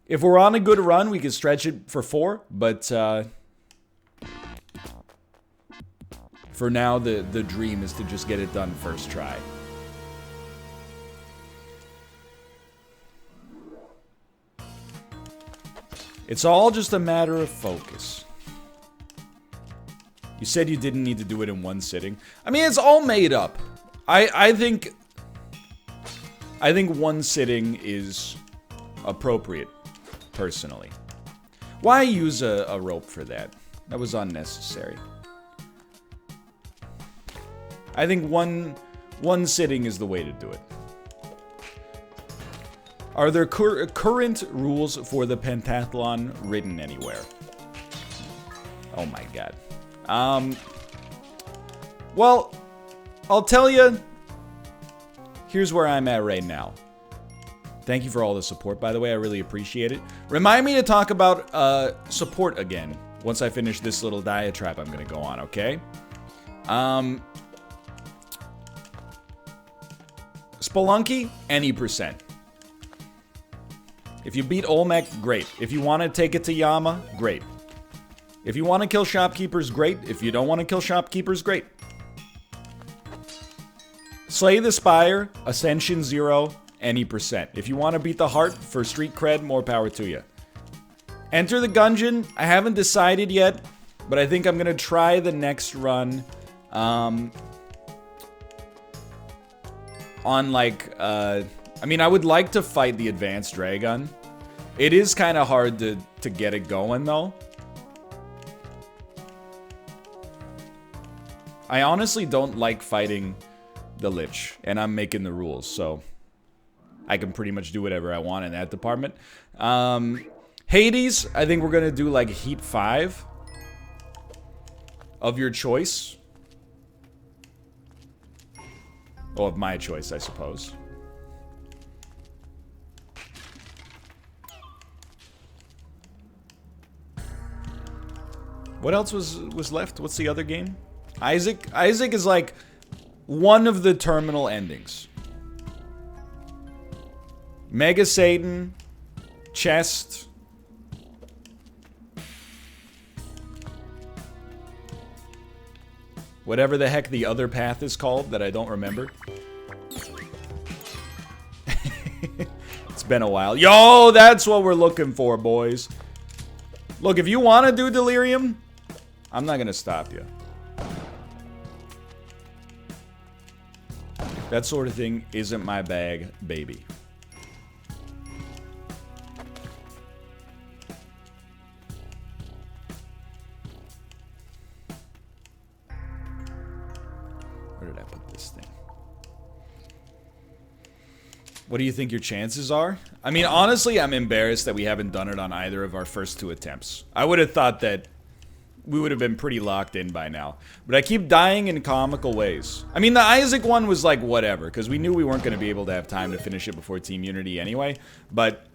If we're on a good run, we can stretch it for 4, but for now, the dream is to just get it done first try. It's all just a matter of focus. You said you didn't need to do it in one sitting. I mean, it's all made up. I think one sitting is appropriate, personally. Why use a rope for that? That was unnecessary. I think one sitting is the way to do it. Are there current rules for the pentathlon written anywhere? Oh my god. Well, I'll tell you, here's where I'm at right now. Thank you for all the support, by the way. I really appreciate it. Remind me to talk about support again once I finish this little diatribe I'm going to go on, okay? Spelunky, any percent. If you beat Olmec, great. If you want to take it to Yama, great. If you want to kill shopkeepers, great. If you don't want to kill shopkeepers, great. Slay the Spire, Ascension 0, any percent. If you want to beat the Heart for street cred, more power to you. Enter the Gungeon. I haven't decided yet, but I think I'm going to try the next run on like, I mean, I would like to fight the Advanced Dragon. It is kind of hard to get it going, though. I honestly don't like fighting the Lich, and I'm making the rules, so I can pretty much do whatever I want in that department. Hades, I think we're gonna do like Heat 5 of your choice. Well, of my choice, I suppose. What else was left? What's the other game? Isaac? Isaac is like one of the terminal endings. Mega Satan, Chest. Whatever the heck the other path is called that I don't remember. It's been a while. Yo, that's what we're looking for, boys. Look, if you want to do Delirium, I'm not going to stop you. That sort of thing isn't my bag, baby. Where did I put this thing? What do you think your chances are? I mean, honestly, I'm embarrassed that we haven't done it on either of our first 2 attempts. I would have thought that we would have been pretty locked in by now. But I keep dying in comical ways. I mean, the Isaac one was like, whatever, because we knew we weren't going to be able to have time to finish it before Team Unity anyway. But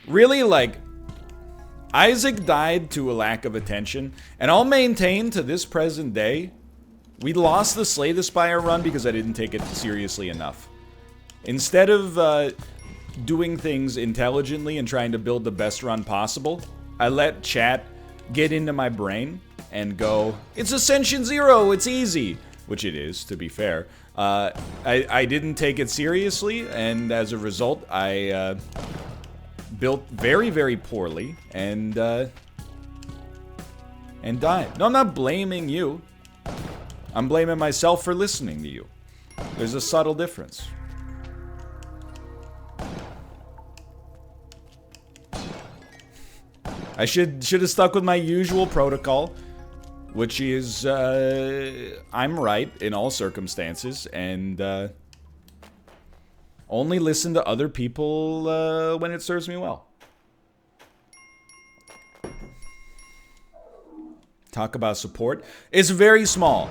really, like, Isaac died to a lack of attention. And I'll maintain to this present day, we lost the Slay the Spire run because I didn't take it seriously enough. Instead of doing things intelligently and trying to build the best run possible, I let chat get into my brain and go, it's Ascension 0, it's easy. Which it is, to be fair. I didn't take it seriously, and as a result, I built very, very poorly and died. No, I'm not blaming you. I'm blaming myself for listening to you. There's a subtle difference. I should have stuck with my usual protocol, which is I'm right in all circumstances, and only listen to other people when it serves me well. Talk about support. It's very small.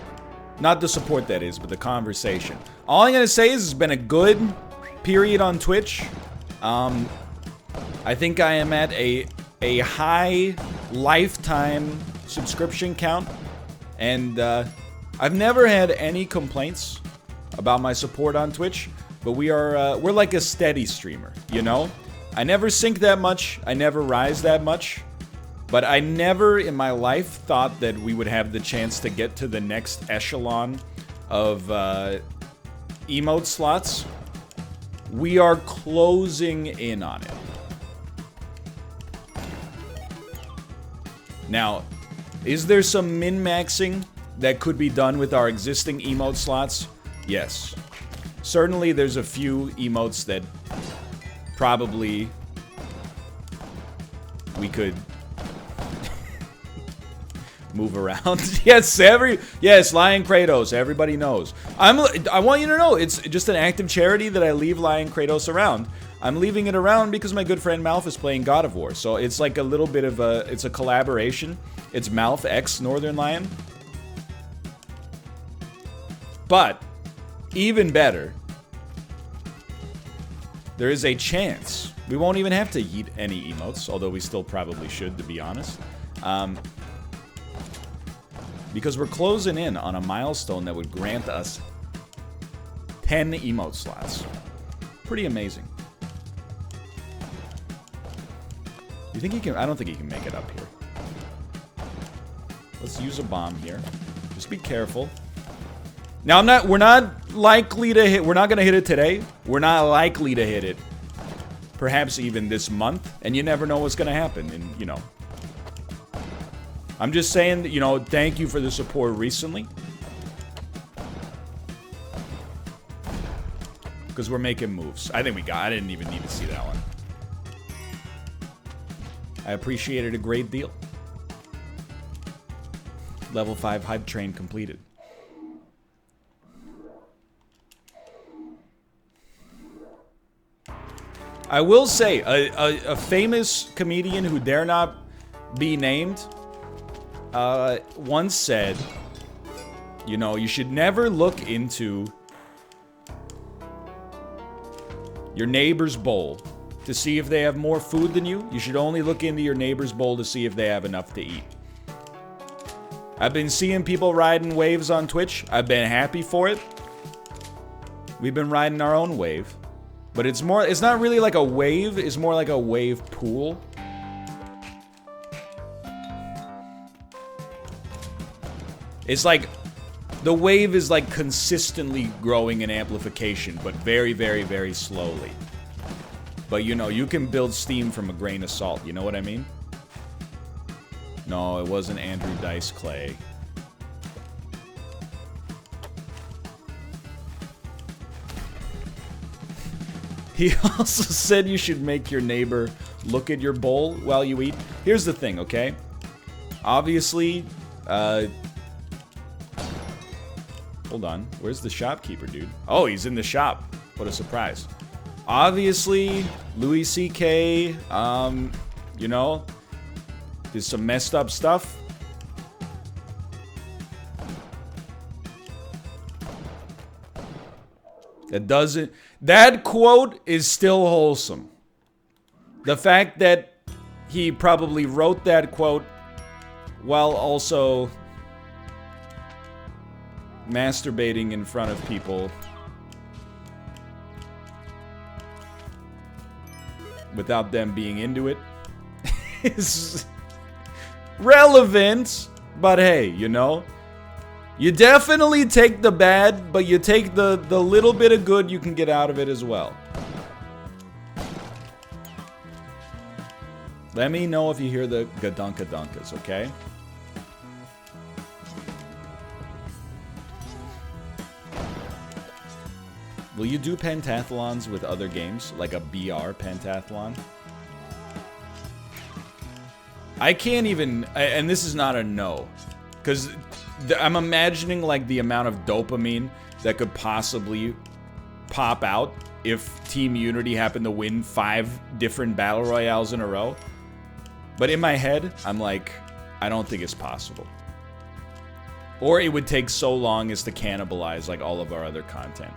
Not the support, that is, but the conversation. All I'm going to say is it's been a good period on Twitch. I think I am at a high lifetime subscription count, and I've never had any complaints about my support on Twitch, but we're like a steady streamer, you know? I never sink that much. I never rise that much. But I never in my life thought that we would have the chance to get to the next echelon of emote slots. We are closing in on it. Now, is there some min-maxing that could be done with our existing emote slots? Yes. Certainly there's a few emotes that probably we could move around. Yes, Lion Kratos. Everybody knows. I want you to know, it's just an act of charity that I leave Lion Kratos around. I'm leaving it around because my good friend Malf is playing God of War. So it's like a little bit of it's a collaboration. It's Malf x Northernlion. But, even better, there is a chance. We won't even have to yeet any emotes, although we still probably should, to be honest. Because we're closing in on a milestone that would grant us 10 emote slots. Pretty amazing. You think he can? I don't think he can make it up here. Let's use a bomb here. Just be careful. Now we're not likely to hit, we're not gonna hit it today. We're not likely to hit it. Perhaps even this month, and you never know what's gonna happen, and you know. I'm just saying, you know, thank you for the support recently. Because we're making moves. I didn't even need to see that one. I appreciate it a great deal. Level 5 hype train completed. I will say, a famous comedian who dare not be named once said, you know, you should never look into your neighbor's bowl to see if they have more food than you. You should only look into your neighbor's bowl to see if they have enough to eat. I've been seeing people riding waves on Twitch. I've been happy for it. We've been riding our own wave. But it's not really like a wave, it's more like a wave pool. It's like, the wave is like consistently growing in amplification, but very, very, very slowly. But you know, you can build steam from a grain of salt, you know what I mean? No, it wasn't Andrew Dice Clay. He also said you should make your neighbor look at your bowl while you eat. Here's the thing, okay? Obviously, hold on. Where's the shopkeeper, dude? Oh, he's in the shop. What a surprise. Obviously, Louis C.K., you know, did some messed up stuff. That quote is still wholesome. The fact that he probably wrote that quote while also masturbating in front of people without them being into it is relevant, but hey, you know, you definitely take the bad, but you take the little bit of good you can get out of it as well. Let me know if you hear the gadunka-dunkas, okay? Will you do pentathlons with other games, like a BR pentathlon? I can't even, and this is not a no, because I'm imagining like the amount of dopamine that could possibly pop out if Team Unity happened to win 5 different battle royales in a row. But in my head, I'm like, I don't think it's possible. Or it would take so long as to cannibalize like all of our other content.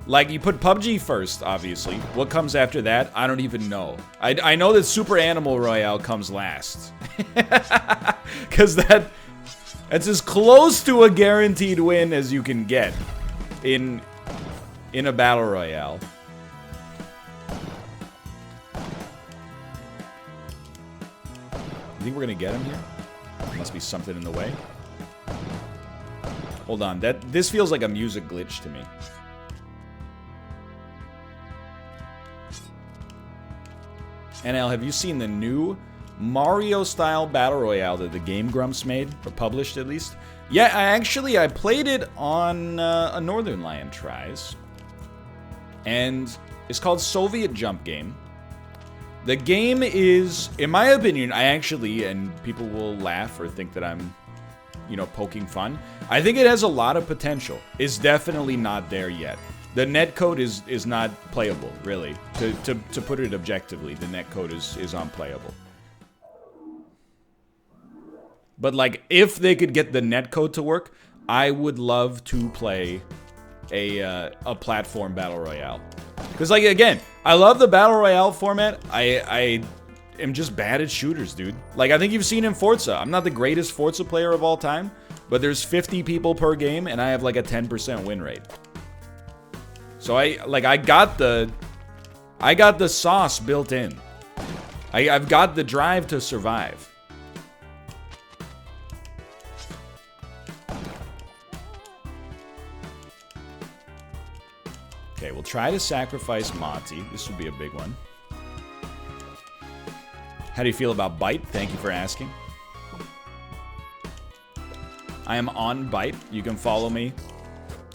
Like, you put PUBG first, obviously. What comes after that? I don't even know. I know that Super Animal Royale comes last. Because that's as close to a guaranteed win as you can get in a battle royale. You think we're gonna get him here? Must be something in the way. Hold on, this feels like a music glitch to me. NL, have you seen the new Mario-style Battle Royale that the Game Grumps made, or published at least? Yeah, I played it on a Northernlion Tries. And it's called Soviet Jump Game. The game is, in my opinion, and people will laugh or think that I'm, you know, poking fun. I think it has a lot of potential. It's definitely not there yet. The netcode is not playable, really. To put it objectively, the netcode is unplayable. But, like, if they could get the netcode to work, I would love to play a platform battle royale. Because, like, again, I love the battle royale format. I am just bad at shooters, dude. Like, I think you've seen in Forza. I'm not the greatest Forza player of all time, but there's 50 people per game, and I have, like, a 10% win rate. So I got the sauce built in. I've got the drive to survive. Okay, we'll try to sacrifice Monty. This will be a big one. How do you feel about Byte? Thank you for asking. I am on Byte. You can follow me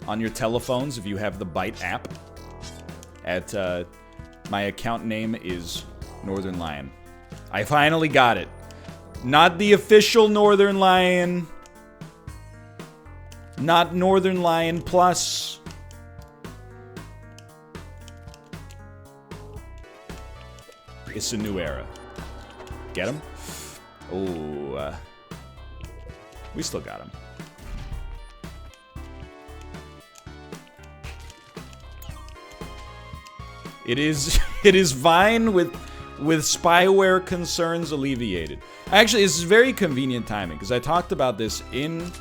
on your telephones if you have the Byte app. My account name is Northernlion. I finally got it. Not the official Northernlion. Not Northernlion Plus. It's a new era. Get him? Oh, we still got him. It is Vine with spyware concerns alleviated. Actually, this is very convenient timing because I talked about this in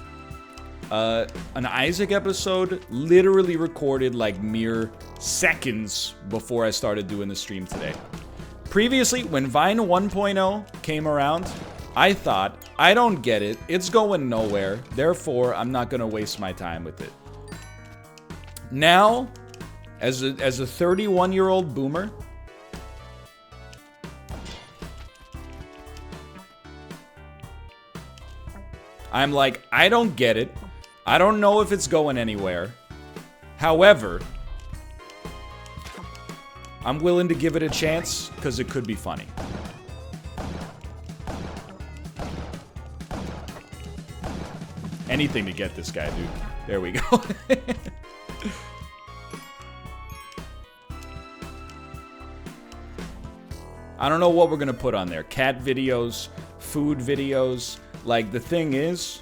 an Isaac episode, literally recorded like mere seconds before I started doing the stream today. Previously, when Vine 1.0 came around, I thought, I don't get it, it's going nowhere, therefore I'm not gonna waste my time with it. Now, as a 31-year-old boomer, I'm like, I don't get it. I don't know if it's going anywhere. However, I'm willing to give it a chance because it could be funny. Anything to get this guy, dude. There we go. I don't know what we're gonna put on there. Cat videos, food videos. Like, the thing is,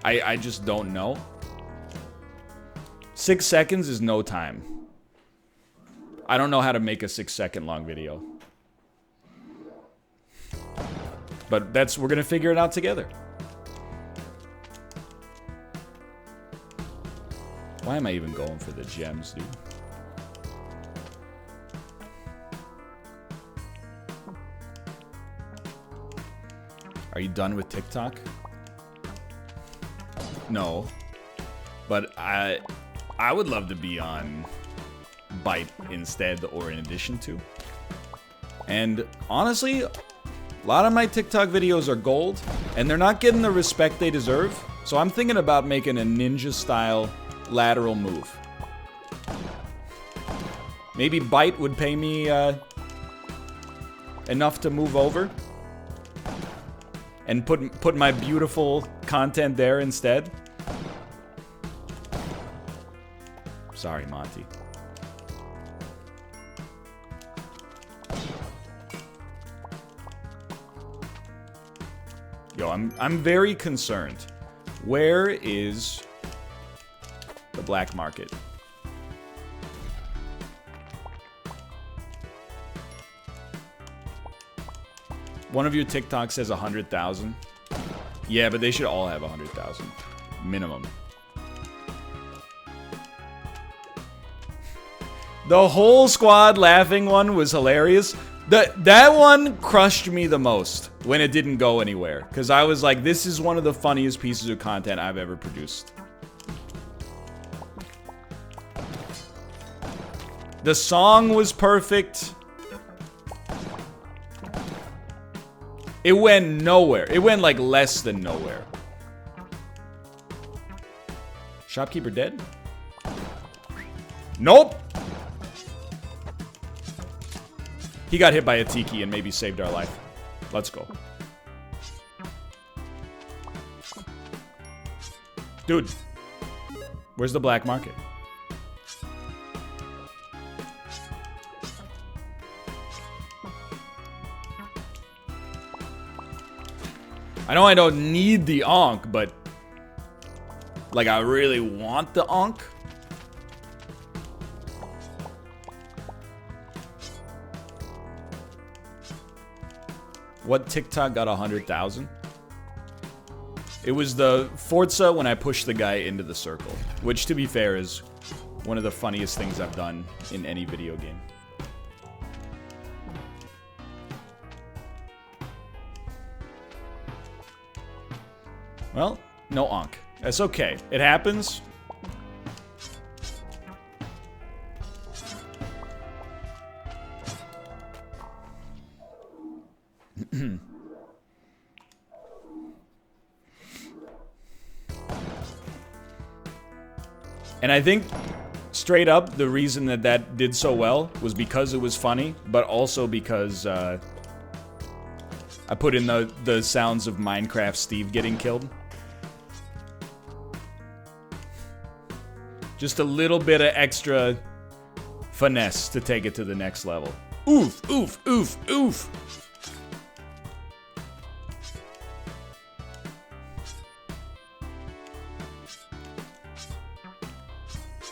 I just don't know. 6 seconds is no time. I don't know how to make a 6-second long video. But we're gonna figure it out together. Why am I even going for the gems, dude? Are you done with TikTok? No. But I would love to be on Byte instead or in addition to. And honestly, a lot of my TikTok videos are gold, and they're not getting the respect they deserve. So I'm thinking about making a ninja-style lateral move. Maybe Byte would pay me enough to move over and put my beautiful content there instead. Sorry, Monty. Yo, I'm very concerned. Where is the black market? One of your TikToks says 100,000. Yeah, but they should all have 100,000 minimum. The whole squad laughing one was hilarious, That one crushed me the most when it didn't go anywhere. Because I was like, this is one of the funniest pieces of content I've ever produced. The song was perfect. It went nowhere. It went like less than nowhere. Shopkeeper dead? Nope. He got hit by a tiki and maybe saved our life. Let's go. Dude, where's the black market? I know I don't need the onk, but like I really want the onk. What TikTok got 100,000? It was the Forza when I pushed the guy into the circle, which to be fair is one of the funniest things I've done in any video game. Well, no onk. That's okay. It happens. And I think, straight up, the reason that that did so well was because it was funny, but also because I put in the sounds of Minecraft Steve getting killed. Just a little bit of extra finesse to take it to the next level. Oof, oof, oof, oof.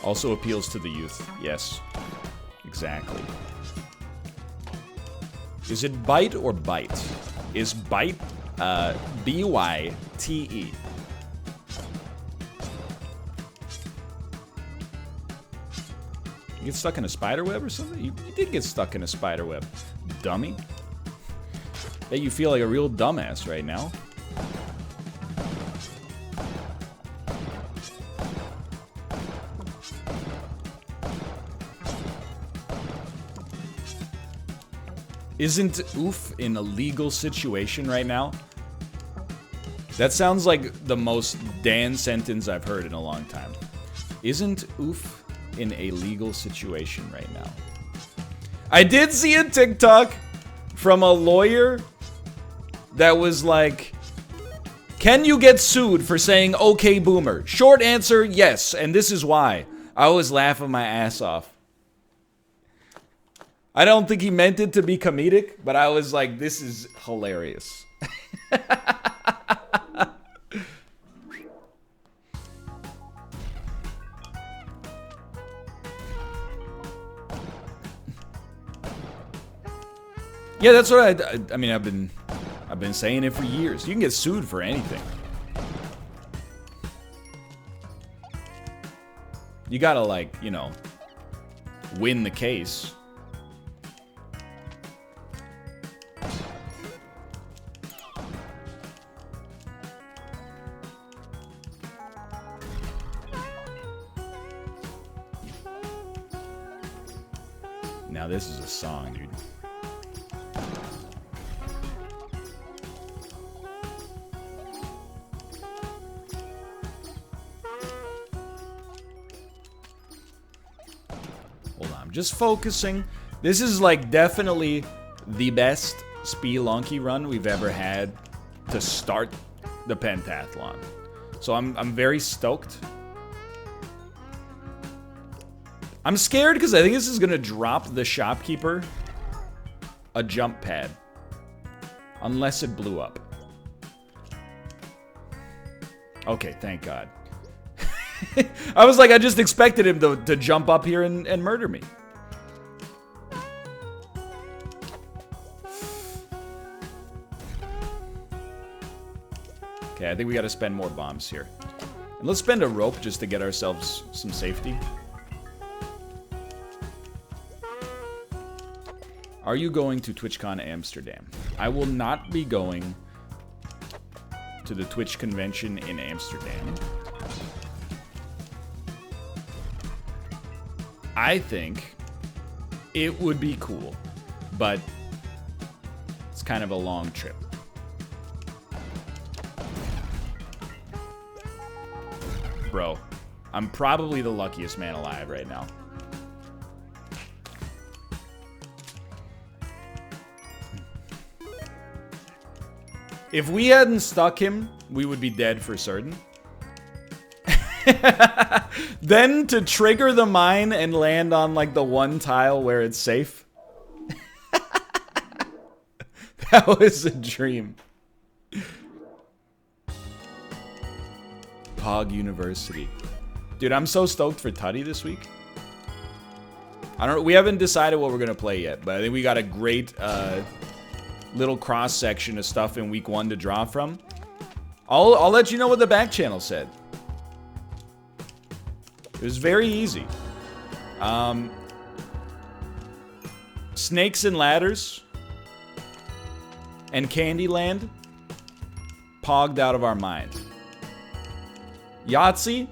Also appeals to the youth. Yes, exactly. Is it bite or bite? Is bite B-Y-T-E? You get stuck in a spider web or something? You did get stuck in a spider web, dummy. Bet you feel like a real dumbass right now. Isn't oof in a legal situation right now? That sounds like the most Dan sentence I've heard in a long time. Isn't oof in a legal situation right now? I did see a TikTok from a lawyer that was like, can you get sued for saying okay boomer? Short answer, yes, and this is why. I was laughing my ass off. I don't think he meant it to be comedic, but I was like, this is hilarious. Yeah, that's what I mean, I've been saying it for years. You can get sued for anything. You gotta, like, you know, win the case. Now this is a song, dude. Hold on, I'm just focusing. This is like definitely the best Spelunky run we've ever had to start the Pentathlon. So I'm very stoked. I'm scared because I think this is going to drop the shopkeeper a jump pad. Unless it blew up. Okay, thank God. I was like, I just expected him to jump up here and murder me. Okay, I think we got to spend more bombs here. And let's spend a rope just to get ourselves some safety. Are you going to TwitchCon Amsterdam? I will not be going to the Twitch convention in Amsterdam. I think it would be cool, but it's kind of a long trip. Bro, I'm probably the luckiest man alive right now. If we hadn't stuck him, we would be dead for certain. Then to trigger the mine and land on like the one tile where it's safe. That was a dream. Pog University. Dude, I'm so stoked for Tutty this week. We haven't decided what we're gonna play yet, but I think we got a great little cross section of stuff in week 1 to draw from. I'll let you know what the back channel said. It was very easy. Snakes and Ladders and Candyland pogged out of our mind. Yahtzee,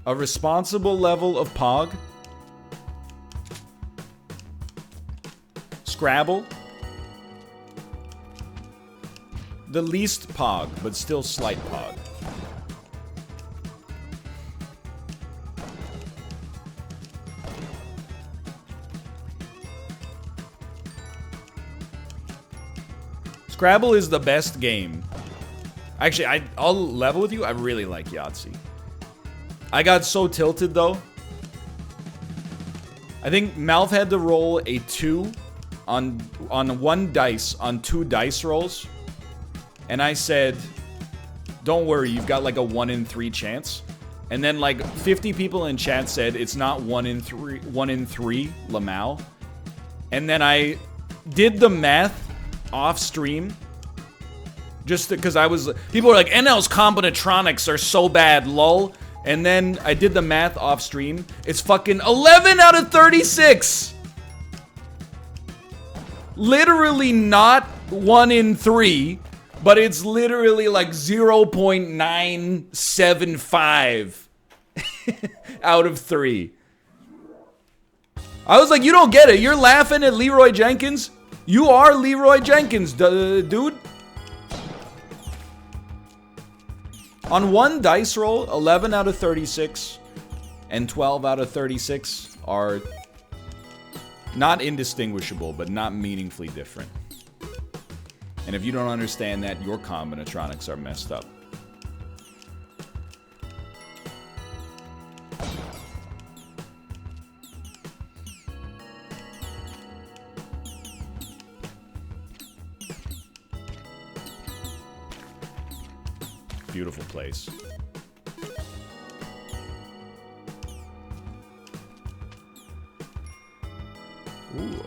a responsible level of pog. Scrabble, the least pog, but still slight pog. Scrabble is the best game. Actually, I'll level with you. I really like Yahtzee. I got so tilted, though. I think Malf had to roll a 2 on one dice on 2 dice rolls. And I said, don't worry, you've got like a 1 in 3 chance. And then like 50 people in chat said it's not 1 in 3 Lamau. And then I did the math off stream. Just because people were like, NL's combinatronics are so bad, lol. And then I did the math off stream. It's fucking 11 out of 36. Literally not 1 in 3, but it's literally like 0.975 out of 3. I was like, you don't get it. You're laughing at Leroy Jenkins? You are Leroy Jenkins, dude. On one dice roll, 11 out of 36 and 12 out of 36 are not indistinguishable, but not meaningfully different. And if you don't understand that, your combinatronics are messed up. Beautiful place. Ooh,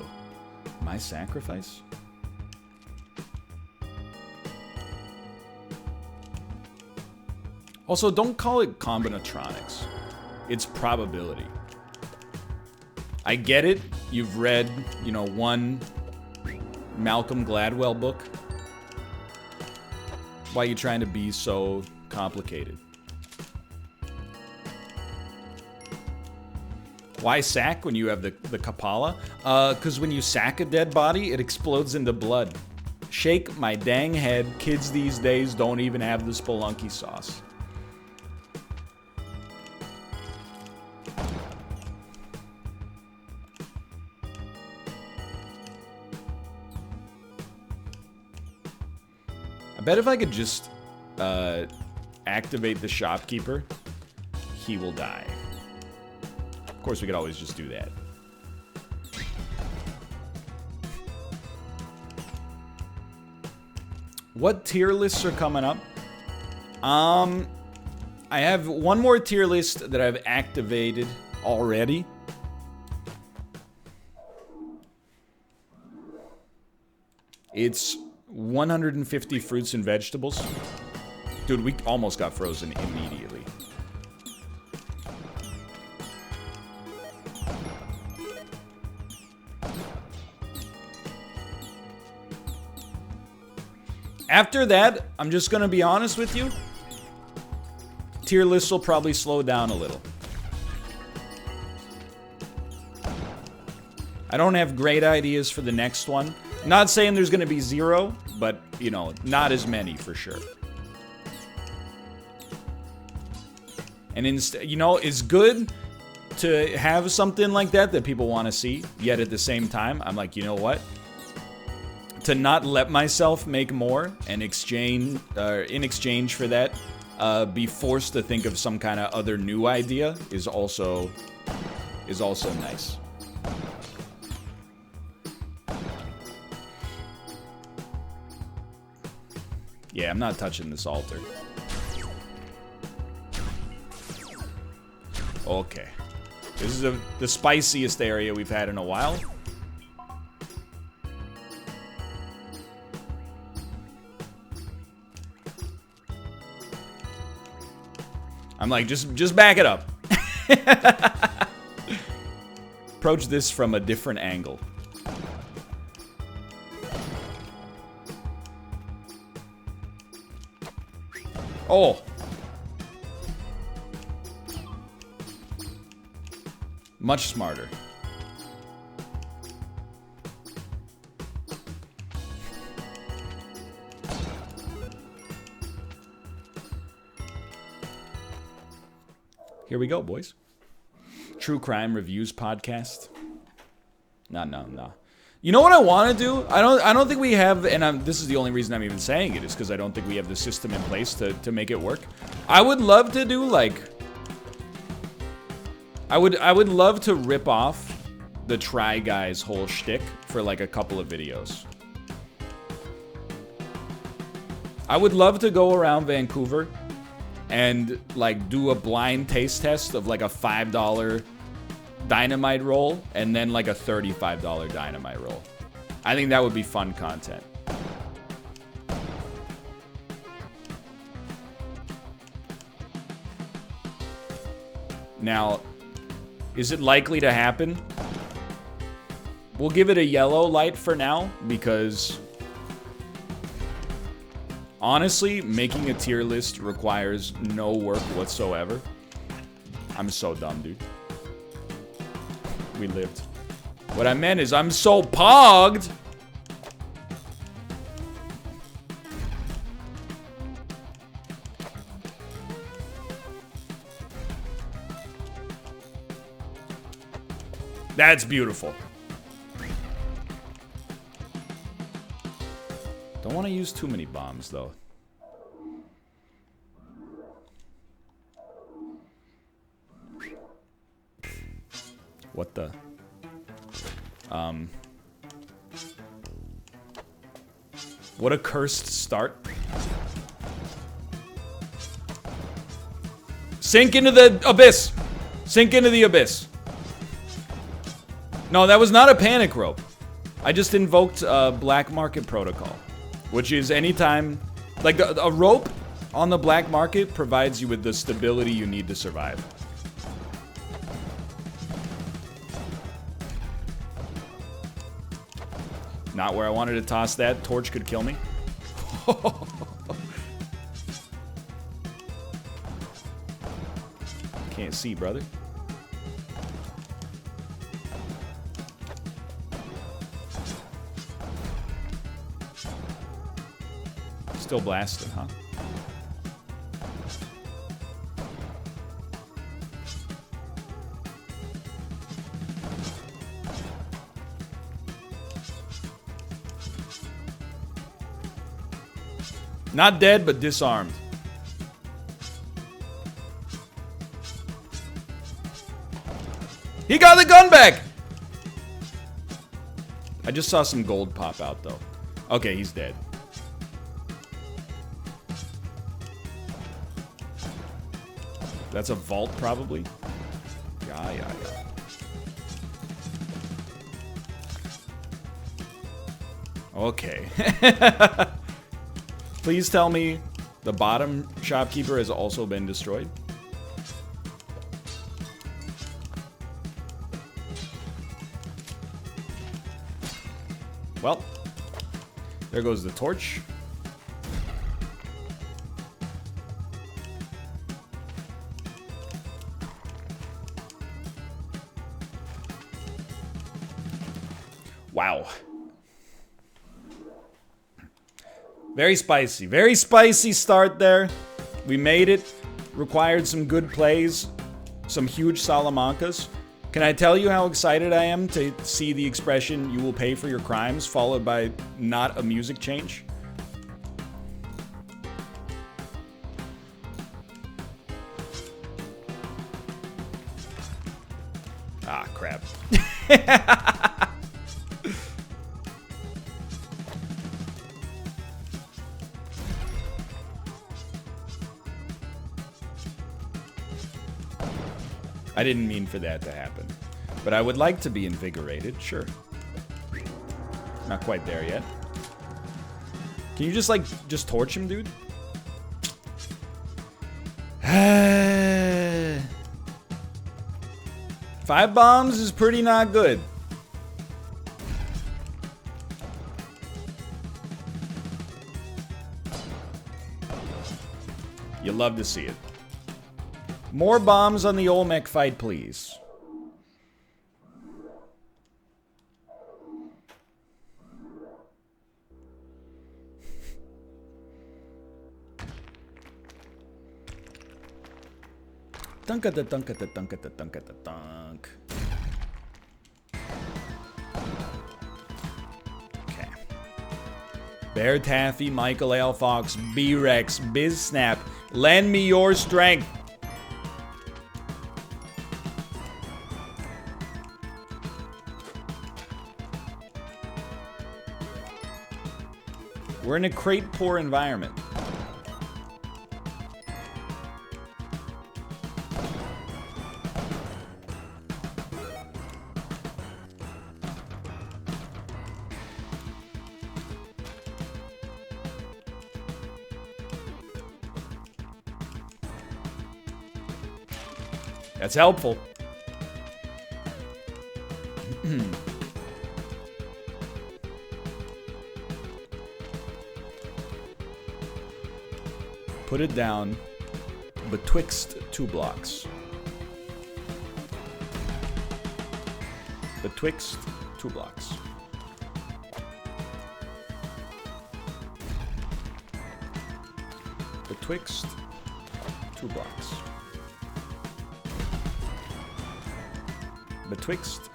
my sacrifice? Also, don't call it combinatronics. It's probability. I get it. You've read, one Malcolm Gladwell book. Why are you trying to be so complicated? Why sack when you have the Kapala? Because when you sack a dead body, it explodes into blood. Shake my dang head. Kids these days don't even have the Spelunky sauce. I bet if I could just activate the shopkeeper, he will die. Of course, we could always just do that. What tier lists are coming up? I have one more tier list that I've activated already. It's 150 fruits and vegetables. Dude, we almost got frozen immediately. After that, I'm just gonna be honest with you. Tier lists will probably slow down a little. I don't have great ideas for the next one. Not saying there's gonna be 0, but, you know, not as many for sure. And instead, you know, it's good to have something like that people want to see, yet at the same time, I'm like, you know what? To not let myself make more and in exchange for that, be forced to think of some kind of other new idea is also nice. Yeah, I'm not touching this altar. Okay. This is the spiciest area we've had in a while. I'm like, just back it up. Approach this from a different angle. Oh. Much smarter. Here we go, boys. True Crime Reviews podcast. No. You know what I want to do? I don't think we have, and this is the only reason I'm even saying it, is because I don't think we have the system in place to make it work. I would love to do, like... I would love to rip off the Try Guys whole shtick for, like, a couple of videos. I would love to go around Vancouver and, like, do a blind taste test of, like, a $5 dynamite roll and then, like, a $35 dynamite roll. I think that would be fun content. Now, is it likely to happen? We'll give it a yellow light for now, because honestly, making a tier list requires no work whatsoever. I'm so dumb, dude. We lived. What I meant is I'm so pogged. That's beautiful. Don't want to use too many bombs, though. What the? What a cursed start. Sink into the abyss. Sink into the abyss. No, that was not a panic rope. I just invoked black market protocol, which is anytime, like a rope on the black market provides you with the stability you need to survive. Not where I wanted to toss that. Torch could kill me. Can't see, brother. Still blasting, huh? Not dead, but disarmed. He got the gun back! I just saw some gold pop out, though. Okay, he's dead. That's a vault, probably. Yeah. Okay. Please tell me the bottom shopkeeper has also been destroyed. Well, there goes the torch. Wow. Very spicy. Very spicy start there. We made it. Required some good plays. Some huge Salamancas. Can I tell you how excited I am to see the expression, "you will pay for your crimes," followed by not a music change? Ah, crap. I didn't mean for that to happen. But I would like to be invigorated, sure. Not quite there yet. Can you just, like, just torch him, dude? 5 bombs is pretty not good. You love to see it. More bombs on the Olmec fight, please. Dunk at the dunk at the dunk at the dunk at the dunk. Okay. Bear Taffy, Michael L. Fox, B-Rex, Biz Snap, lend me your strength. We're in a crate-poor environment. That's helpful. Put it down betwixt 2 blocks. Betwixt 2 blocks. Betwixt 2 blocks. Betwixt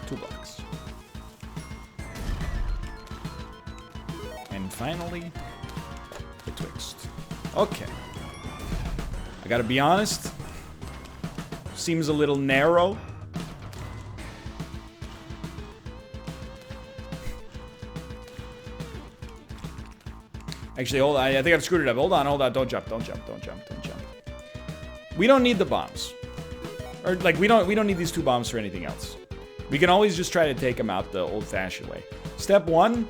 2 blocks. And finally, betwixt. Okay. I gotta be honest. Seems a little narrow. Actually, hold on. I think I've screwed it up. Hold on, hold on. Don't jump, don't jump, don't jump, don't jump. We don't need the bombs. Or, like, we don't need these 2 bombs for anything else. We can always just try to take them out the old-fashioned way. Step 1,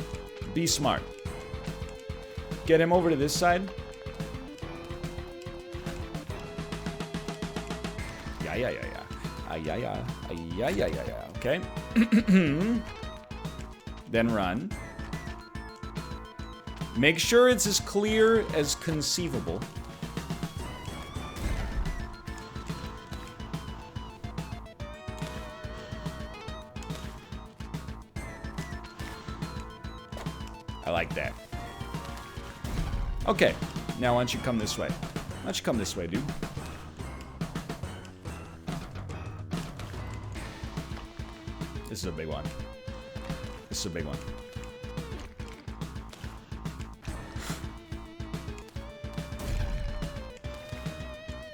be smart. Get him over to this side. Yeah. Okay. Then run. Make sure it's as clear as conceivable. I like that. Okay, now why don't you come this way? Why don't you come this way, dude? This is a big one. This is a big one.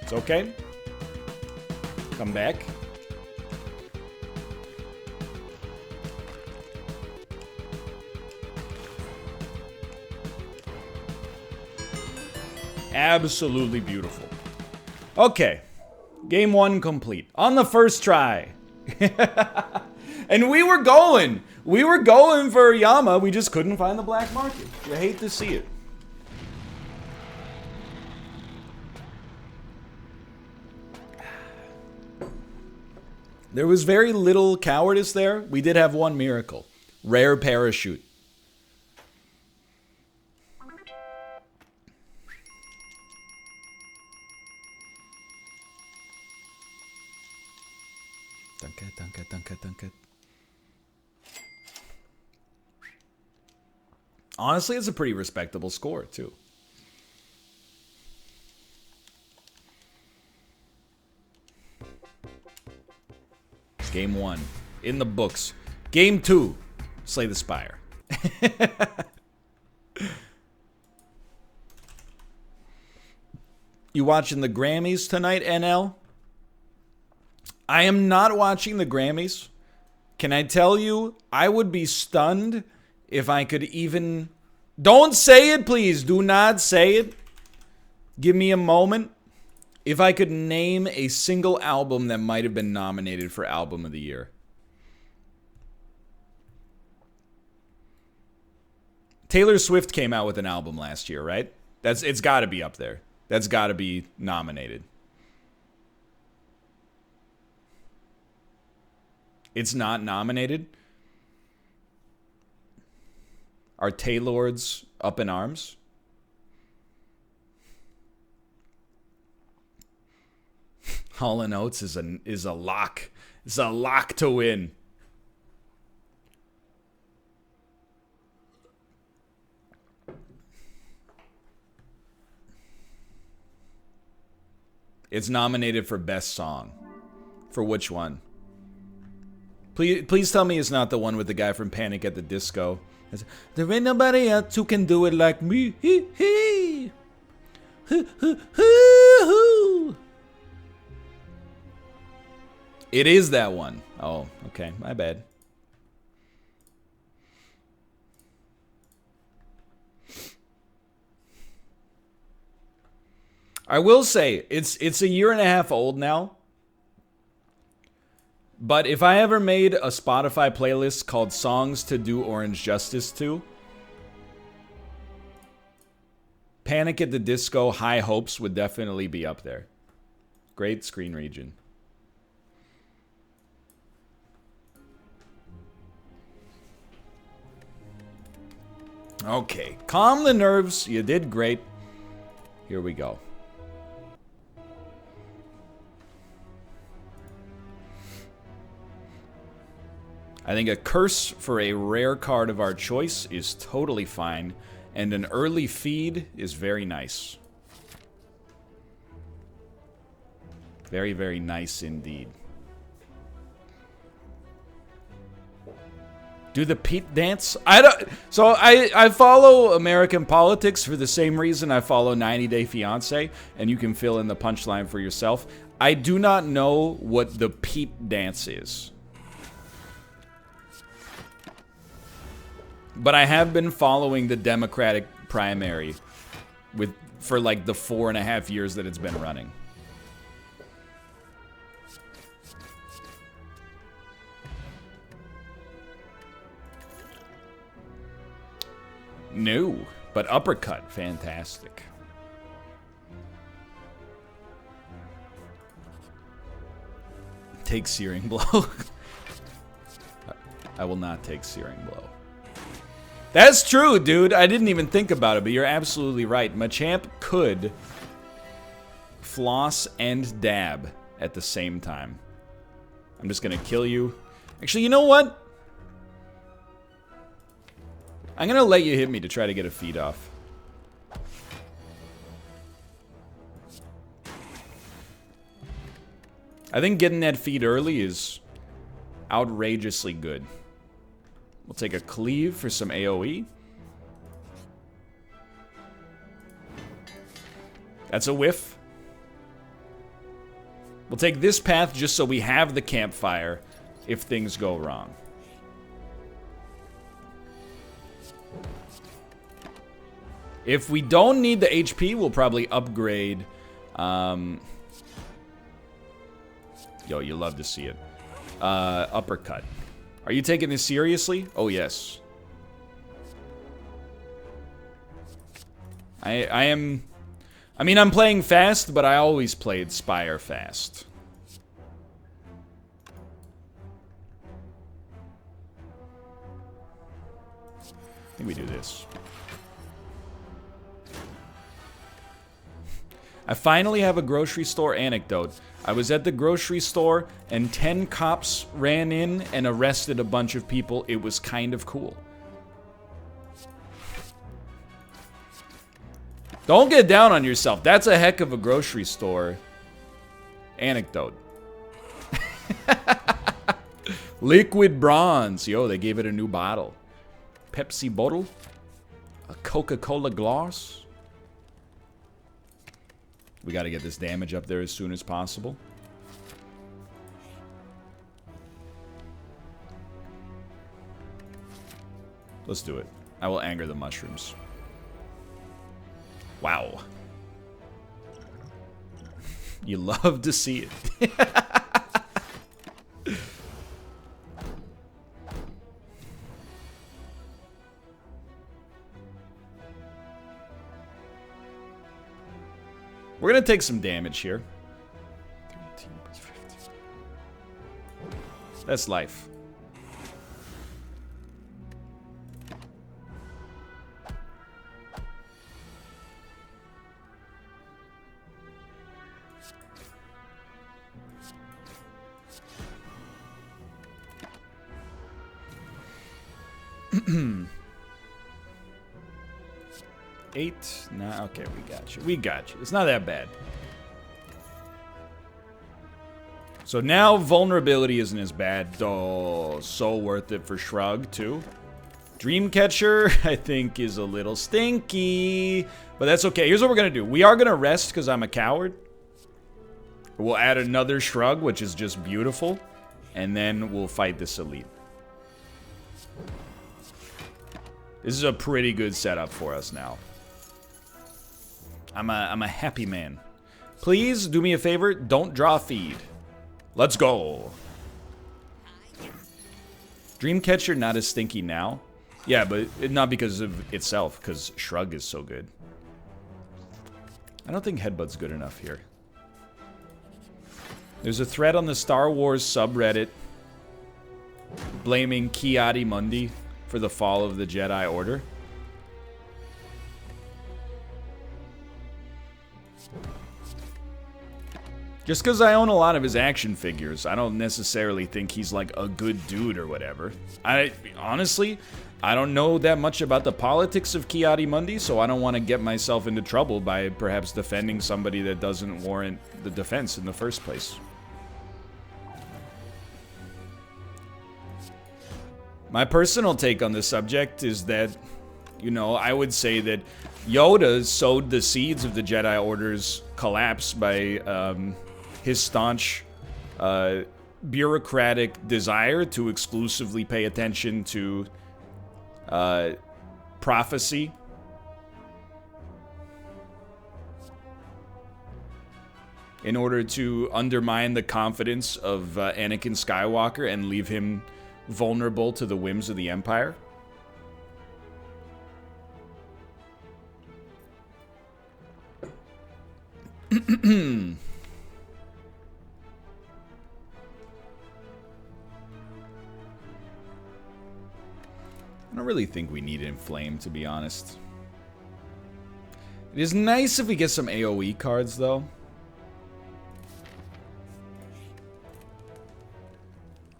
It's okay. Come back. Absolutely beautiful. Okay. Game 1 complete. On the first try. And we were going. We were going for Yama. We just couldn't find the black market. You hate to see it. There was very little cowardice there. We did have one miracle. Rare parachute. Dunka, dunka, Danke. Honestly, it's a pretty respectable score, too. Game 1. In the books. Game 2. Slay the Spire. You watching the Grammys tonight, NL? I am not watching the Grammys. Can I tell you, I would be stunned if I could even... Don't say it, please. Do not say it. Give me a moment. If I could name a single album that might have been nominated for Album of the Year. Taylor Swift came out with an album last year, right? It's got to be up there. That's got to be nominated. It's not nominated? Are Taylor's up in arms? Hall & Oates is a lock. It's a lock to win. It's nominated for Best Song. For which one? Please tell me it's not the one with the guy from Panic at the Disco. There ain't nobody else who can do it like me. It is that one. Oh, okay. My bad. I will say, it's a year and a half old now. But if I ever made a Spotify playlist called Songs to Do Orange Justice To, Panic at the Disco, High Hopes would definitely be up there. Great screen region. Okay, calm the nerves. You did great. Here we go. I think a curse for a rare card of our choice is totally fine, and an early feed is very nice. Very, very nice indeed. Do the Pete dance? I follow American politics for the same reason I follow 90 Day Fiancé, and you can fill in the punchline for yourself. I do not know what the Pete dance is. But I have been following the Democratic primary for like the 4.5 years that it's been running. No, but uppercut, fantastic. Take Searing Blow. I will not take Searing Blow. That's true, dude. I didn't even think about it, but you're absolutely right. Machamp could floss and dab at the same time. I'm just gonna kill you. Actually, you know what? I'm gonna let you hit me to try to get a feed off. I think getting that feed early is outrageously good. We'll take a cleave for some AoE. That's a whiff. We'll take this path just so we have the campfire if things go wrong. If we don't need the HP, we'll probably upgrade. Yo, you love to see it. Uppercut. Are you taking this seriously? Oh, yes. I am... I mean, I'm playing fast, but I always played Spire fast. I think we do this. I finally have a grocery store anecdote. I was at the grocery store and 10 cops ran in and arrested a bunch of people. It was kind of cool. Don't get down on yourself. That's a heck of a grocery store anecdote. Liquid bronze. Yo, they gave it a new bottle. Pepsi bottle. A Coca-Cola glass. We got to get this damage up there as soon as possible. Let's do it. I will anger the mushrooms. Wow. You love to see it. We're going to take some damage here. 13 plus 15. That's life. Eight. Nah, okay, we got you. We got you. It's not that bad. So now vulnerability isn't as bad. Oh, so worth it for Shrug, too. Dreamcatcher, I think, is a little stinky. But that's okay. Here's what we're going to do. We are going to rest because I'm a coward. We'll add another Shrug, which is just beautiful. And then we'll fight this elite. This is a pretty good setup for us now. I'm a happy man. Please do me a favor. Don't draw feed. Let's go. Dreamcatcher not as stinky now. Yeah, but not because of itself, because Shrug is so good. I don't think Headbutt's good enough here. There's a thread on the Star Wars subreddit blaming Kiadi Mundi for the fall of the Jedi Order. Just because I own a lot of his action figures, I don't necessarily think he's like a good dude or whatever. Honestly, I don't know that much about the politics of Kiadi Mundi, so I don't want to get myself into trouble by perhaps defending somebody that doesn't warrant the defense in the first place. My personal take on the subject is that, you know, I would say that Yoda sowed the seeds of the Jedi Order's collapse by his staunch bureaucratic desire to exclusively pay attention to prophecy. In order to undermine the confidence of Anakin Skywalker and leave him vulnerable to the whims of the Empire. I don't really think we need Inflame, to be honest. It is nice if we get some AoE cards, though.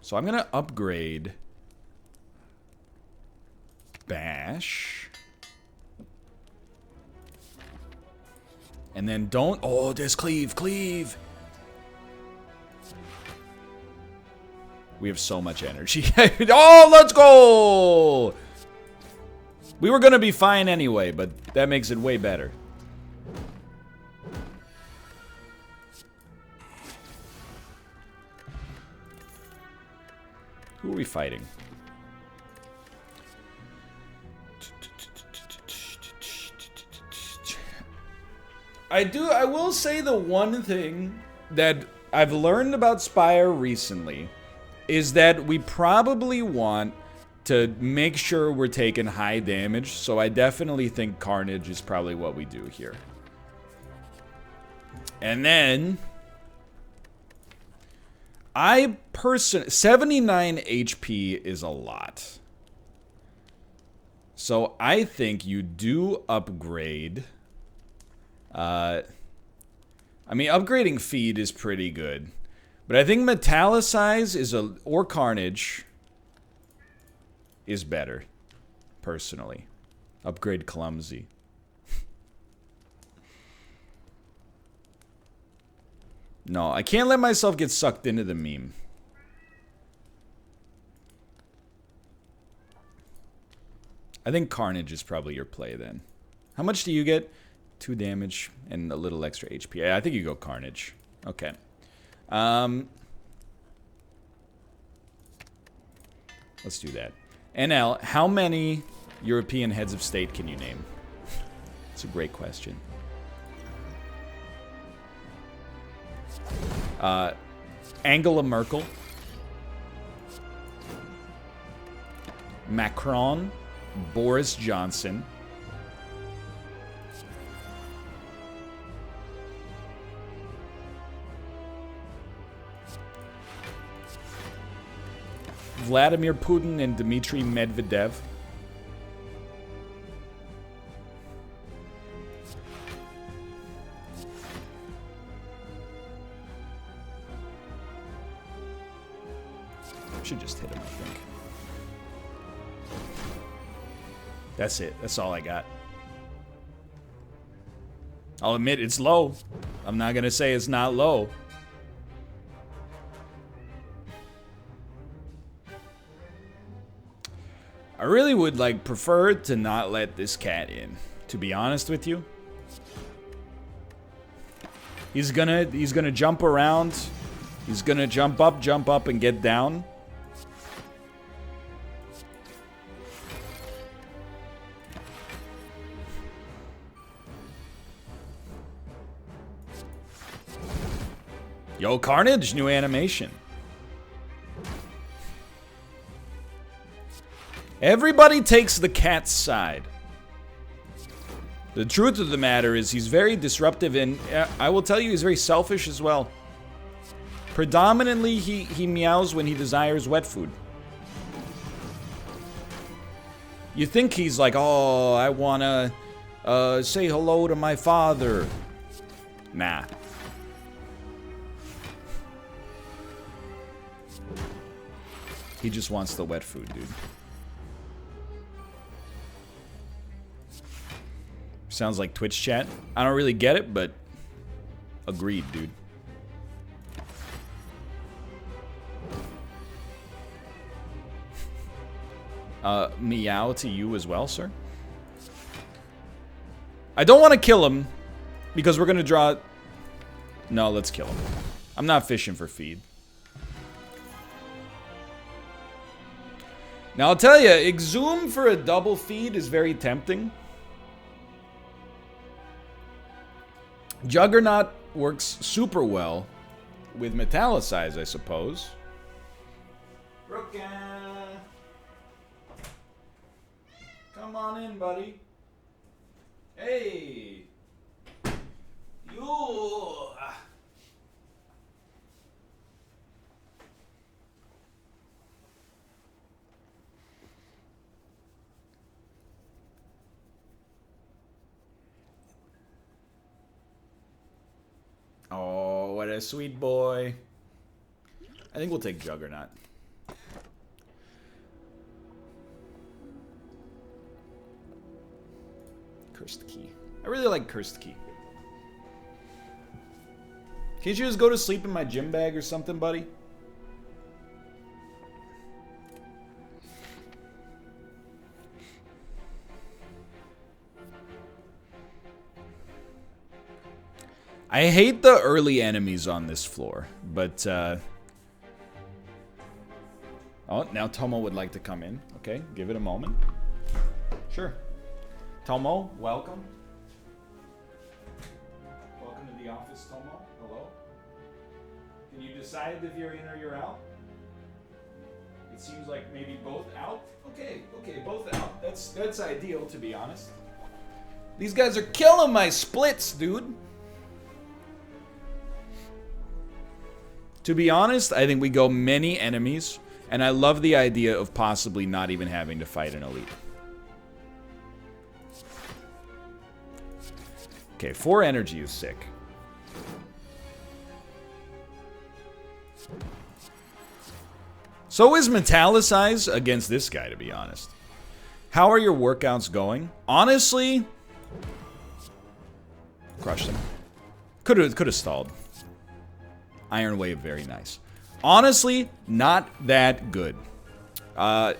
So I'm gonna upgrade Bash. And then don't... Oh, there's Cleave, Cleave! We have so much energy. Oh, let's go! We were gonna be fine anyway, but that makes it way better. Who are we fighting? I will say the one thing that I've learned about Spire recently is that we probably want to make sure we're taking high damage, so I definitely think Carnage is probably what we do here. And then 79 HP is a lot. So I think you do upgrade I mean, upgrading feed is pretty good. But I think metallicize is or carnage is better, personally. Upgrade clumsy. No, I can't let myself get sucked into the meme. I think carnage is probably your play then. How much do you get? 2 damage and a little extra HP. I think you go carnage. Okay. Let's do that. NL, how many European heads of state can you name? It's a great question. Angela Merkel. Macron. Boris Johnson. Vladimir Putin and Dmitry Medvedev. Should just hit him, I think. That's it. That's all I got. I'll admit it's low. I'm not gonna say it's not low. I really would prefer to not let this cat in, to be honest with you. He's gonna jump around. He's gonna jump up and get down. Yo, Carnage, new animation. Everybody takes the cat's side. The truth of the matter is he's very disruptive, and I will tell you he's very selfish as well. Predominantly, he meows when he desires wet food. You think he's like, oh, I wanna say hello to my father. Nah. He just wants the wet food, dude. Sounds like Twitch chat. I don't really get it, but agreed, dude. Meow to you as well, sir. I don't want to kill him because we're gonna draw. No, let's kill him. I'm not fishing for feed. Now I'll tell you, Exhume for a double feed is very tempting. Juggernaut works super well with Metallicize, I suppose. Brooke, come on in, buddy. Hey, you. Oh, what a sweet boy. I think we'll take Juggernaut. Cursed Key. I really like Cursed Key. Can't you just go to sleep in my gym bag or something, buddy? I hate the early enemies on this floor, but, oh, now Tomo would like to come in. Okay, give it a moment. Sure. Tomo, welcome. Welcome to the office, Tomo. Hello. Can you decide if you're in or you're out? It seems like maybe both out. Okay, both out. That's ideal, to be honest. These guys are killing my splits, dude. To be honest, I think we go many enemies, and I love the idea of possibly not even having to fight an elite. Okay, 4 energy is sick. So is Metallicize against this guy, to be honest. How are your workouts going? Honestly, crushed him. Could have stalled. Iron Wave, very nice. Honestly, not that good. And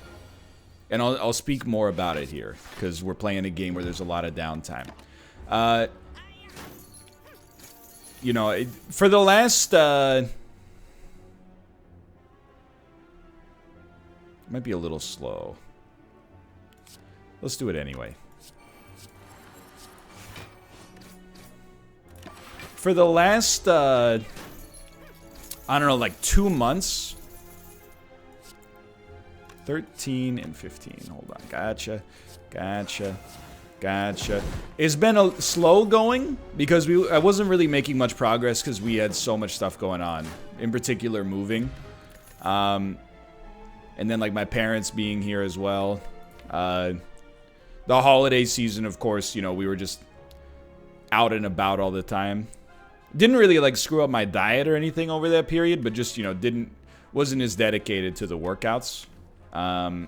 I'll speak more about it here, because we're playing a game where there's a lot of downtime. You know, for the last... might be a little slow. Let's do it anyway. For the last, I don't know, like 2 months. 13 and 15. Hold on. Gotcha. It's been a slow going because I wasn't really making much progress because we had so much stuff going on. In particular, moving. And then, like, my parents being here as well. The holiday season, of course, you know, we were just out and about all the time. Didn't really, like, screw up my diet or anything over that period, but just, you know, wasn't as dedicated to the workouts. And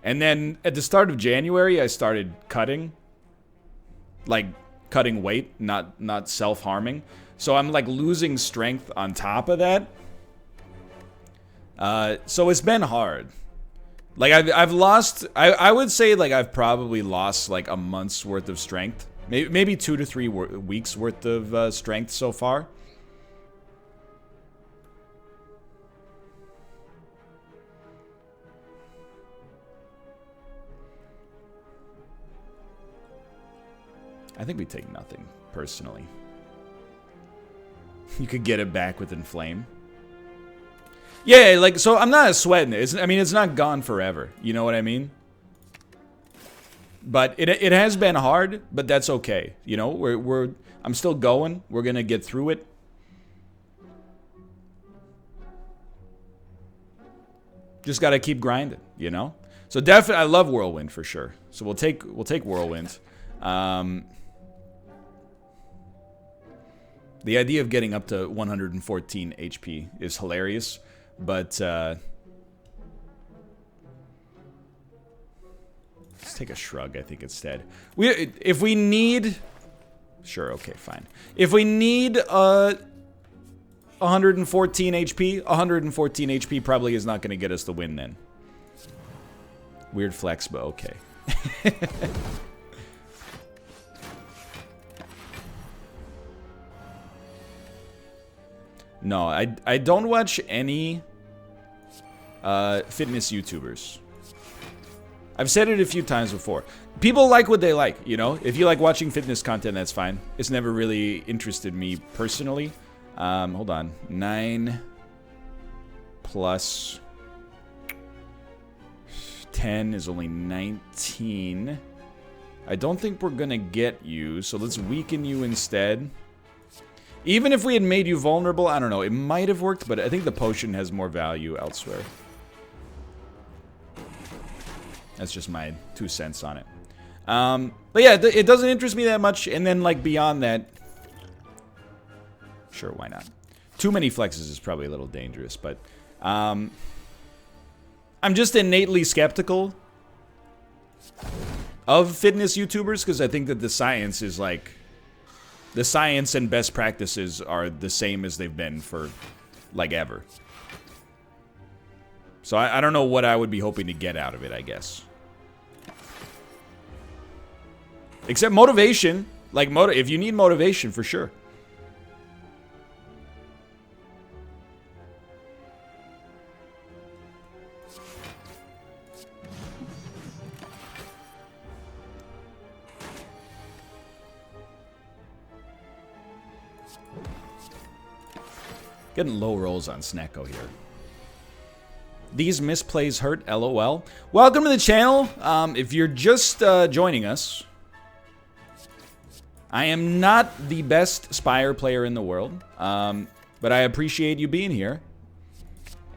then at the start of January, I started cutting. Like, cutting weight, not self-harming. So I'm, like, losing strength on top of that. So it's been hard. Like, I've lost... I would say, like, I've probably lost, like, a month's worth of strength. Maybe 2 to 3 weeks worth of strength so far. I think we take nothing, personally. You could get it back with Inflame. Yeah, like, so I'm not sweating it. I mean, it's not gone forever. You know what I mean? But it has been hard, but that's okay. You know, I'm still going. We're gonna get through it. Just gotta keep grinding, you know? So definitely, I love Whirlwind for sure. So we'll take Whirlwind. The idea of getting up to 114 HP is hilarious, but let's take a shrug, I think, instead. If we need... Sure, okay, fine. If we need 114 HP, 114 HP probably is not going to get us the win then. Weird flex, but okay. No, I don't watch any fitness YouTubers. I've said it a few times before. People like what they like, you know? If you like watching fitness content, that's fine. It's never really interested me personally. Hold on. 9 plus 10 is only 19. I don't think we're gonna get you, so let's weaken you instead. Even if we had made you vulnerable, I don't know, it might have worked, but I think the potion has more value elsewhere. That's just my 2 cents on it. But yeah, it doesn't interest me that much, and then, like, beyond that... Sure, why not? Too many flexes is probably a little dangerous, but... I'm just innately skeptical of fitness YouTubers, because I think that the science is, like... The science and best practices are the same as they've been for, like, ever. So I don't know what I would be hoping to get out of it, I guess. Except motivation. Like, if you need motivation, for sure. Getting low rolls on Snecko here. These misplays hurt, LOL. Welcome to the channel. If you're just joining us, I am not the best Spire player in the world, but I appreciate you being here.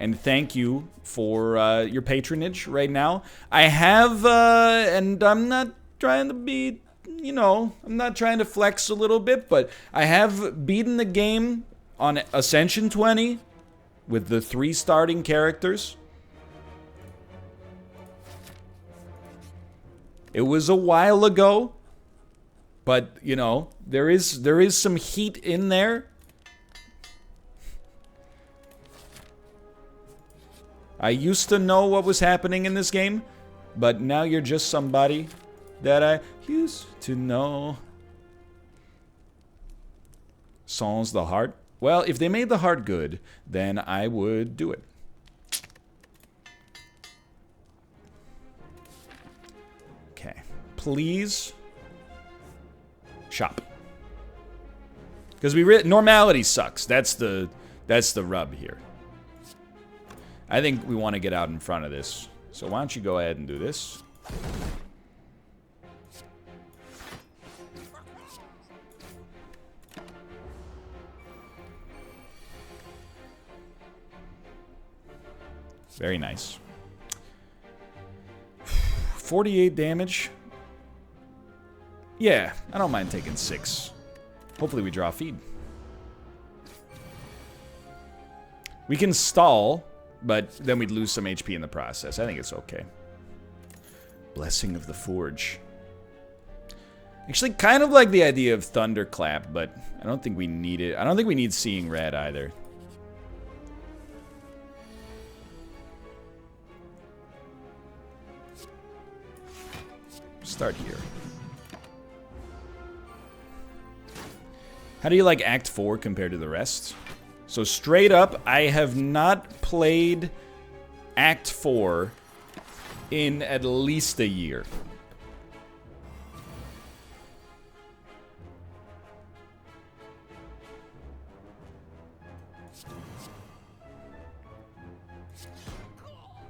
And thank you for your patronage right now. I have, and I'm not trying to be, you know, I'm not trying to flex a little bit, but I have beaten the game on Ascension 20 with the 3 starting characters. It was a while ago, but, you know, there is some heat in there. I used to know what was happening in this game, but now you're just somebody that I used to know. Sans the heart. Well, if they made the heart good, then I would do it. Okay. Please. Shop. Because normality sucks. That's the rub here. I think we want to get out in front of this. So why don't you go ahead and do this? Very nice. 48 damage. Yeah, I don't mind taking 6. Hopefully we draw a feed. We can stall, but then we'd lose some HP in the process. I think it's okay. Blessing of the Forge. Actually, kind of like the idea of Thunderclap, but I don't think we need it. I don't think we need Seeing Red either. Start here. How do you like Act 4 compared to the rest? So straight up, I have not played Act 4 in at least a year.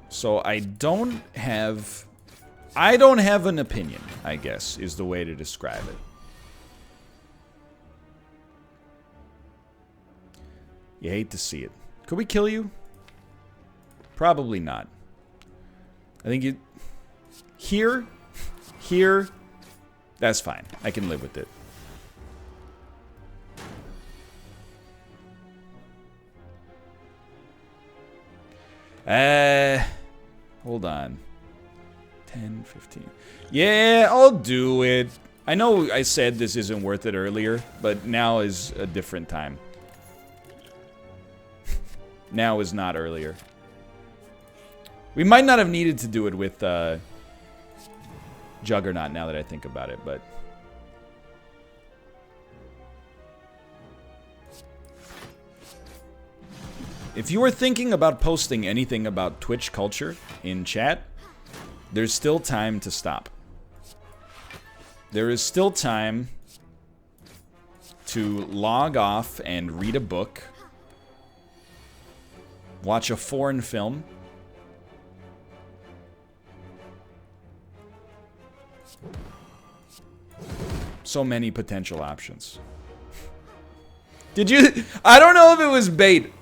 So I don't have an opinion, I guess, is the way to describe it. You hate to see it. Could we kill you? Probably not. I think you... Here, that's fine. I can live with it. Hold on. 10, 15. Yeah, I'll do it. I know I said this isn't worth it earlier, but now is a different time. Now is not earlier. We might not have needed to do it with Juggernaut now that I think about it, but... If you were thinking about posting anything about Twitch culture in chat, there's still time to stop. There is still time to log off and read a book, watch a foreign film, so many potential options. Did you... I don't know if it was bait.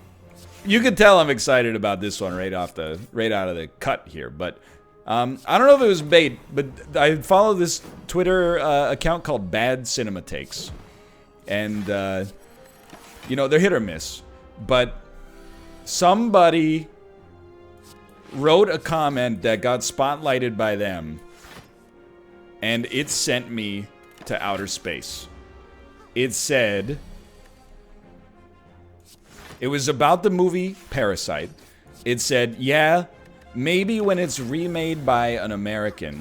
You could tell I'm excited about this one right out of the cut here, but I don't know if it was bait, but I follow this Twitter account called Bad Cinema Takes, and you know, they're hit or miss, but somebody wrote a comment that got spotlighted by them, and it sent me to outer space. It said... It was about the movie Parasite. It said, yeah, maybe when it's remade by an American,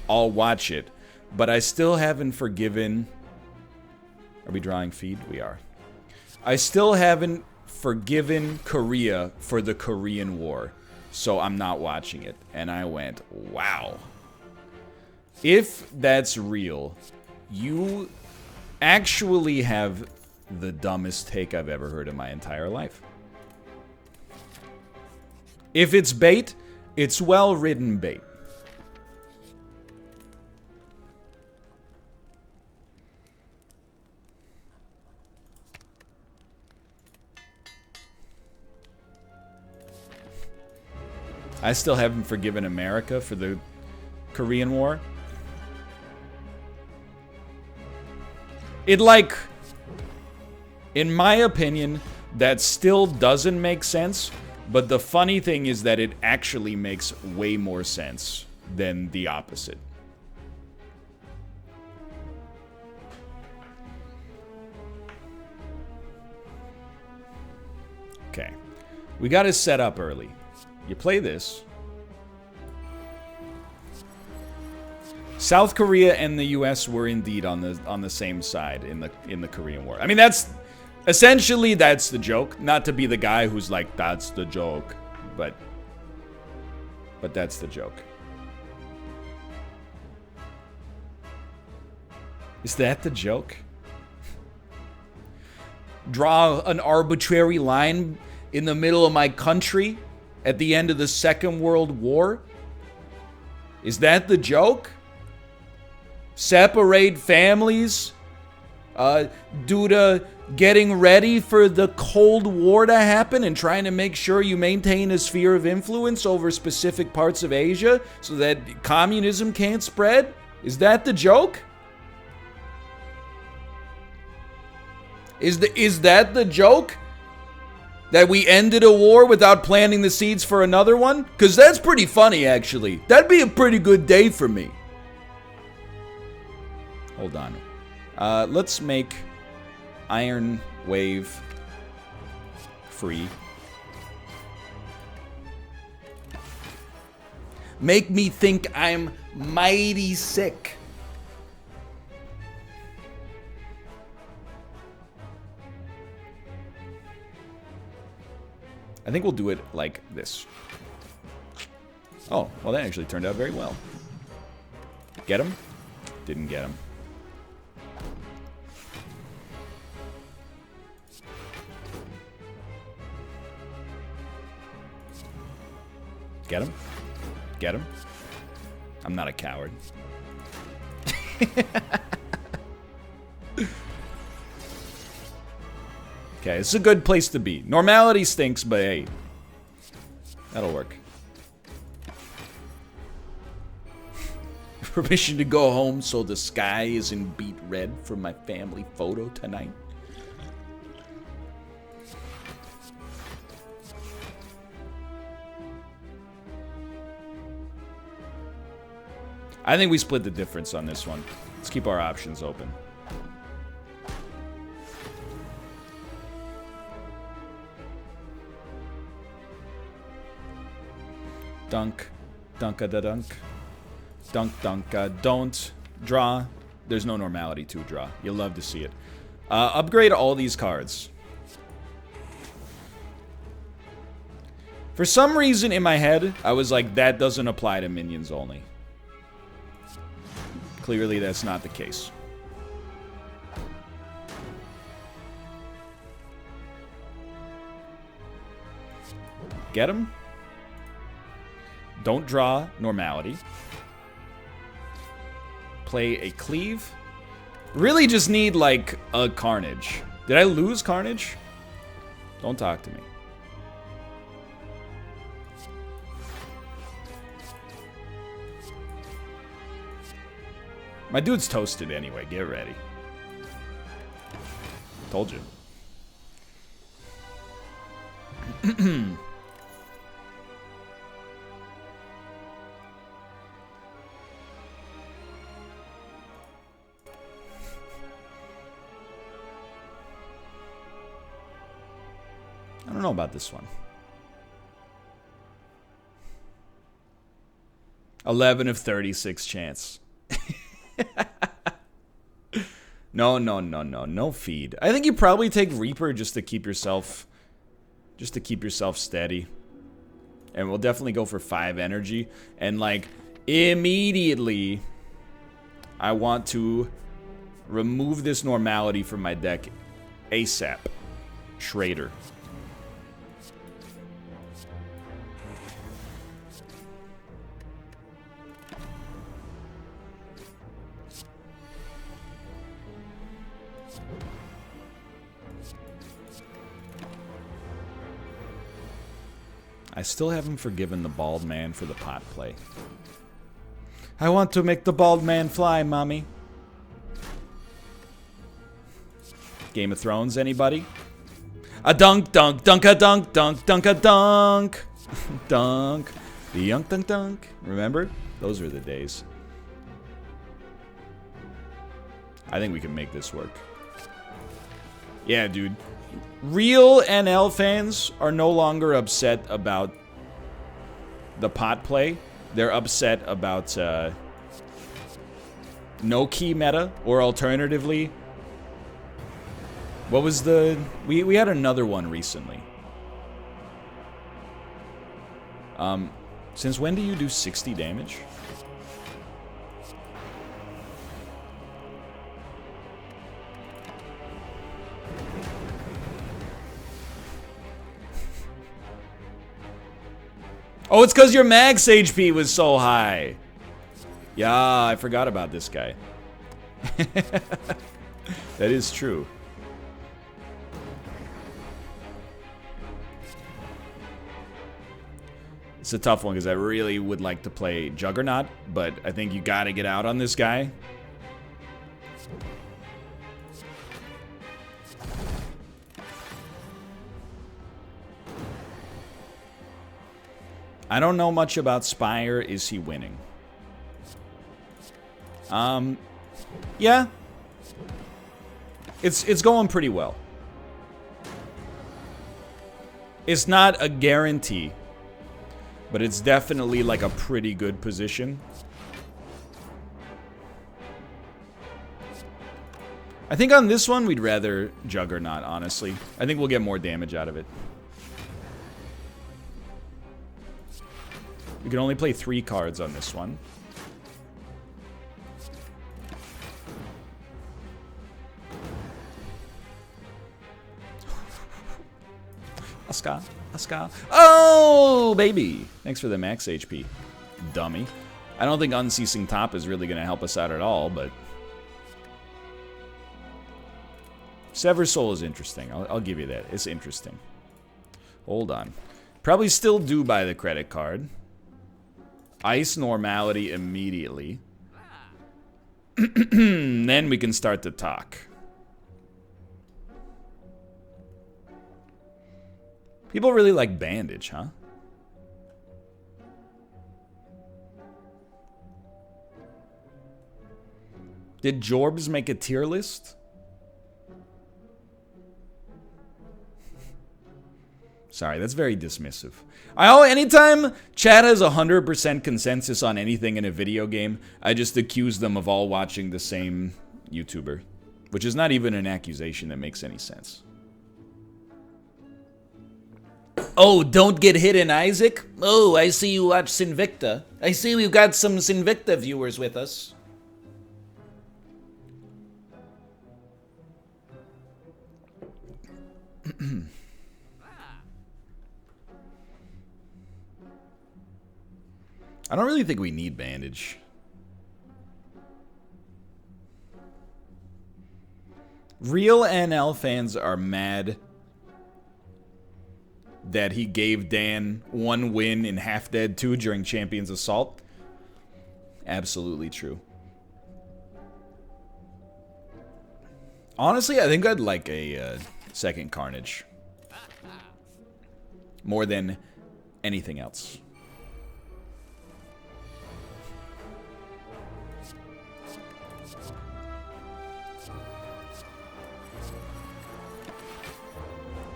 I'll watch it. But I still haven't forgiven... Are we drawing feed? We are. I still haven't forgiven Korea for the Korean War. So I'm not watching it. And I went, wow. If that's real, you actually have... the dumbest take I've ever heard in my entire life. If it's bait, it's well-written bait. I still haven't forgiven America for the Korean War. In my opinion, that still doesn't make sense, but the funny thing is that it actually makes way more sense than the opposite. Okay. We got to set up early. You play this. South Korea and the US were indeed on the same side in the Korean War. I mean, that's essentially the joke. Not to be the guy who's like, that's the joke, but that's the joke. Is that the joke? Draw an arbitrary line in the middle of my country at the end of the Second World War? Is that the joke? Separate families due to getting ready for the Cold War to happen and trying to make sure you maintain a sphere of influence over specific parts of Asia so that communism can't spread? Is that the joke? Is that the joke? That we ended a war without planting the seeds for another one? Because that's pretty funny, actually. That'd be a pretty good day for me. Hold on. Let's make Iron Wave free. Make me think I'm mighty sick. I think we'll do it like this. Oh, well, that actually turned out very well. Get him? Didn't get him. Get him? Get him? I'm not a coward. Okay, it's a good place to be. Normality stinks, but hey, that'll work. Permission to go home so the sky isn't beat red for my family photo tonight. I think we split the difference on this one. Let's keep our options open. Dunk. Dunk-a-da-dunk. Dunk-dunk-a. Don't. Draw. There's no normality to draw. You'll love to see it. Upgrade all these cards. For some reason in my head, I was like, that doesn't apply to minions only. Clearly, that's not the case. Get him. Don't draw normality. Play a cleave. Really just need, like, a Carnage. Did I lose Carnage? Don't talk to me. My dude's toasted anyway. Get ready. Told you. I don't know about this one. 11 of 36 chance. No feed. I think you probably take Reaper just to keep yourself steady. And we'll definitely go for 5 energy. And like immediately I want to remove this normality from my deck ASAP. Schrader. I still haven't forgiven the bald man for the pot play. I want to make the bald man fly, mommy. Game of Thrones, anybody? A dunk, dunk, dunk, a dunk, dunk, dunk, a dunk. Dunk. The yunk, dunk, dunk. Remember? Those were the days. I think we can make this work. Yeah, dude. Real NL fans are no longer upset about the pot play. They're upset about no key meta, or alternatively, what was the... We had another one recently. Since when do you do 60 damage? Oh, it's because your max HP was so high. Yeah, I forgot about this guy. That is true. It's a tough one because I really would like to play Juggernaut, but I think you gotta get out on this guy. I don't know much about Spire. Is he winning? Yeah. It's going pretty well. It's not a guarantee, but it's definitely like a pretty good position. I think on this one we'd rather Juggernaut, honestly. I think we'll get more damage out of it. We can only play 3 cards on this one. Aska, Aska. Oh, baby! Thanks for the max HP, dummy. I don't think Unceasing Top is really going to help us out at all, but... Sever Soul is interesting. I'll give you that. It's interesting. Hold on. Probably still do buy the credit card. Ice Normality immediately. Then we can start to talk. People really like Bandage, huh? Did Jorbs make a tier list? Sorry, that's very dismissive. Anytime chat has 100% consensus on anything in a video game, I just accuse them of all watching the same YouTuber. Which is not even an accusation that makes any sense. Oh, don't get hidden, Isaac? Oh, I see you watch Sinvicta. I see we've got some Sinvicta viewers with us. I don't really think we need Bandage. Real NL fans are mad that he gave Dan 1 win in Half Dead 2 during Champions Assault. Absolutely true. Honestly, I think I'd like a second Carnage. More than anything else.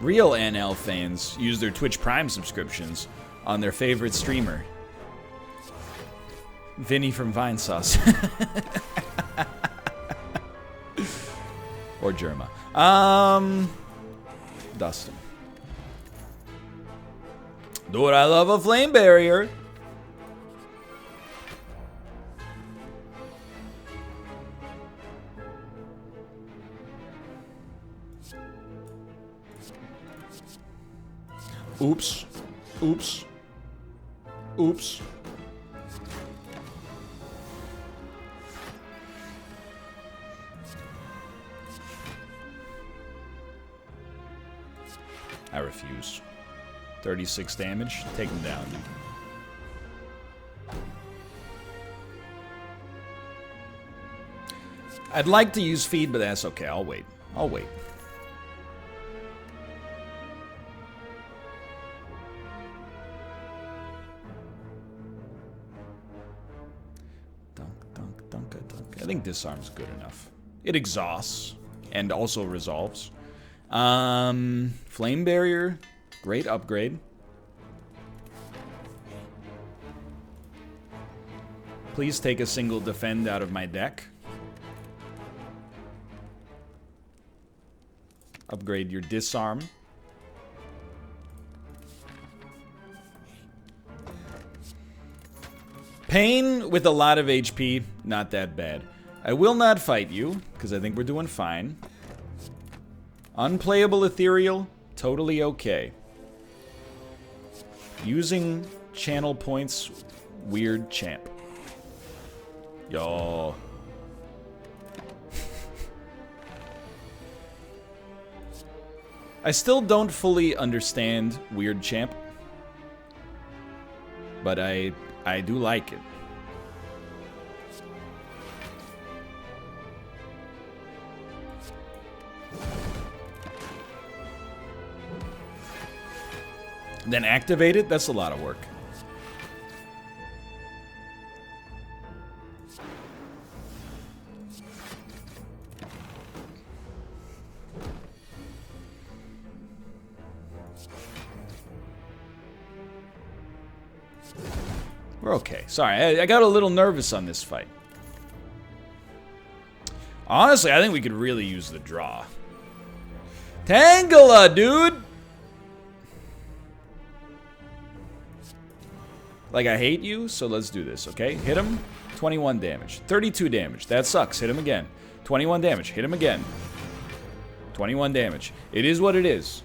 Real NL fans use their Twitch Prime subscriptions on their favorite streamer. Vinny from Vinesauce. Or Germa. Dustin. Dude, I love a flame barrier. Oops. Oops. Oops. I refuse. 36 damage. Take him down, dude. I'd like to use feed, but that's okay. I'll wait. I'll wait. Dunk, dunk, dunk, dunk. I think disarm's good enough. It exhausts and also resolves. Flame barrier, great upgrade. Please take a single defend out of my deck. Upgrade your disarm. Pain with a lot of HP, not that bad. I will not fight you, because I think we're doing fine. Unplayable ethereal, totally okay. Using channel points, weird champ. Yo. I still don't fully understand weird champ, but I do like it. Then activate it? That's a lot of work. We're okay. Sorry, I got a little nervous on this fight. Honestly, I think we could really use the draw. Tangela, dude! Like, I hate you, so let's do this, okay? Hit him. 21 damage. 32 damage. That sucks. Hit him again. 21 damage. Hit him again. 21 damage. It is what it is.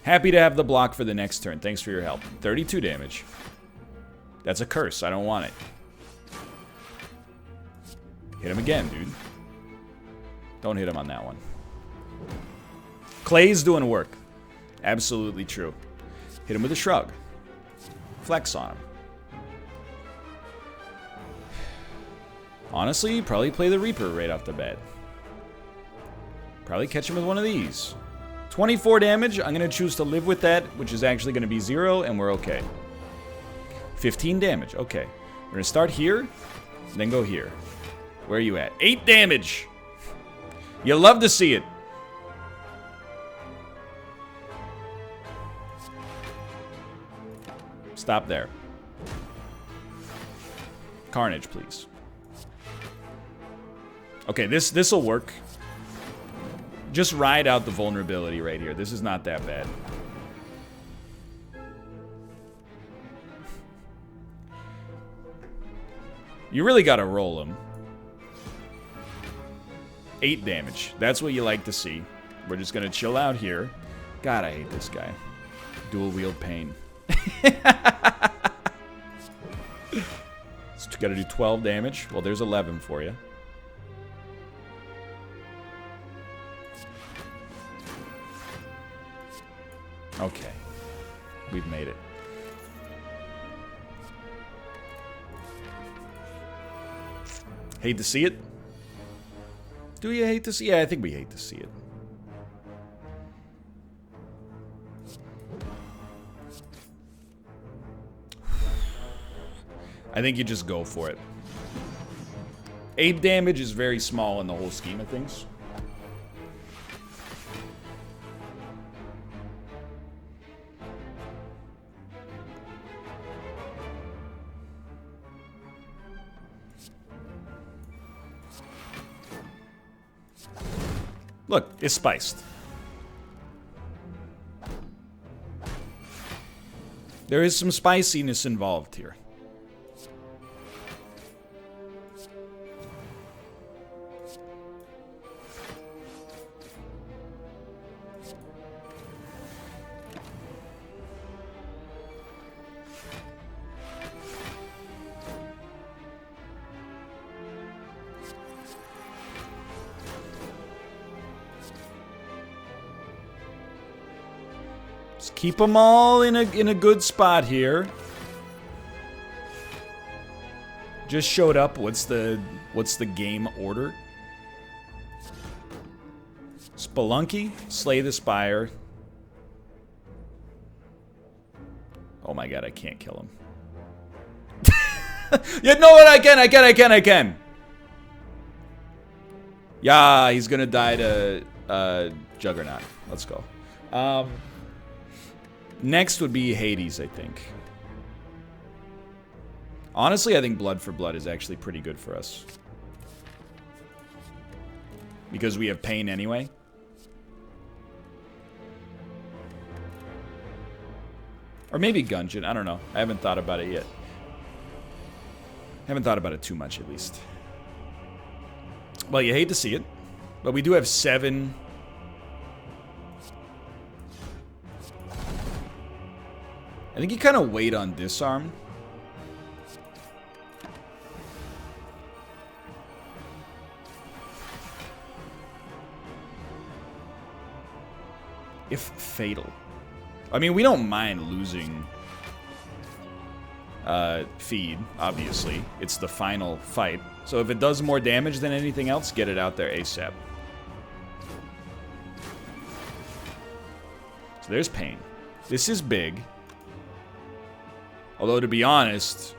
Happy to have the block for the next turn. Thanks for your help. 32 damage. That's a curse. I don't want it. Hit him again, dude. Don't hit him on that one. Clay's doing work. Absolutely true. Hit him with a shrug. Flex on him. Honestly, probably play the Reaper right off the bat. Probably catch him with one of these. 24 damage. I'm going to choose to live with that, which is actually going to be 0, and we're okay. 15 damage. Okay. We're going to start here, then go here. Where are you at? 8 damage. You love to see it. Stop there. Carnage, please. Okay, this'll work. Just ride out the vulnerability right here. This is not that bad. You really gotta roll him. 8 damage. That's what you like to see. We're just gonna chill out here. God, I hate this guy. Dual wield pain. So gotta do 12 damage. Well, there's 11 for you. Okay. We've made it. Hate to see it? Do you hate to see it? Yeah, I think we hate to see it. I think you just go for it. 8 damage is very small in the whole scheme of things. Look, it's spiced. There is some spiciness involved here. Keep them all in a good spot here. Just showed up. What's the game order? Spelunky, slay the spire. Oh my god, I can't kill him. You know what? I can. Yeah, he's gonna die to Juggernaut. Let's go. Next would be Hades, I think. Honestly, I think Blood for Blood is actually pretty good for us. Because we have Pain anyway. Or maybe Gungeon. I don't know. I haven't thought about it yet. Haven't thought about it too much, at least. Well, you hate to see it. But we do have 7. I think you kind of wait on Disarm. If Fatal. I mean, we don't mind losing feed, obviously. It's the final fight. So if it does more damage than anything else, get it out there ASAP. So there's Pain. This is big. Although, to be honest,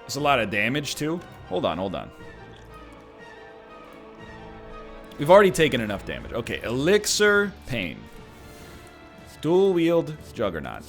it's a lot of damage, too. Hold on. We've already taken enough damage. Okay, Elixir, Pain. Dual wield, Juggernaut.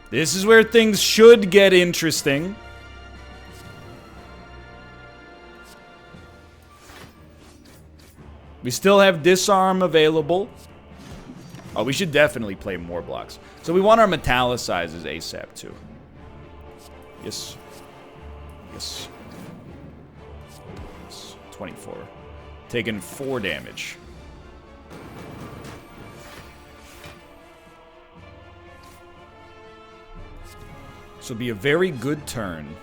This is where things should get interesting. We still have Disarm available. Oh, we should definitely play more blocks. So we want our Metallicizes ASAP too. Yes. 24. Taking 4 damage. So it'll be a very good turn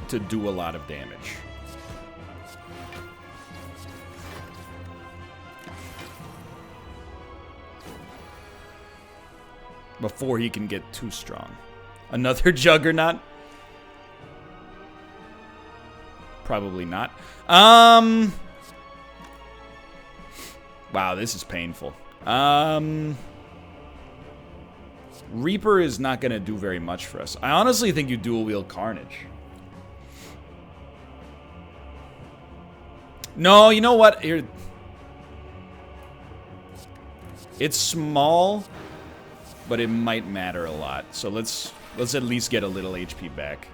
to do a lot of damage. Before he can get too strong. Another Juggernaut? Probably not. Wow, this is painful. Reaper is not going to do very much for us. I honestly think you dual wield Carnage. No, you know what? Here, it's small, but it might matter a lot. So let's at least get a little HP back.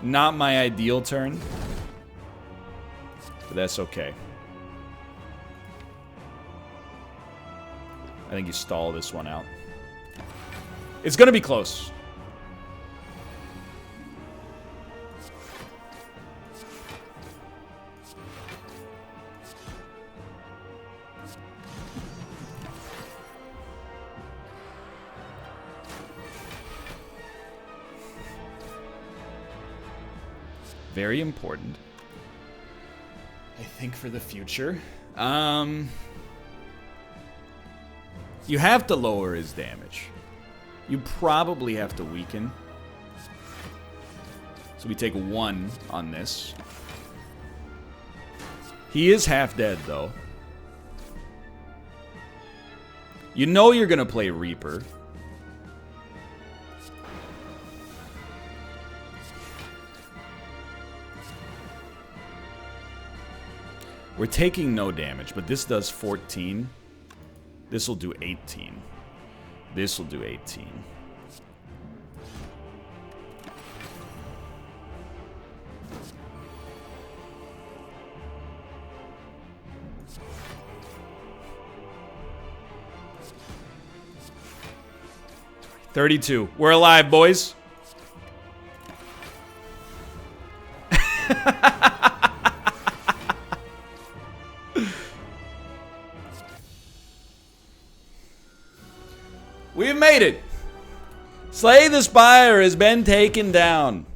Not my ideal turn, but that's okay. I think you stall this one out. It's gonna be close. Very important, I think, for the future. You have to lower his damage. You probably have to weaken. So we take 1 on this. He is half dead, though. You know you're gonna play Reaper. We're taking no damage, but this does 14. This will do 18. This will do 18. $32. We're alive, boys. We've made it. Slay the Spire has been taken down.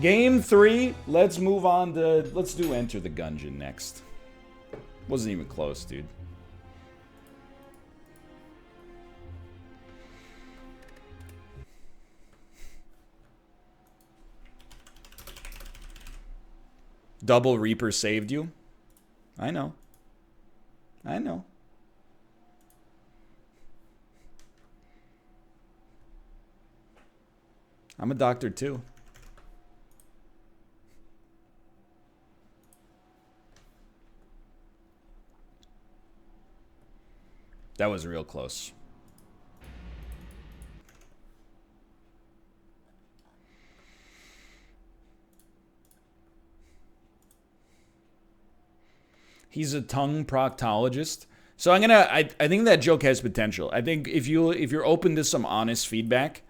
Game 3. Let's move on to... Let's do Enter the Gungeon next. Wasn't even close, dude. Double Reaper saved you. I know. I know. I'm a doctor too. That was real close. He's a tongue proctologist. So I think that joke has potential. I think if you're open to some honest feedback,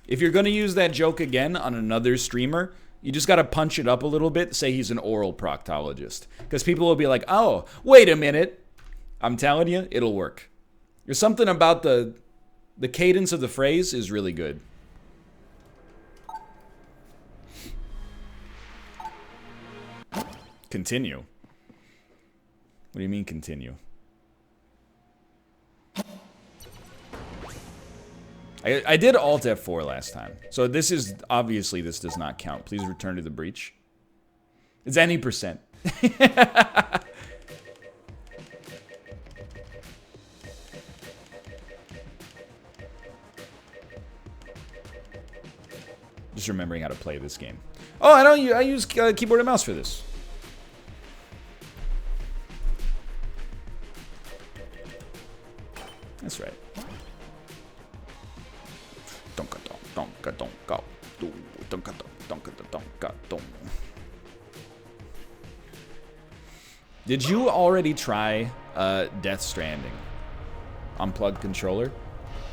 if you're gonna use that joke again on another streamer, you just gotta punch it up a little bit, say he's an oral proctologist. Because people will be like, oh, wait a minute. I'm telling you, it'll work. There's something about the cadence of the phrase is really good. Continue. What do you mean continue? I did Alt F4 last time. So this is, obviously this does not count. Please return to the breach. It's any percent. Just remembering how to play this game. Oh, I use keyboard and mouse for this. That's right. Did you already try Death Stranding? Unplugged controller?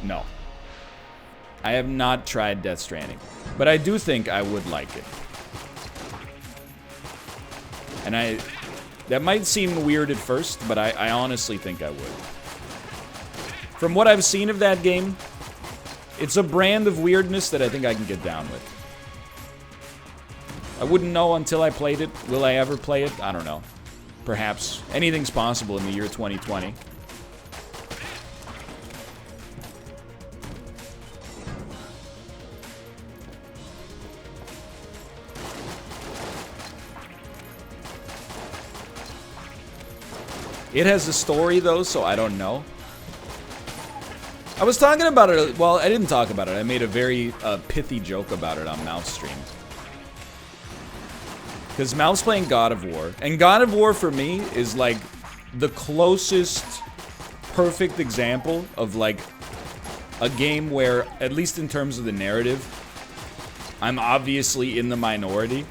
No. I have not tried Death Stranding, but I do think I would like it. And that might seem weird at first, but I honestly think I would. From what I've seen of that game, it's a brand of weirdness that I think I can get down with. I wouldn't know until I played it. Will I ever play it? I don't know. Perhaps. Anything's possible in the year 2020. It has a story, though, so I don't know. I was talking about it, well, I didn't talk about it. I made a very pithy joke about it on Mouth's stream. Because Mouth's playing God of War. And God of War, for me, is like the closest perfect example of like a game where, at least in terms of the narrative, I'm obviously in the minority.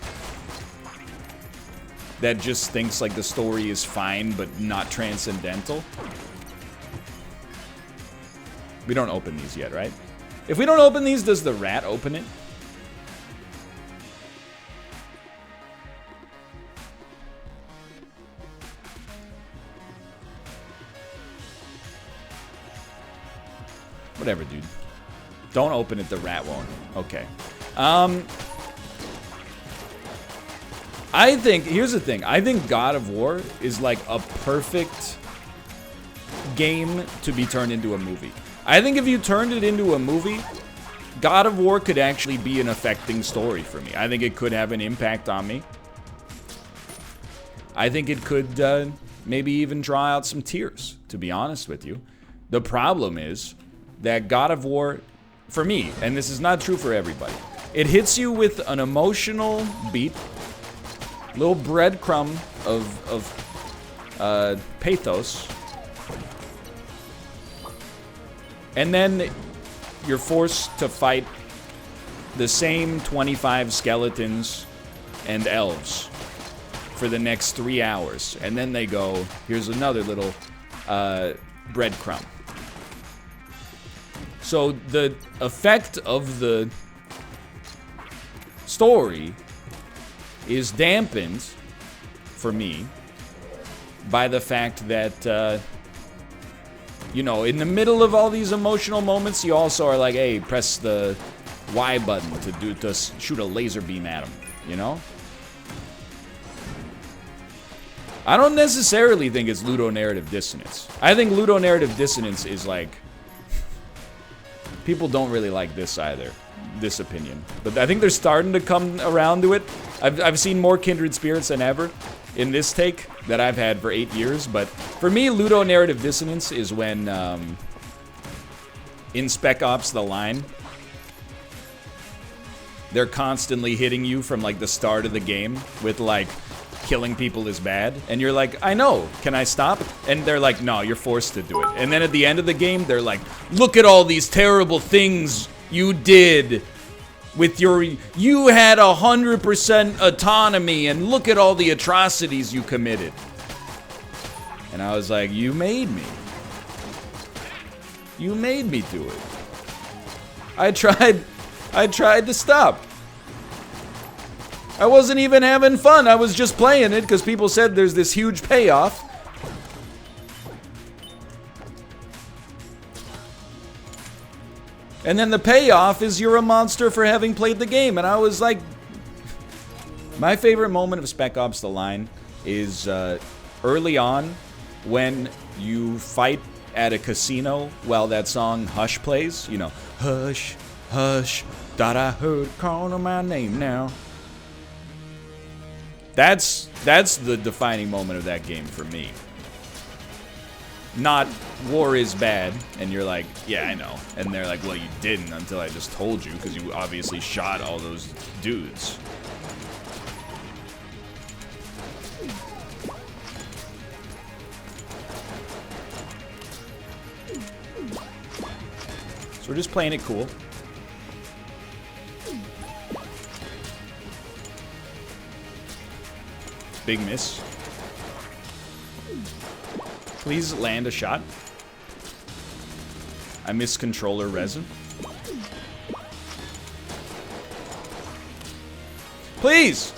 That just thinks like the story is fine, but not transcendental. We don't open these yet, right? If we don't open these, does the rat open it? Whatever, dude. Don't open it, the rat won't. Okay. I think, here's the thing. I think God of War is like a perfect game to be turned into a movie. I think if you turned it into a movie, God of War could actually be an affecting story for me. I think it could have an impact on me. I think it could maybe even draw out some tears, to be honest with you. The problem is that God of War, for me, and this is not true for everybody, it hits you with an emotional beat, little breadcrumb of pathos, and then you're forced to fight the same 25 skeletons and elves for the next 3 hours. And then they go, here's another little breadcrumb. So the effect of the story is dampened, for me, by the fact that, you know, in the middle of all these emotional moments, you also are like, hey, press the Y button to shoot a laser beam at him, you know? I don't necessarily think it's ludonarrative dissonance. I think ludonarrative dissonance is like... People don't really like this either, this opinion. But I think they're starting to come around to it. I've seen more kindred spirits than ever in this take that I've had for 8 years. But for me, ludonarrative dissonance is when, in Spec Ops The Line, they're constantly hitting you from, like, the start of the game with, like, killing people is bad. And you're like, I know, can I stop? And they're like, no, you're forced to do it. And then at the end of the game, they're like, look at all these terrible things you did with your... You had 100% autonomy, and look at all the atrocities you committed. And I was like, you made me. You made me do it. I tried to stop. I wasn't even having fun. I was just playing it because people said there's this huge payoff. And then the payoff is you're a monster for having played the game. And I was like... My favorite moment of Spec Ops The Line is early on when you fight at a casino while that song Hush plays. You know, hush, hush, thought I heard calling my name now. That's the defining moment of that game for me. Not war is bad, and you're like, yeah, I know. And they're like, well, you didn't until I just told you, because you obviously shot all those dudes. So we're just playing it cool. Big miss. Please land a shot. I miss controller resin. Please!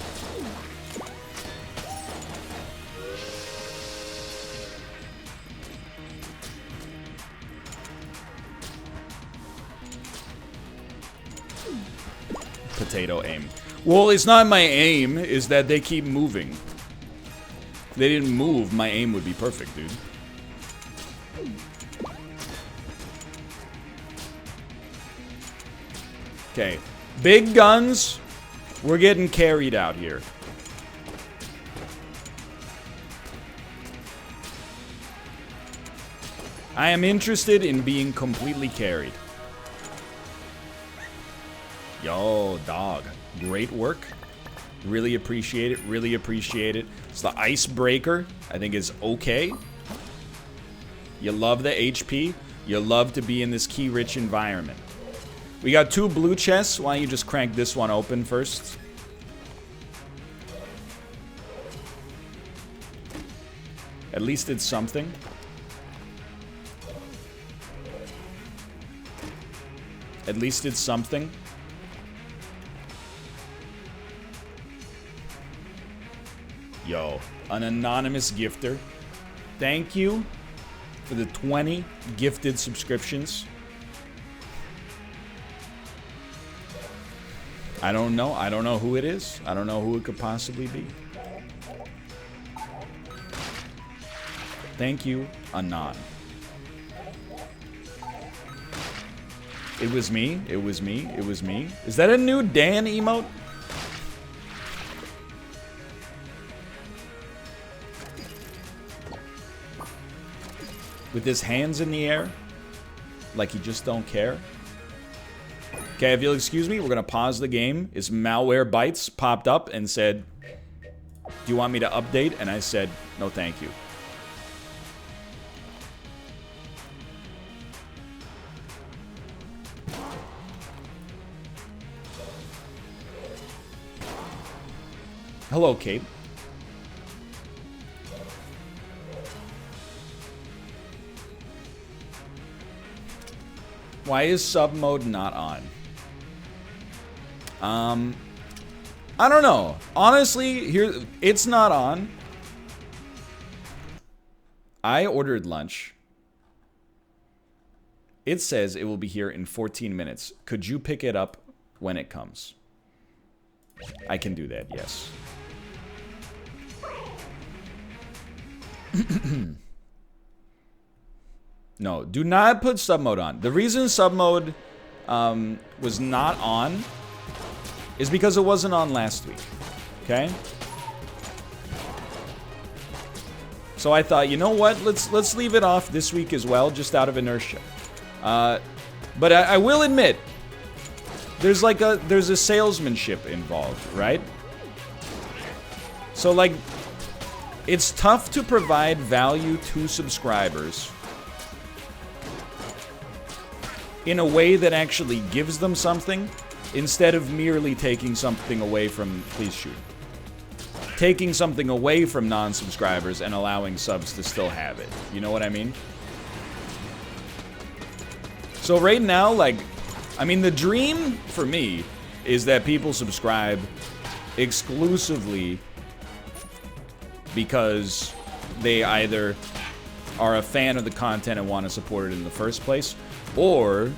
Potato aim. Well, it's not my aim, is that they keep moving. If they didn't move, my aim would be perfect, dude. Okay. Big guns. We're getting carried out here. I am interested in being completely carried. Yo, dog. Great work. Really appreciate it. Really appreciate it. It's the icebreaker. I think is okay. You love the HP. You love to be in this key-rich environment. We got 2 blue chests. Why don't you just crank this one open first? At least it's something. At least it's something. Yo, an anonymous gifter. Thank you for the 20 gifted subscriptions. I don't know. I don't know who it is. I don't know who it could possibly be. Thank you, Anon. It was me. It was me. It was me. Is that a new Dan emote? With his hands in the air, like you just don't care. Okay, if you'll excuse me, we're gonna pause the game. His malware bytes popped up and said, do you want me to update? And I said, no thank you. Hello, Kate. Why is sub mode not on? I don't know. Honestly, here it's not on. I ordered lunch. It says it will be here in 14 minutes. Could you pick it up when it comes. I can do that, yes. No, do not put sub mode on. The reason sub mode was not on is because it wasn't on last week. Okay? So I thought, you know what? Let's leave it off this week as well, just out of inertia. But I will admit, there's a salesmanship involved, right? So like, it's tough to provide value to subscribers in a way that actually gives them something, instead of merely taking something away from, please shoot, taking something away from non-subscribers and allowing subs to still have it. You know what I mean? So right now, like, I mean, the dream for me is that people subscribe exclusively because they either are a fan of the content and want to support it in the first place, or,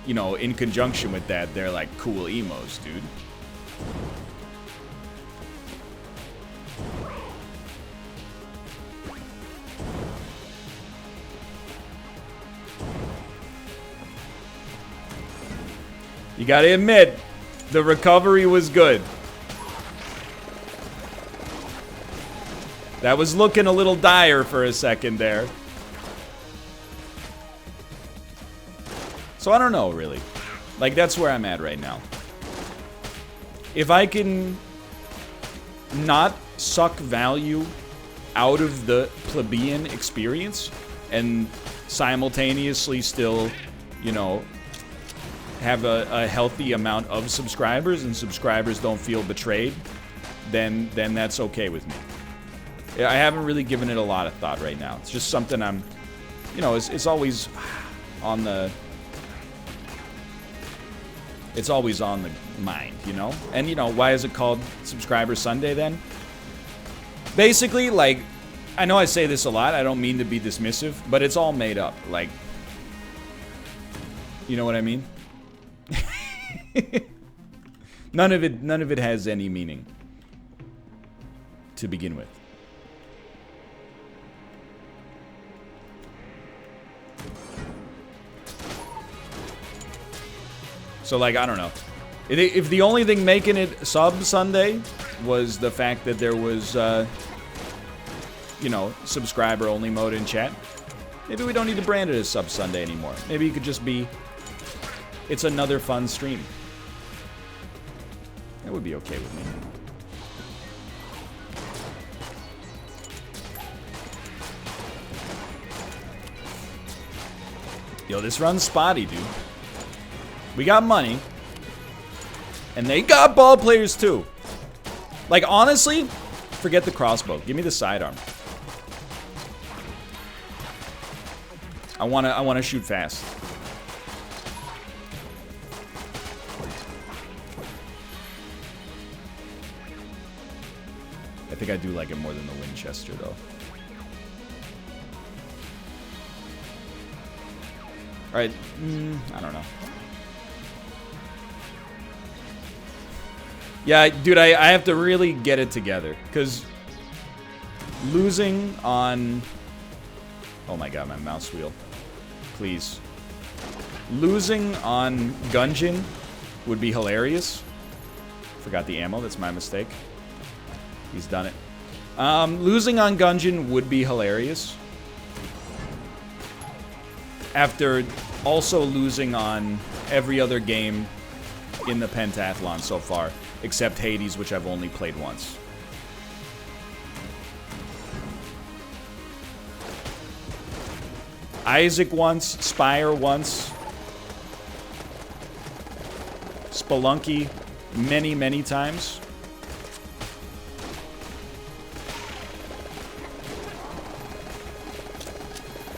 you know, in conjunction with that, they're like cool emos, dude. You gotta admit, the recovery was good. That was looking a little dire for a second there. So I don't know, really. Like, that's where I'm at right now. If I can not suck value out of the plebeian experience and simultaneously still, you know, have a healthy amount of subscribers and subscribers don't feel betrayed, then that's okay with me. I haven't really given it a lot of thought right now. It's just something I'm, you know, it's always on the... It's always on the mind, you know? And, you know, why is it called Subscriber Sunday, then? Basically, like, I know I say this a lot. I don't mean to be dismissive, but it's all made up. Like, you know what I mean? None of it has any meaning to begin with. So, like, I don't know. If the only thing making it Sub Sunday was the fact that there was, you know, subscriber-only mode in chat, maybe we don't need to brand it as Sub Sunday anymore. Maybe it could just be, it's another fun stream. That would be okay with me. Yo, this run's spotty, dude. We got money. And they got ball players, too. Like, honestly, forget the crossbow. Give me the sidearm. I wanna shoot fast. I think I do like it more than the Winchester, though. Alright, I don't know. Yeah, dude, I have to really get it together. Because losing on... Oh my god, my mouse wheel. Please. Losing on Gungeon would be hilarious. Forgot the ammo, that's my mistake. He's done it. Losing on Gungeon would be hilarious. After also losing on every other game in the Pentathlon so far, except Hades, which I've only played once. Isaac once, Spire once, Spelunky many, many times.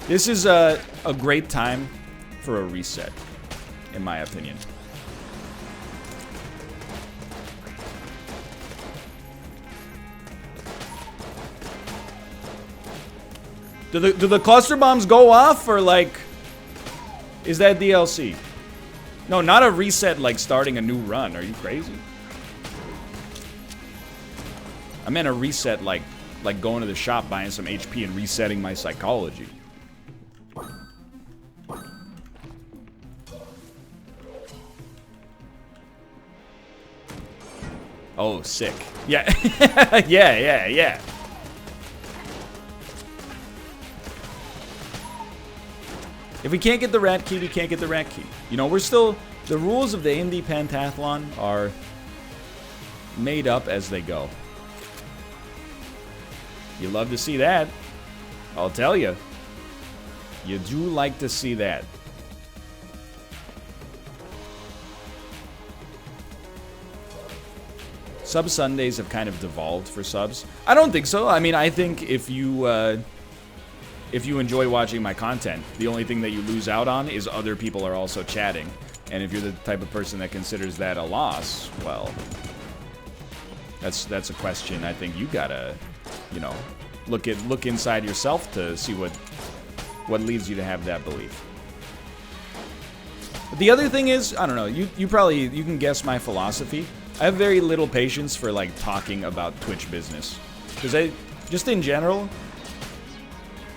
This is a great time for a reset, in my opinion. Do the cluster bombs go off, or like, is that DLC? No, not a reset like starting a new run. Are you crazy? I meant a reset like going to the shop, buying some HP, and resetting my psychology. Oh, sick. Yeah. yeah. If we can't get the rat key, we can't get the rat key. You know, we're still... The rules of the indie pentathlon are made up as they go. You love to see that. I'll tell you. You do like to see that. Sub Sundays have kind of devolved for subs. I don't think so. I mean, I think if you enjoy watching my content, the only thing that you lose out on is other people are also chatting. And if you're the type of person that considers that a loss, well, that's a question I think you gotta, you know, look inside yourself to see what leads you to have that belief. But the other thing is, I don't know, you can guess my philosophy. I have very little patience for like talking about Twitch business, because just in general,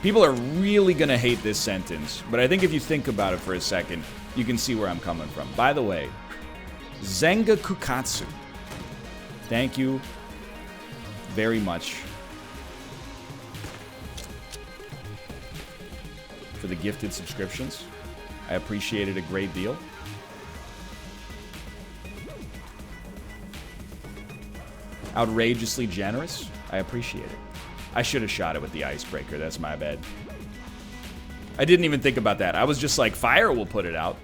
people are really gonna hate this sentence, but I think if you think about it for a second, you can see where I'm coming from. By the way, Zenga Kukatsu, thank you very much for the gifted subscriptions. I appreciate it a great deal. Outrageously generous. I appreciate it. I should have shot it with the icebreaker. That's my bad. I didn't even think about that. I was just like, fire will put it out.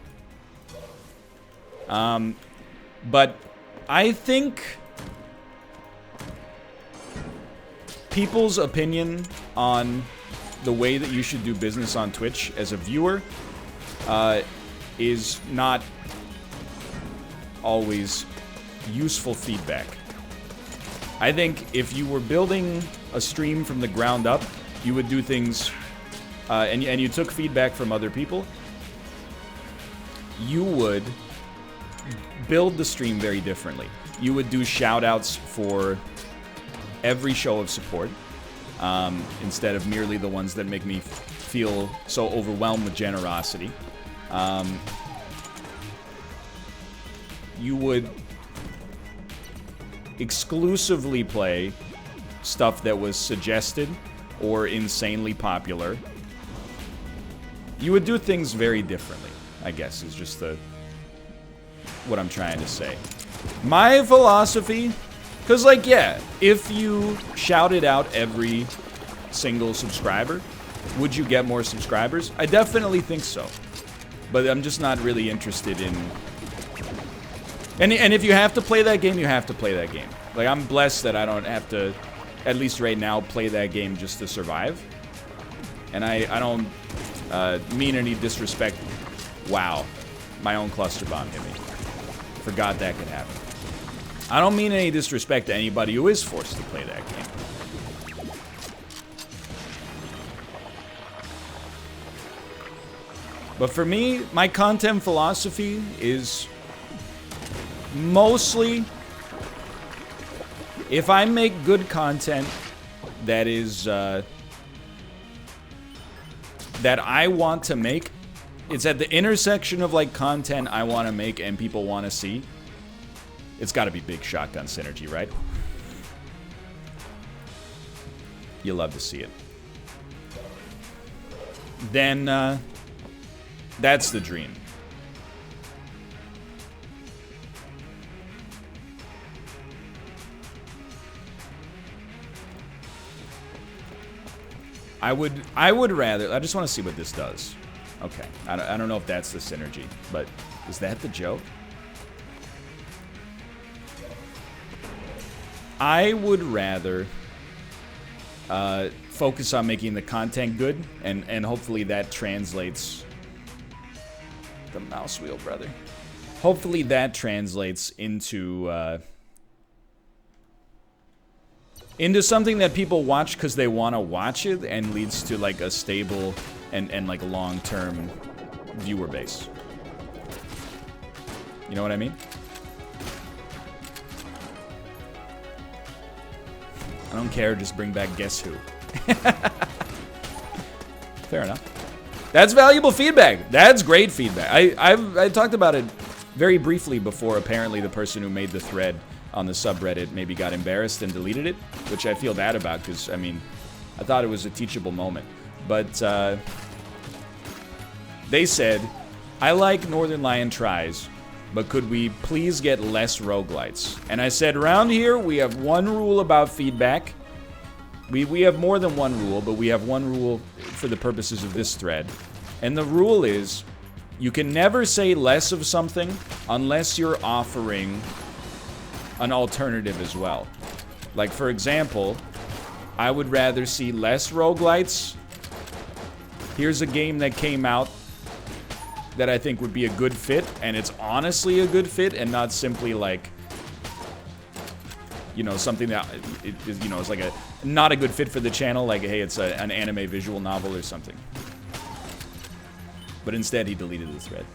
But I think people's opinion on the way that you should do business on Twitch as a viewer is not always useful feedback. I think if you were building a stream from the ground up, you would do things, and you took feedback from other people, you would build the stream very differently. You would do shout-outs for every show of support, instead of merely the ones that make me feel so overwhelmed with generosity. You would exclusively play stuff that was suggested or insanely popular. You would do things very differently, I guess, is just what I'm trying to say. My philosophy, because, like, yeah, if you shouted out every single subscriber, would you get more subscribers? I definitely think so. But I'm just not really interested in... And if you have to play that game, you have to play that game. Like, I'm blessed that I don't have to, at least right now, play that game just to survive. And I don't mean any disrespect. Wow. My own cluster bomb hit me. Forgot that could happen. I don't mean any disrespect to anybody who is forced to play that game. But for me, my content philosophy is mostly, if I make good content that is that I want to make, it's at the intersection of like content I want to make and people want to see. It's got to be big shotgun synergy, right? You love to see it. Then that's the dream. I would rather... I just want to see what this does. Okay. I don't know if that's the synergy, but is that the joke? I would rather focus on making the content good, and hopefully that translates... The mouse wheel, brother. Hopefully that translates into something that people watch because they want to watch it and leads to like a stable and like long-term viewer base. You know what I mean? I don't care, just bring back Guess Who. Fair enough. That's valuable feedback. That's great feedback. I talked about it very briefly before. Apparently the person who made the thread on the subreddit maybe got embarrassed and deleted it, which I feel bad about because, I mean, I thought it was a teachable moment. But they said, I like Northernlion tries, but could we please get less roguelites? And I said, around here, we have one rule about feedback. We have more than one rule, but we have one rule for the purposes of this thread. And the rule is, you can never say less of something unless you're offering an alternative as well. Like, for example, I would rather see less roguelites. Here's a game that came out that I think would be a good fit, and it's honestly a good fit, and not simply like, you know, something that is, you know, is like a not a good fit for the channel, like, hey, it's an anime visual novel or something. But instead, he deleted the thread.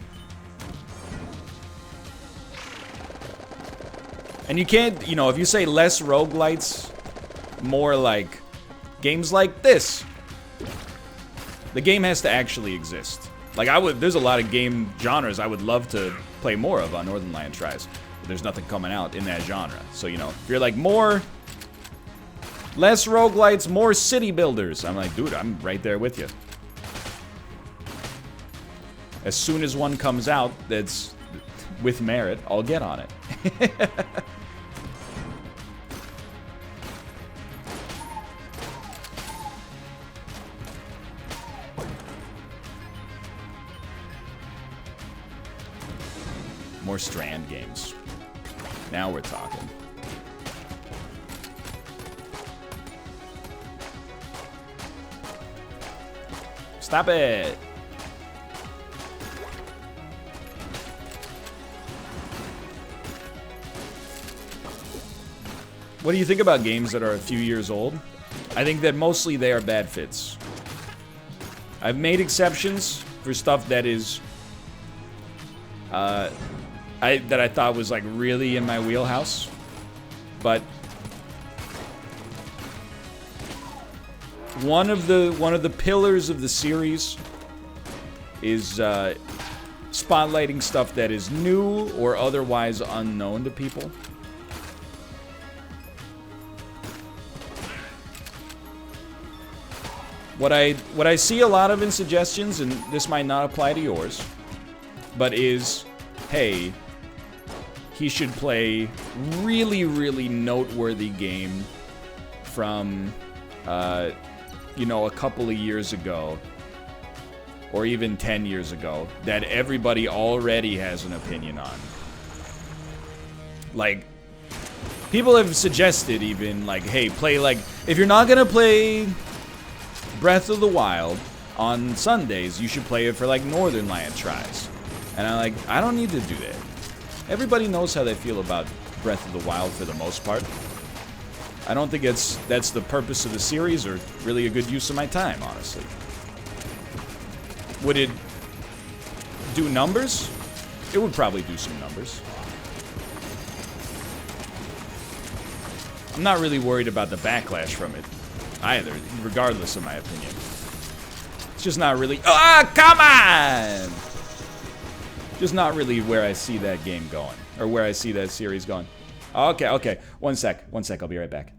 And you can't, you know, if you say less roguelites, more like games like this, the game has to actually exist. Like, there's a lot of game genres I would love to play more of on Northernlion Tries, but there's nothing coming out in that genre. So, you know, if you're like less roguelites, more city builders, I'm like, dude, I'm right there with you. As soon as one comes out that's with merit, I'll get on it. More Strand games. Now we're talking. Stop it! What do you think about games that are a few years old? I think that mostly they are bad fits. I've made exceptions for stuff that is that I thought was like really in my wheelhouse, but one of the pillars of the series is spotlighting stuff that is new or otherwise unknown to people. What I see a lot of in suggestions, and this might not apply to yours, but is, hey, he should play really, really noteworthy game from, you know, a couple of years ago, or even 10 years ago, that everybody already has an opinion on. Like, people have suggested even, like, hey, play, like, if you're not gonna play Breath of the Wild on Sundays, you should play it for, like, Northernlion Tries. And I'm like, I don't need to do that. Everybody knows how they feel about Breath of the Wild for the most part. I don't think that's the purpose of the series or really a good use of my time, honestly. Would it do numbers? It would probably do some numbers. I'm not really worried about the backlash from it either, regardless of my opinion. It's just not really... Ah, come on! Just not really where I see that game going, or where I see that series going. Okay, okay. One sec, I'll be right back.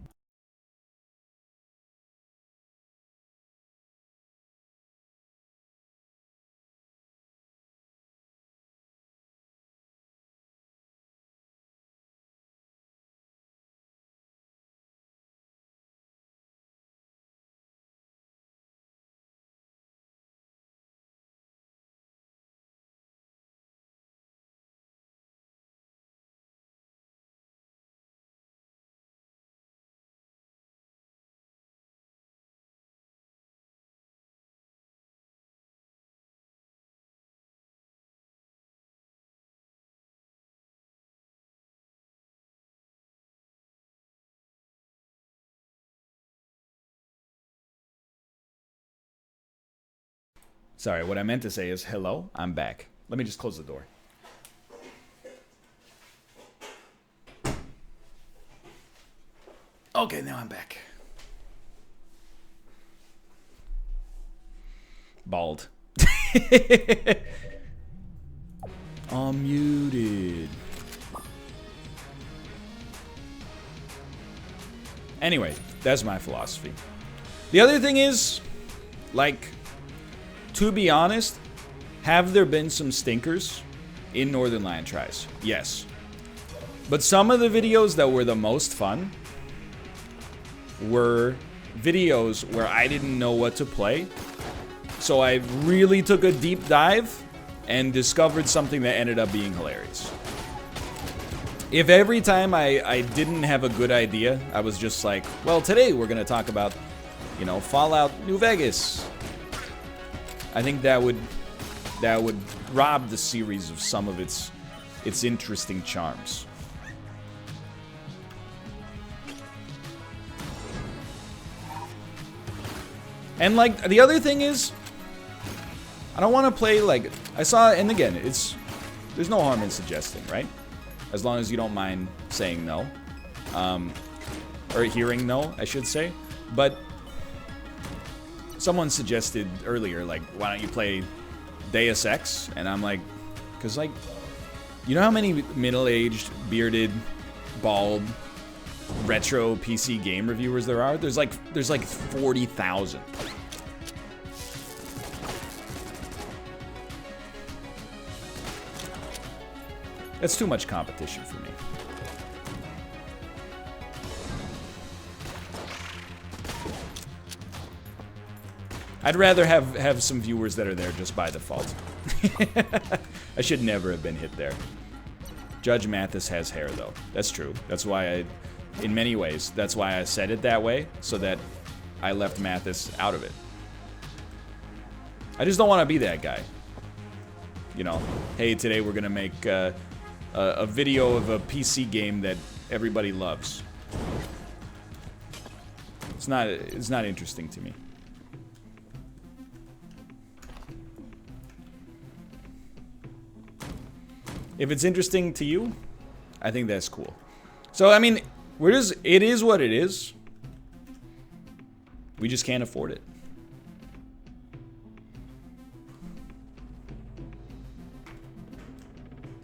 Sorry, what I meant to say is, hello, I'm back. Let me just close the door. Okay, now I'm back. Bald. I'm muted. Anyway, that's my philosophy. The other thing is, like, to be honest, have there been some stinkers in Northernlion tries? Yes. But some of the videos that were the most fun were videos where I didn't know what to play. So I really took a deep dive and discovered something that ended up being hilarious. If every time I didn't have a good idea, I was just like, well, today we're going to talk about, you know, Fallout New Vegas. I think that would rob the series of some of its interesting charms. And like the other thing is, I don't want to play like I saw, and again, there's no harm in suggesting, right? As long as you don't mind saying no, or hearing no, I should say. But someone suggested earlier, like, why don't you play Deus Ex? And I'm like, because like, you know how many middle-aged, bearded, bald, retro PC game reviewers there are? There's like 40,000. That's too much competition for me. I'd rather have some viewers that are there just by default. I should never have been hit there. Judge Mathis has hair, though. That's true. That's why in many ways, that's why I said it that way, so that I left Mathis out of it. I just don't want to be that guy. You know, hey, today we're gonna make a video of a PC game that everybody loves. It's not interesting to me. If it's interesting to you, I think that's cool. So I mean, it is what it is. We just can't afford it.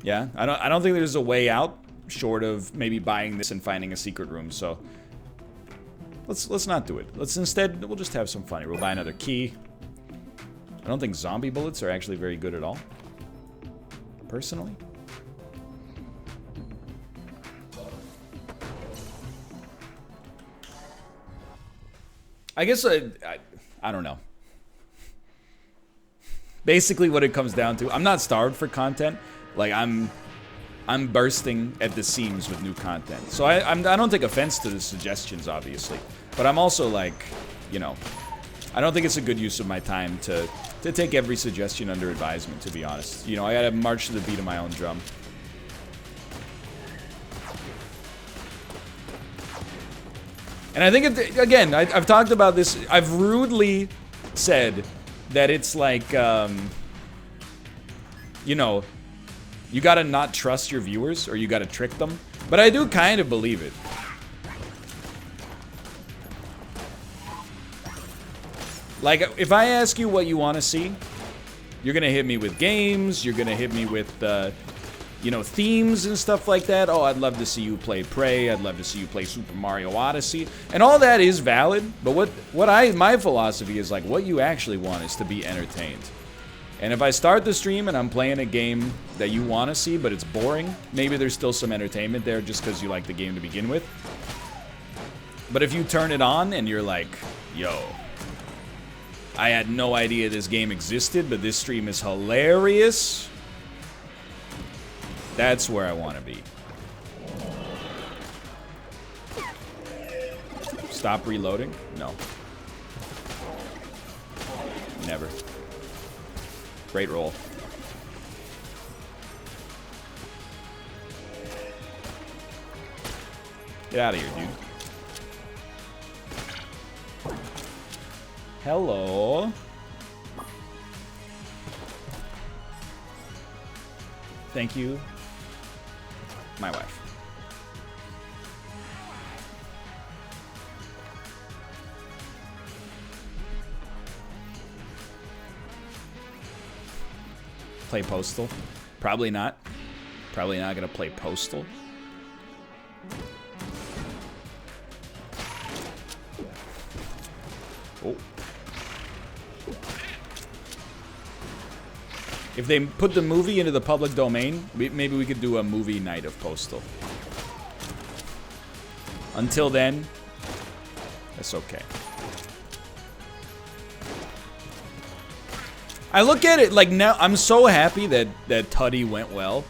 Yeah, I don't think there's a way out short of maybe buying this and finding a secret room. So let's not do it. We'll just have some fun here. We'll buy another key. I don't think zombie bullets are actually very good at all, personally. I guess I don't know. Basically what it comes down to, I'm not starved for content. Like I'm bursting at the seams with new content. So I don't take offense to the suggestions, obviously. But I'm also like, you know, I don't think it's a good use of my time to take every suggestion under advisement, to be honest. You know, I gotta march to the beat of my own drum. And I think, again, I've talked about this. I've rudely said that it's like, you know, you gotta not trust your viewers, or you gotta trick them. But I do kind of believe it. Like, if I ask you what you want to see, you're gonna hit me with games, you're gonna hit me with, you know, themes and stuff like that. Oh, I'd love to see you play Prey. I'd love to see you play Super Mario Odyssey. And all that is valid, but my philosophy is like, what you actually want is to be entertained. And if I start the stream and I'm playing a game that you want to see, but it's boring, maybe there's still some entertainment there just because you like the game to begin with. But if you turn it on and you're like, yo, I had no idea this game existed, but this stream is hilarious, that's where I want to be. Stop reloading? No. Never. Great roll. Get out of here, dude. Hello. Thank you, my wife. Play Postal? Probably not. Probably not gonna play Postal. Oh. If they put the movie into the public domain, maybe we could do a movie night of Postal. Until then, that's okay. I look at it like now, I'm so happy that Tutty went well,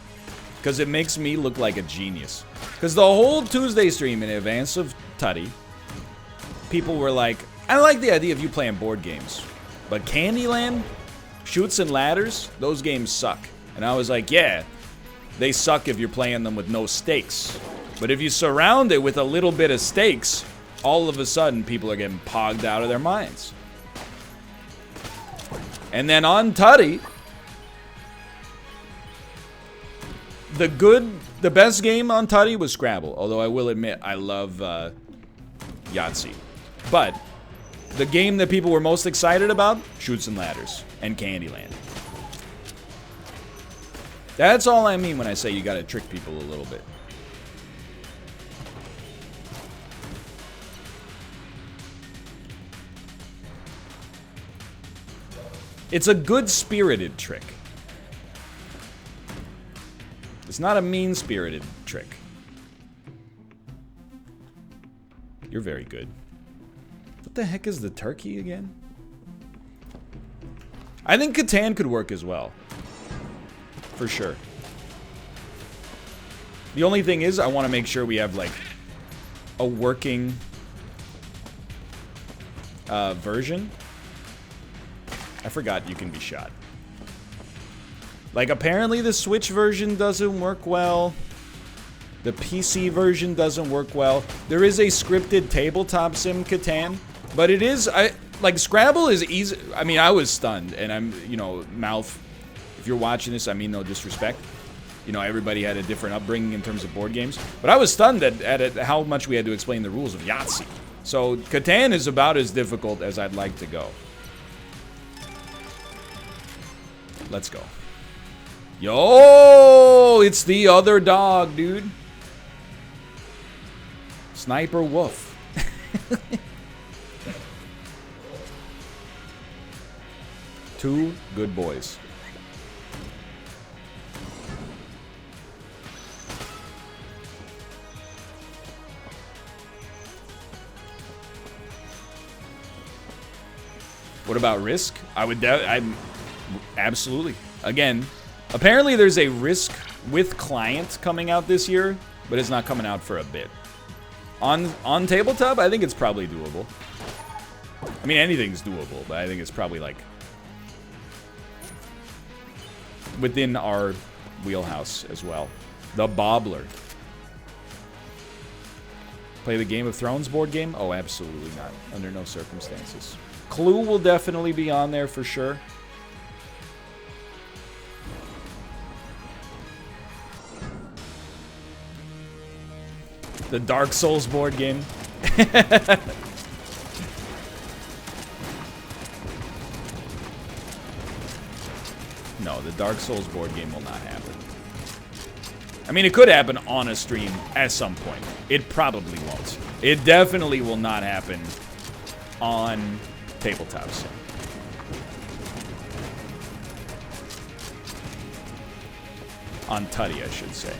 because it makes me look like a genius. Because the whole Tuesday stream in advance of Tutty, people were like, I like the idea of you playing board games, but Candyland, Chutes and Ladders, those games suck. And I was like, yeah, they suck if you're playing them with no stakes. But if you surround it with a little bit of stakes, all of a sudden people are getting pogged out of their minds. And then on Tutty, the best game on Tutty was Scrabble. Although I will admit, I love Yahtzee. But the game that people were most excited about, Chutes and Ladders and Candyland. That's all I mean when I say you gotta trick people a little bit. It's a good-spirited trick. It's not a mean-spirited trick. You're very good. What the heck is the turkey again? I think Catan could work as well. For sure. The only thing is, I want to make sure we have, like, a working version. I forgot you can be shot. Like, apparently the Switch version doesn't work well. The PC version doesn't work well. There is a scripted tabletop sim Catan, but it is, like, Scrabble is easy. I mean, I was stunned, and I'm, you know, Mouth, if you're watching this, I mean no disrespect. You know, everybody had a different upbringing in terms of board games. But I was stunned at how much we had to explain the rules of Yahtzee. So, Catan is about as difficult as I'd like to go. Let's go. Yo, it's the other dog, dude. Sniper Wolf. Two good boys. What about Risk? I'm absolutely. Again, apparently there's a Risk with client coming out this year, but it's not coming out for a bit. On tabletop, I think it's probably doable. I mean, anything's doable, but I think it's probably like within our wheelhouse as well. The Bobbler. Play the Game of Thrones board game? Oh, absolutely not. Under no circumstances. Clue will definitely be on there for sure. The Dark Souls board game. No, the Dark Souls board game will not happen. I mean, it could happen on a stream at some point. It probably won't. It definitely will not happen on Tabletop Sim. On Tutty, I should say.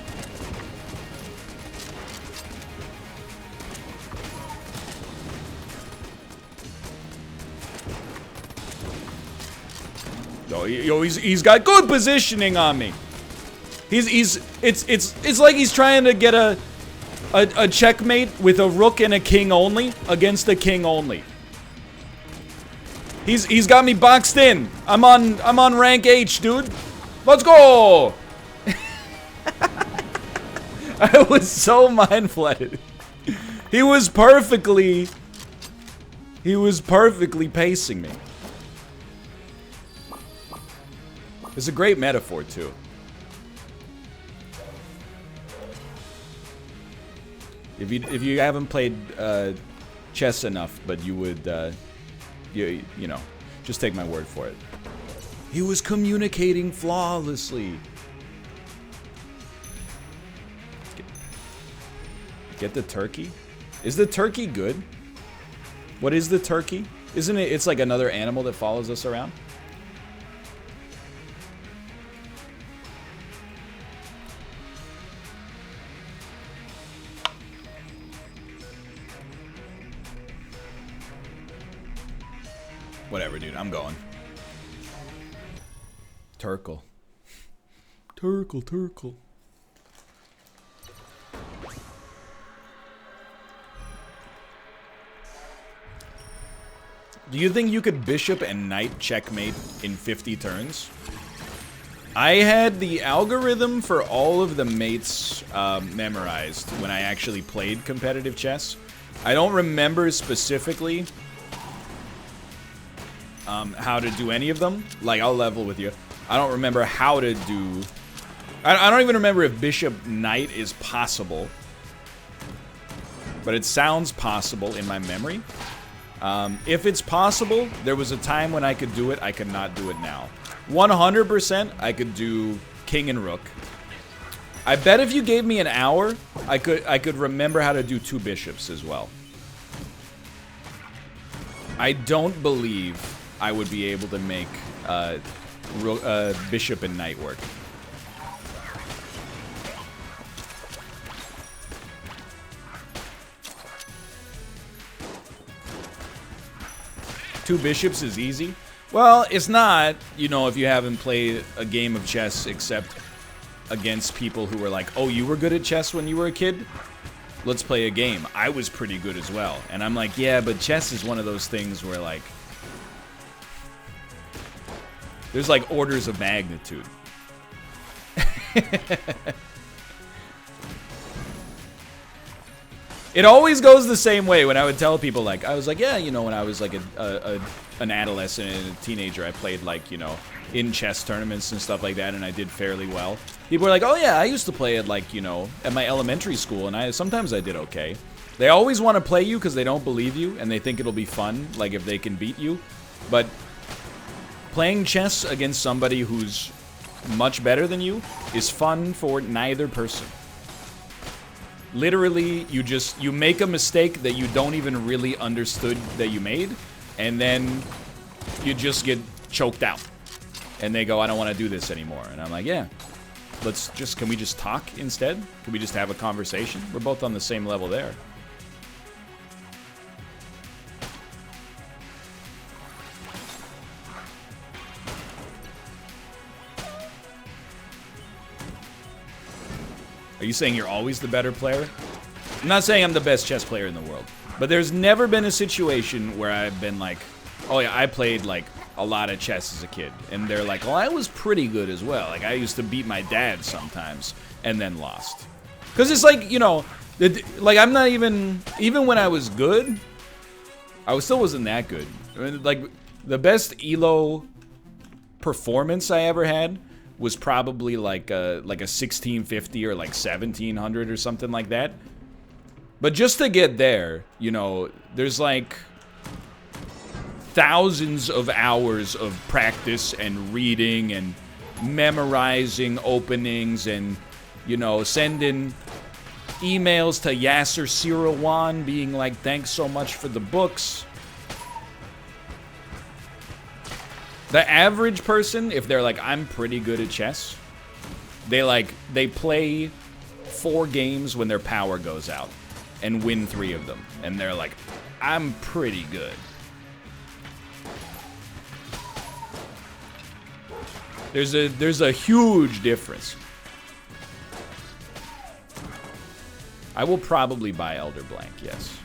Yo, he's got good positioning on me. It's like he's trying to get a checkmate with a rook and a king only against a king only. He's got me boxed in. I'm on rank H, dude. Let's go. I was so mind flooded. He was perfectly pacing me. It's a great metaphor too. If you haven't played chess enough, but you would, you know, just take my word for it. He was communicating flawlessly. Get the turkey? Is the turkey good? What is the turkey? Isn't it? It's like another animal that follows us around. Whatever, dude. I'm going. Turkle. Turkle, turkle. Do you think you could bishop and knight checkmate in 50 turns? I had the algorithm for all of the mates memorized when I actually played competitive chess. I don't remember specifically how to do any of them. Like, I'll level with you. I don't remember how to do... I don't even remember if bishop knight is possible. But it sounds possible in my memory. If it's possible, there was a time when I could do it. I could not do it now. 100% I could do king and rook. I bet if you gave me an hour, I could remember how to do two bishops as well. I don't believe I would be able to make bishop and knight work. Two bishops is easy. Well, it's not, you know, if you haven't played a game of chess except against people who were like, oh, you were good at chess when you were a kid? Let's play a game. I was pretty good as well. And I'm like, yeah, but chess is one of those things where, like, there's, like, orders of magnitude. It always goes the same way when I would tell people, like, I was like, yeah, you know, when I was, like, an adolescent and a teenager, I played, like, you know, in chess tournaments and stuff like that, and I did fairly well. People were like, oh, yeah, I used to play at, like, you know, at my elementary school, and sometimes I did okay. They always want to play you because they don't believe you, and they think it'll be fun, like, if they can beat you. But playing chess against somebody who's much better than you is fun for neither person. Literally, you make a mistake that you don't even really understood that you made, and then you just get choked out. And they go, I don't want to do this anymore. And I'm like, yeah, can we just talk instead? Can we just have a conversation? We're both on the same level there. Are you saying you're always the better player? I'm not saying I'm the best chess player in the world. But there's never been a situation where I've been like, oh yeah, I played like a lot of chess as a kid. And they're like, well, I was pretty good as well. Like, I used to beat my dad sometimes and then lost. Because it's like, you know, like, I'm not even when I was good, I still wasn't that good. I mean, like, the best ELO performance I ever had was probably like a 1650 or like 1700 or something like that. But just to get there, you know, there's like thousands of hours of practice and reading and memorizing openings and, you know, sending emails to Yasser Sirawan being like, thanks so much for the books. The average person, if they're like, I'm pretty good at chess, they play 4 games when their power goes out and win 3 of them. And they're like, I'm pretty good. There's a huge difference. I will probably buy Elder Blank, yes.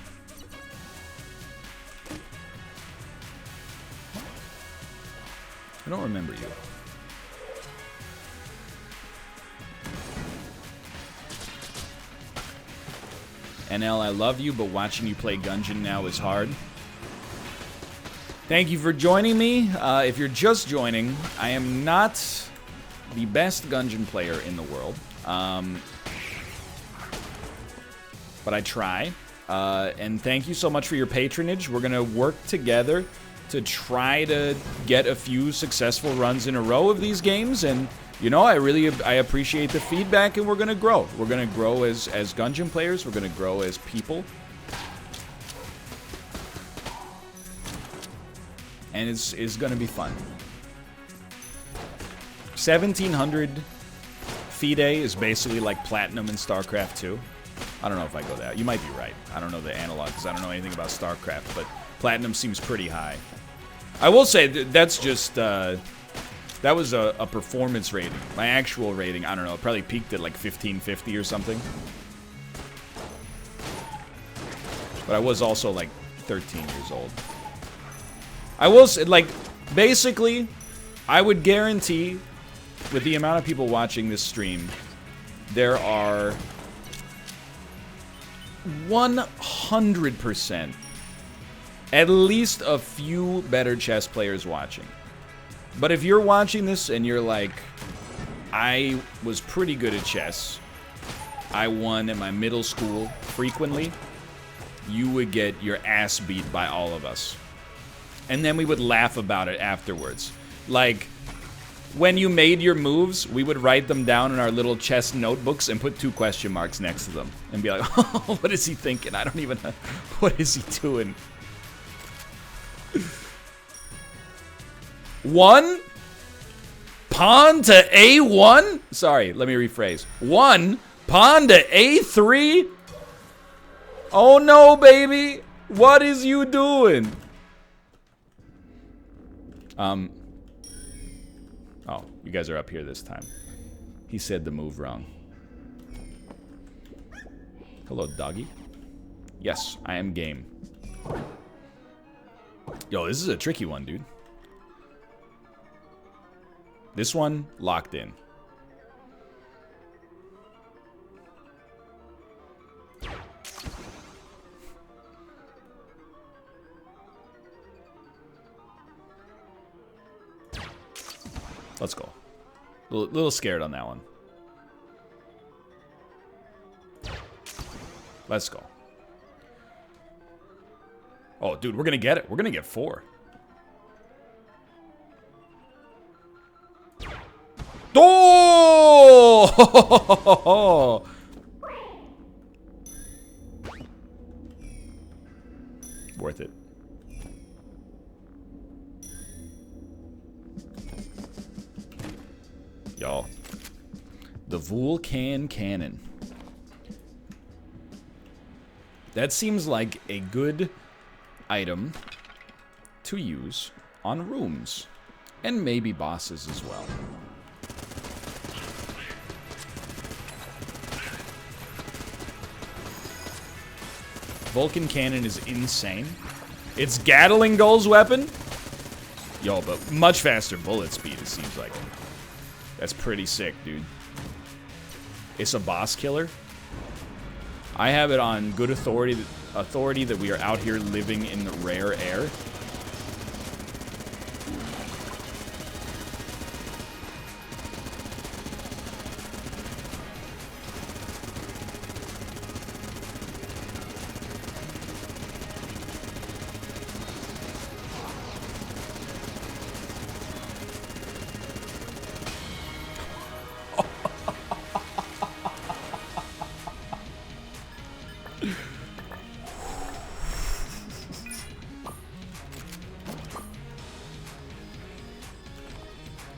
I don't remember you. NL, I love you, but watching you play Gungeon now is hard. Thank you for joining me. If you're just joining, I am not the best Gungeon player in the world. But I try. And thank you so much for your patronage. We're going to work together to try to get a few successful runs in a row of these games, and you know, I appreciate the feedback, and we're gonna grow. We're gonna grow as Gungeon players. We're gonna grow as people, and it's gonna be fun. 1700 FIDE is basically like platinum in StarCraft 2. I don't know if I go that. You might be right. I don't know the analog because I don't know anything about StarCraft, but platinum seems pretty high. I will say that's just that was a performance rating. My actual rating, I don't know, it probably peaked at like 1550 or something. But I was also like 13 years old. I will say, like, basically, I would guarantee, with the amount of people watching this stream, there are 100% at least a few better chess players watching. But if you're watching this and you're like, I was pretty good at chess, I won at my middle school frequently, you would get your ass beat by all of us. And then we would laugh about it afterwards. Like, when you made your moves, we would write them down in our little chess notebooks and put 2 question marks next to them. And be like, oh, what is he thinking? I don't even know. What is he doing? 1 pawn to A1? Sorry, let me rephrase. 1 pawn to A3? Oh no, baby. What is you doing? Oh, you guys are up here this time. He said the move wrong. Hello, doggy. Yes, I am game. Yo, this is a tricky one, dude. This one, locked in. Let's go. Little scared on that one. Let's go. Oh, dude, we're gonna get it. We're gonna get 4. Oh! Worth it. Y'all. The Vulcan Cannon. That seems like a good item to use on rooms. And maybe bosses as well. Vulcan Cannon is insane. It's Gatling Gull's weapon? Yo, but much faster bullet speed, it seems like. That's pretty sick, dude. It's a boss killer. I have it on good authority that we are out here living in the rare air.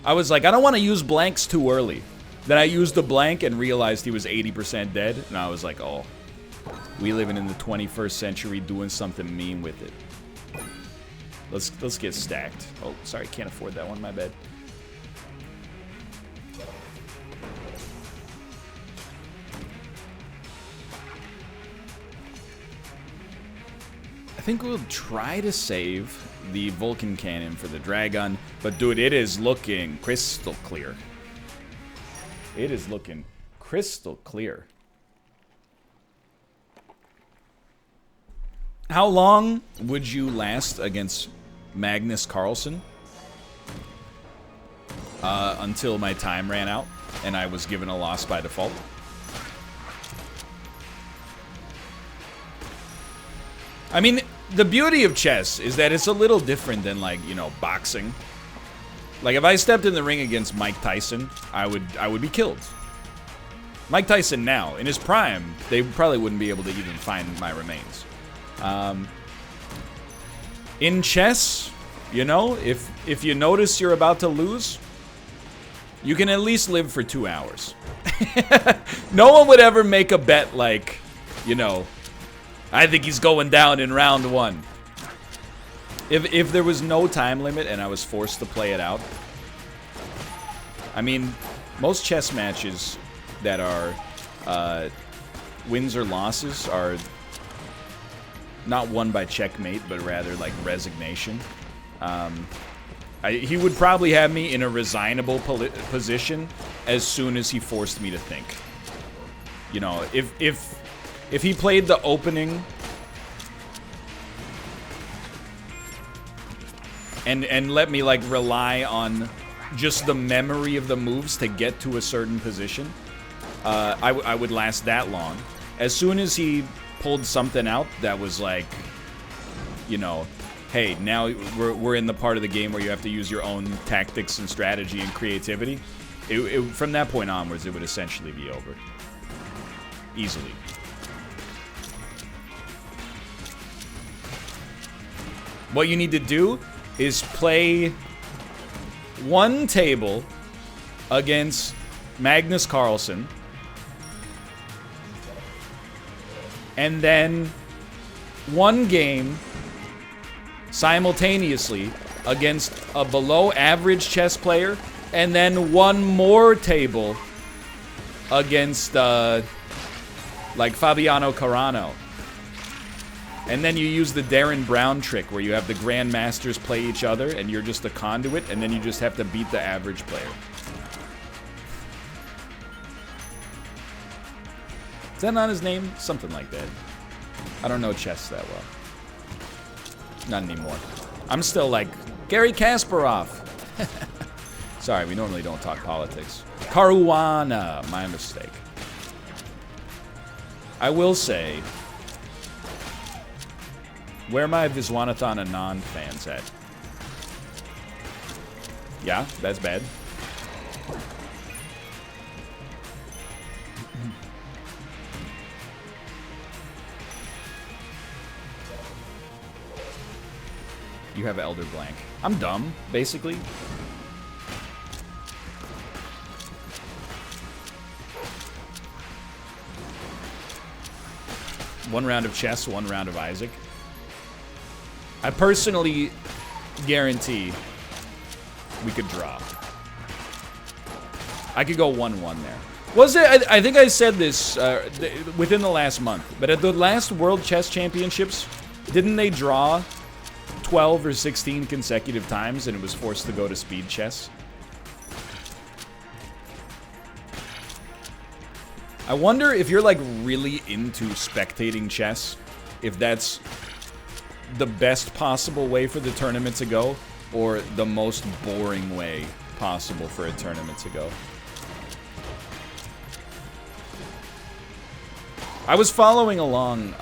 I was like, I don't want to use blanks too early. Then I used the blank and realized he was 80% dead. And I was like, oh, we living in the 21st century doing something mean with it. Let's get stacked. Oh, sorry, can't afford that one, my bad. I think we'll try to save the Vulcan Cannon for the Dragon, but dude, it is looking crystal clear. It is looking crystal clear. How long would you last against Magnus Carlsen? Until my time ran out and I was given a loss by default. I mean, the beauty of chess is that it's a little different than, like, you know, boxing. Like, if I stepped in the ring against Mike Tyson, I would be killed. Mike Tyson now, in his prime, they probably wouldn't be able to even find my remains. In chess, you know, if you notice you're about to lose, you can at least live for 2 hours. No one would ever make a bet like, you know, I think he's going down in round 1. If there was no time limit and I was forced to play it out, I mean, most chess matches that are wins or losses are not won by checkmate, but rather like resignation. He would probably have me in a resignable position as soon as he forced me to think. You know, if he played the opening and let me like rely on just the memory of the moves to get to a certain position, I would last that long. As soon as he pulled something out that was like, you know, hey, now we're in the part of the game where you have to use your own tactics and strategy and creativity, from that point onwards, it would essentially be over. Easily. What you need to do is play one table against Magnus Carlsen, and then one game simultaneously against a below average chess player, and then one more table against like Fabiano Carano. And then you use the Darren Brown trick where you have the grandmasters play each other and you're just a conduit, and then you just have to beat the average player. Is that not his name? Something like that. I don't know chess that well. Not anymore. I'm still like, Gary Kasparov. Sorry, we normally don't talk politics. Caruana, my mistake. I will say, where are my Viswanathan Anand fans at? Yeah, that's bad. You have Elder Blank. I'm dumb, basically. One round of chess, one round of Isaac. I personally guarantee we could draw. I could go 1-1 there. Was it? I think I said this within the last month, but at the last World Chess Championships, didn't they draw 12 or 16 consecutive times and it was forced to go to speed chess? I wonder if you're like really into spectating chess, if that's the best possible way for the tournament to go, or the most boring way possible for a tournament to go. I was following along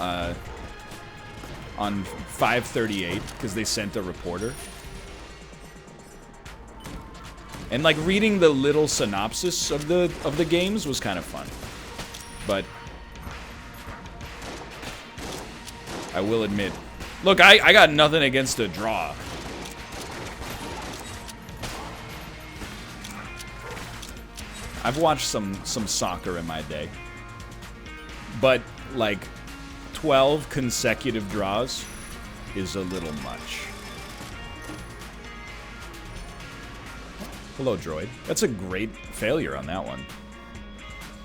on 538 because they sent a reporter, and like reading the little synopsis of the games was kind of fun. But I will admit, look, I got nothing against a draw. I've watched some soccer in my day, but like 12 consecutive draws is a little much. Hello, droid. That's a great failure on that one.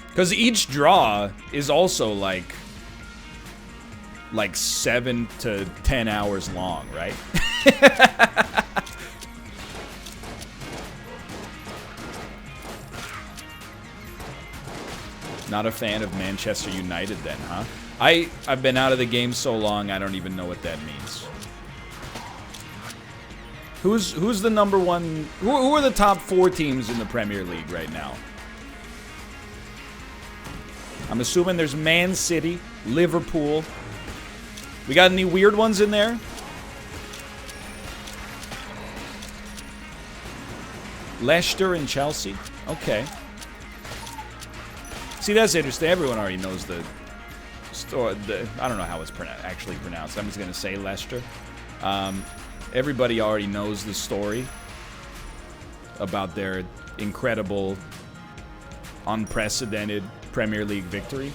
Because each draw is also like 7 to 10 hours long, right? Not a fan of Manchester United then, huh? I've been out of the game so long, I don't even know what that means. Who's the number one? Who are the top 4 teams in the Premier League right now? I'm assuming there's Man City, Liverpool. We got any weird ones in there? Leicester and Chelsea. Okay. See, that's interesting. Everyone already knows the story. I don't know how it's actually pronounced. I'm just going to say Leicester. Everybody already knows the story about their incredible, unprecedented Premier League victory.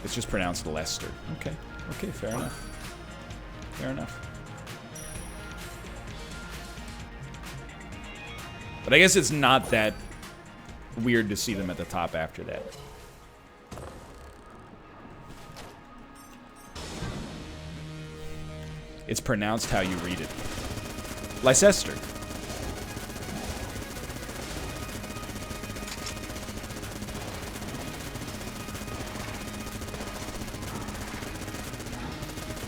It's just pronounced Leicester. Okay. Okay, fair enough. Fair enough. But I guess it's not that weird to see them at the top after that. It's pronounced how you read it. Leicester.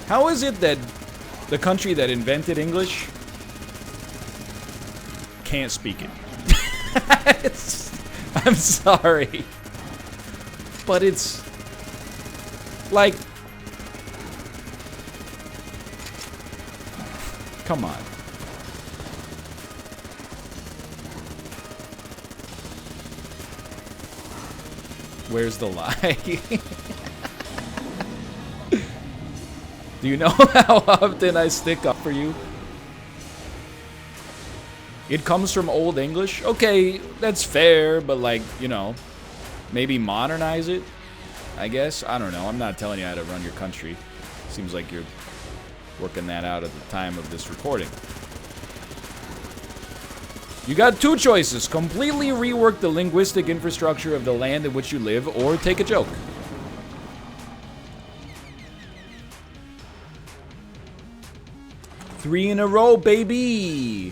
How is it that the country that invented English can't speak it? I'm sorry. But it's like, come on. Where's the lie? Do you know how often I stick up for you? It comes from Old English? Okay, that's fair, but like, you know, maybe modernize it, I guess? I don't know. I'm not telling you how to run your country. Seems like you're working that out at the time of this recording. You got two choices. Completely rework the linguistic infrastructure of the land in which you live, or take a joke. Three in a row, baby!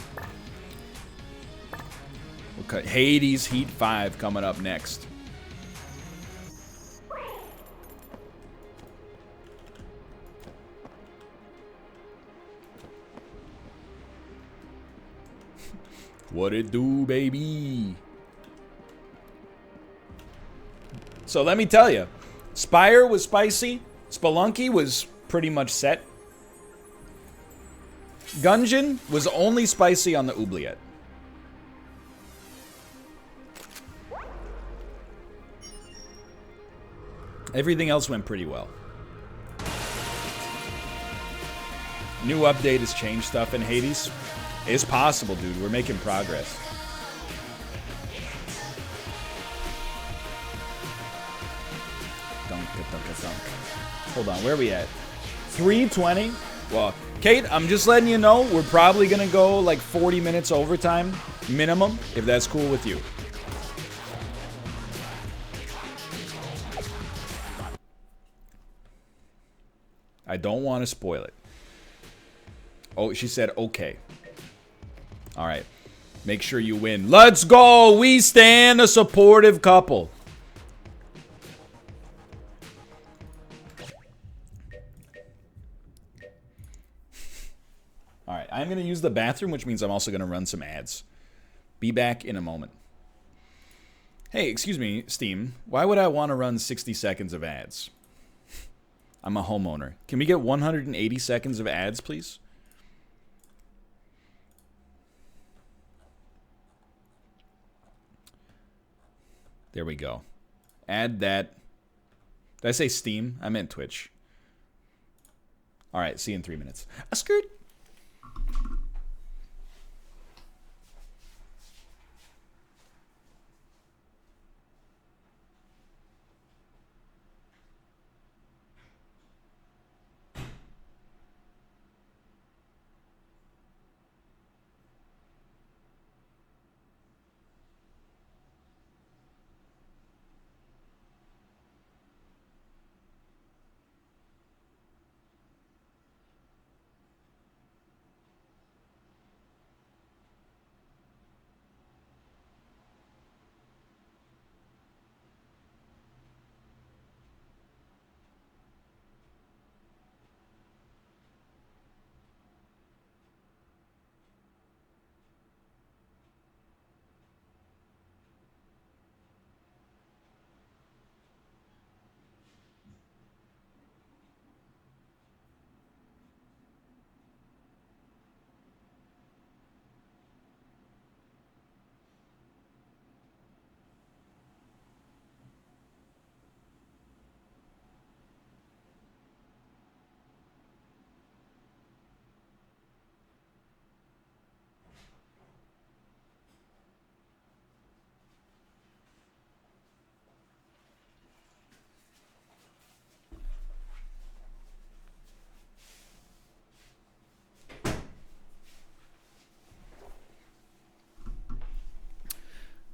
Okay, Hades Heat 5 coming up next. What it do, baby? So let me tell you, Spire was spicy. Spelunky was pretty much set. Gungeon was only spicy on the oubliette. Everything else went pretty well. New update has changed stuff in Hades. It's possible, dude. We're making progress. Dunk. Hold on, where are we at? 3:20? Well, Kate, I'm just letting you know, we're probably gonna go like 40 minutes overtime, minimum, if that's cool with you. I don't want to spoil it. Oh, she said okay. All right. Make sure you win. Let's go! We stand a supportive couple. All right. I'm going to use the bathroom, which means I'm also going to run some ads. Be back in a moment. Hey, excuse me, Steam. Why would I want to run 60 seconds of ads? I'm a homeowner. Can we get 180 seconds of ads, please? There we go. Add that. Did I say Steam? I meant Twitch. All right, see you in 3 minutes. A skirt.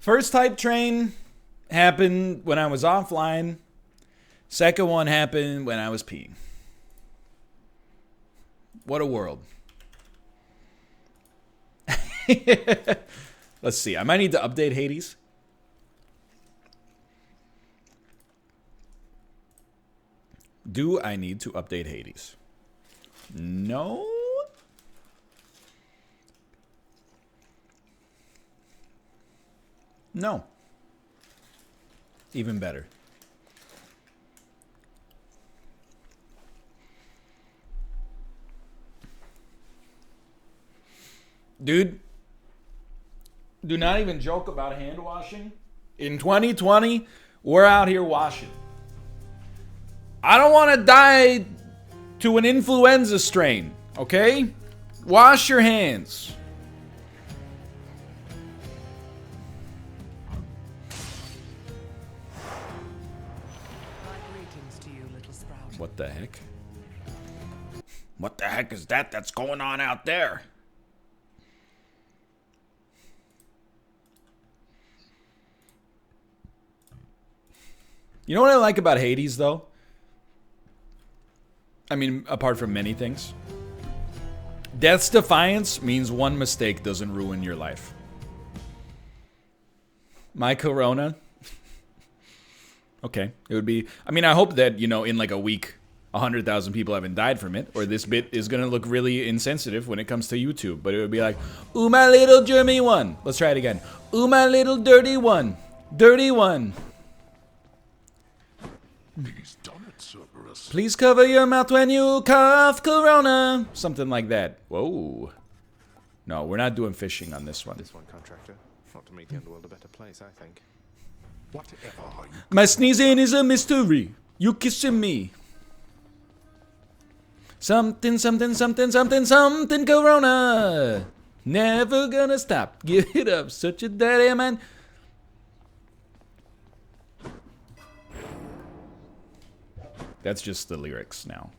First hype train happened when I was offline. Second one happened when I was peeing. What a world. Let's see. I might need to update Hades. Do I need to update Hades? No. No. Even better. Dude, do not even joke about hand washing. In 2020, we're out here washing. I don't want to die to an influenza strain, okay? Wash your hands. What the heck? What the heck is that that's going on out there? You know what I like about Hades, though? I mean, apart from many things. Death's Defiance means one mistake doesn't ruin your life. My corona. Okay, it would be... I mean, I hope that, you know, in like a week, 100,000 people haven't died from it, or this bit is going to look really insensitive when it comes to YouTube. But it would be like, ooh, my little germy one. Let's try it again. Ooh, my little dirty one. Dirty one. He's done it, Cerberus. Please cover your mouth when you cough, corona. Something like that. Whoa. No, we're not doing fishing on this one. This one, contractor. Not to make the underworld a better place, I think. Whatever are you? My sneezing is a mystery. You kissing me. Something, something, something, something, something, corona. Never gonna stop. Give it up. Such a daddy man. That's just the lyrics now.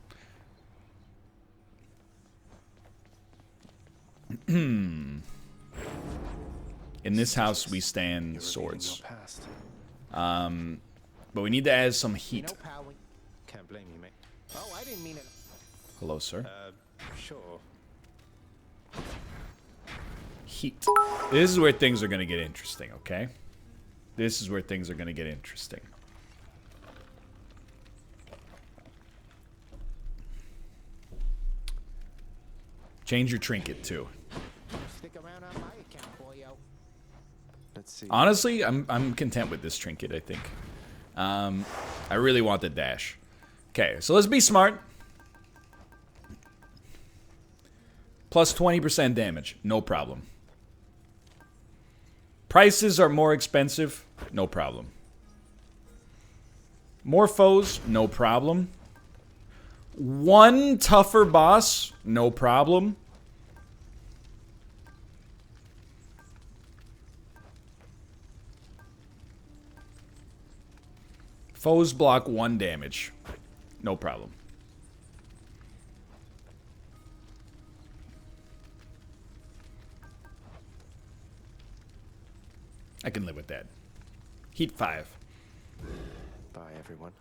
In this house, we stand swords. But we need to add some heat. Can't blame you, mate. Oh, I didn't mean it. Hello, sir. Sure. Heat. This is where things are going to get interesting, okay? This is where things are going to get interesting. Change your trinket, too. Stick around on my account, boyo. Let's see. Honestly, I'm content with this trinket, I think. I really want the dash. Okay, so let's be smart. Plus 20% damage, no problem. Prices are more expensive, no problem. More foes, no problem. One tougher boss, no problem. Foes block 1 damage. No problem. I can live with that. Heat 5. Bye, everyone.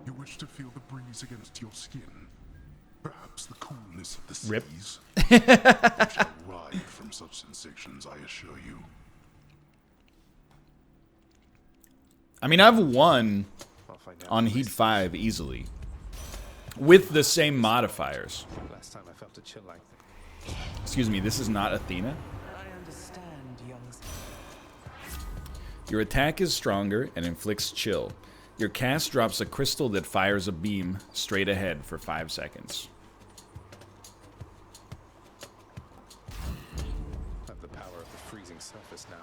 You wish to feel the breeze against your skin. Perhaps the coolness of the Rip. seas. You shall ride from such sensations, I assure you. I mean, I've won I'll find out. on Heat 5 easily. With the same modifiers. Last time I felt a chill like Excuse me, this is not Athena. I understand, young. Your attack is stronger and inflicts chill. Your cast drops a crystal that fires a beam straight ahead for 5 seconds. I have the power of the freezing surface now.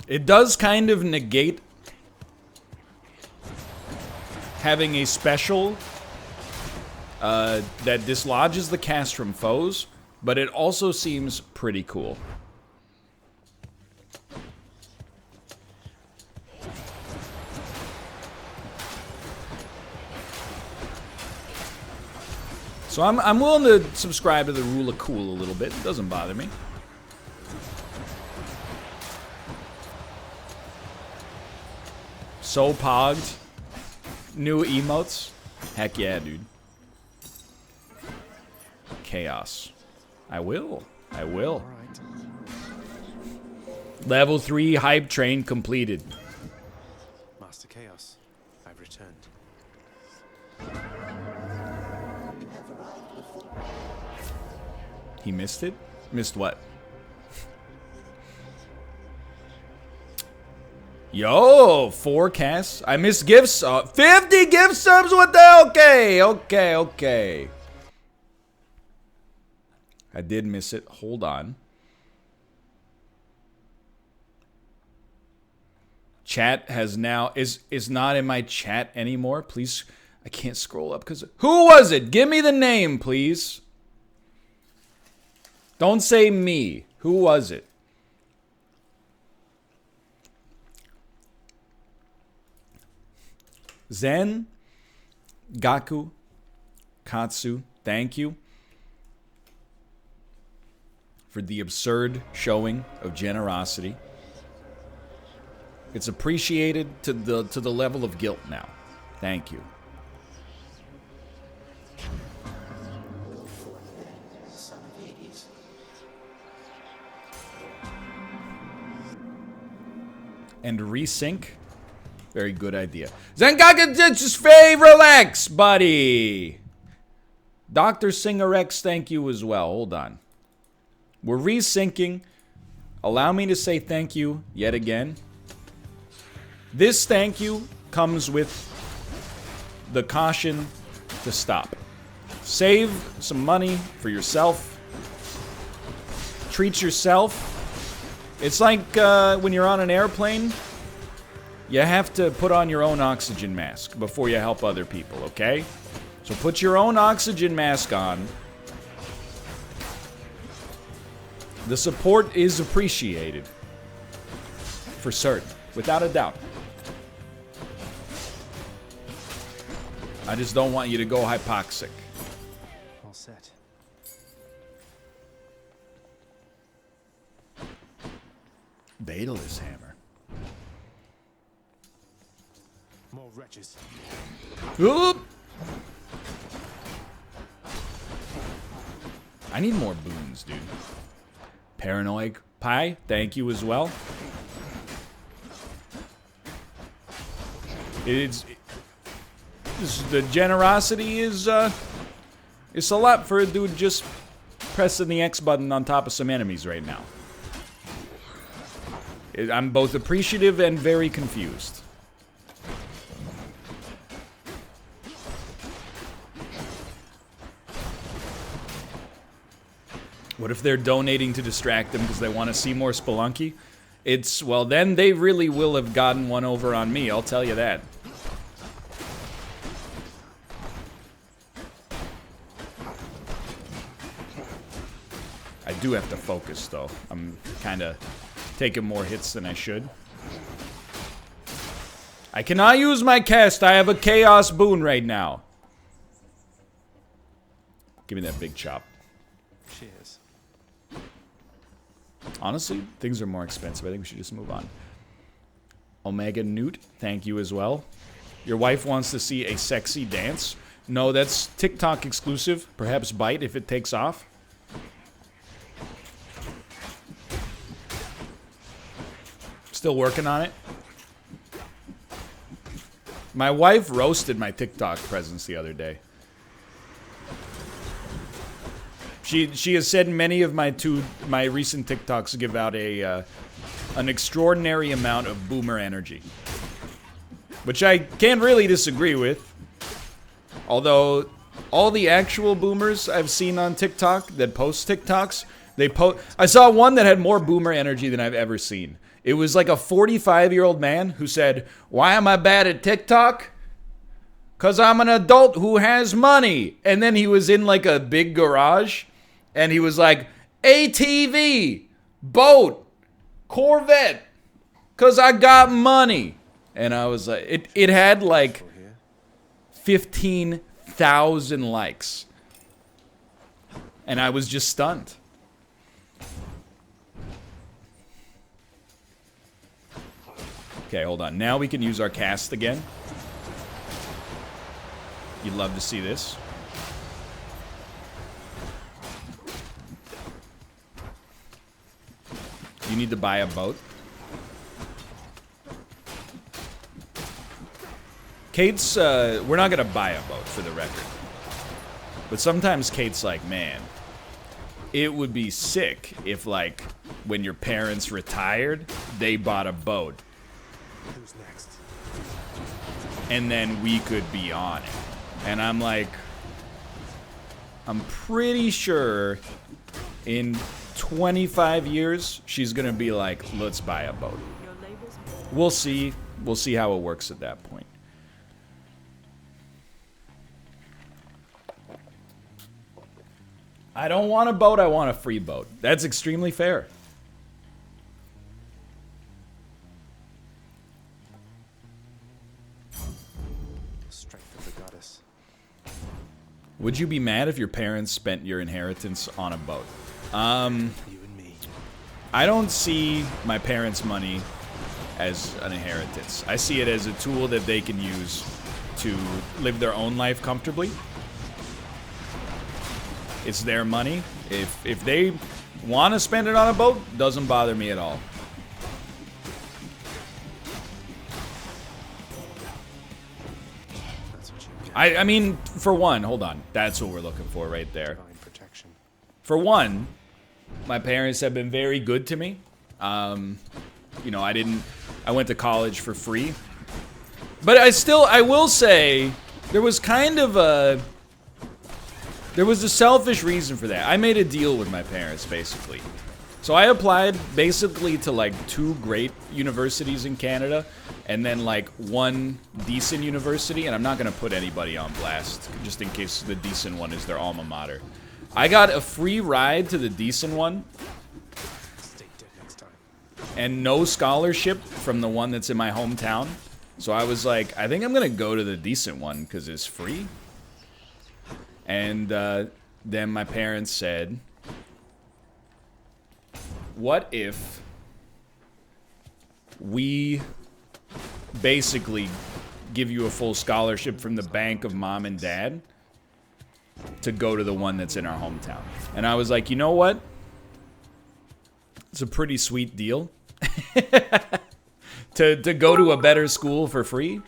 It does kind of negate having a special that dislodges the cast from foes, but it also seems pretty cool. So I'm willing to subscribe to the rule of cool a little bit. It doesn't bother me. So pogged. New emotes. Heck yeah, dude. Chaos. I will. I will. Right. Level 3 hype train completed. Master Chaos, I've returned. He missed it? Missed what? Yo, 4 casts. I missed gifts. 50 gift subs? What the? Okay, okay, okay. I did miss it. Hold on. Chat has now is not in my chat anymore. Please, I can't scroll up because who was it? Give me the name, please. Don't say me. Who was it? Zen, Gaku, Katsu, thank you for the absurd showing of generosity. It's appreciated to the level of guilt now. Thank you. And resync. Very good idea. Zengaku, just relax, buddy. Dr. Singer X, thank you as well. Hold on. We're resyncing. Allow me to say thank you yet again. This thank you comes with the caution to stop. Save some money for yourself. Treat yourself. It's like when you're on an airplane. You have to put on your own oxygen mask before you help other people, okay? So put your own oxygen mask on. The support is appreciated. For certain. Without a doubt. I just don't want you to go hypoxic. All set. Daedalus hammer. More wretches. Oop! I need more boons, dude. Paranoid Pie, thank you as well. The generosity is it's a lot for a dude just pressing the X button on top of some enemies right now. I'm both appreciative and very confused. What if they're donating to distract them because they want to see more Spelunky? Well, then they really will have gotten one over on me, I'll tell you that. I do have to focus, though. I'm kind of taking more hits than I should. I cannot use my cast. I have a Chaos boon right now. Give me that big chop. Cheers. Honestly, things are more expensive. I think we should just move on. Omega Newt, thank you as well. Your wife wants to see a sexy dance. No, that's TikTok exclusive. Perhaps Bite if it takes off. Still working on it. My wife roasted my TikTok presence the other day. She has said many of my recent TikToks give out an extraordinary amount of boomer energy, which I can't really disagree with. Although all the actual boomers I've seen on TikTok that post TikToks, I saw one that had more boomer energy than I've ever seen. It was like a 45-year-old man who said, "Why am I bad at TikTok? 'Cause I'm an adult who has money." And then he was in like a big garage. And he was like, ATV, boat, Corvette, 'cause I got money. And I was like, it had like 15,000 likes. And I was just stunned. Okay, hold on. Now we can use our cast again. You'd love to see this. You need to buy a boat. Kate's, we're not gonna buy a boat for the record. But sometimes Kate's like, man, it would be sick if, like, when your parents retired, they bought a boat. Who's next? And then we could be on it. And I'm like, I'm pretty sure in 25 years, she's gonna be like, let's buy a boat. We'll see. We'll see how it works at that point. I don't want a boat, I want a free boat. That's extremely fair. Strength of the goddess. Would you be mad if your parents spent your inheritance on a boat? You and me. I don't see my parents' money as an inheritance. I see it as a tool that they can use to live their own life comfortably. It's their money. If they want to spend it on a boat, doesn't bother me at all. That's what you get. I mean, for one, hold on. That's what we're looking for right there. Divine protection. For one, my parents have been very good to me. You know, I went to college for free. But I will say, there was a selfish reason for that. I made a deal with my parents, basically. So I applied basically to like 2 great universities in Canada, and then like 1 decent university, and I'm not gonna put anybody on blast, just in case the decent one is their alma mater. I got a free ride to the decent one, Stay dead next time. and no scholarship from the one that's in my hometown. So I was like, I think I'm gonna go to the decent one, because it's free. And then my parents said, what if we basically give you a full scholarship from the bank of mom and dad to go to the one that's in our hometown? And I was like, you know what? It's a pretty sweet deal. to go to a better school for free?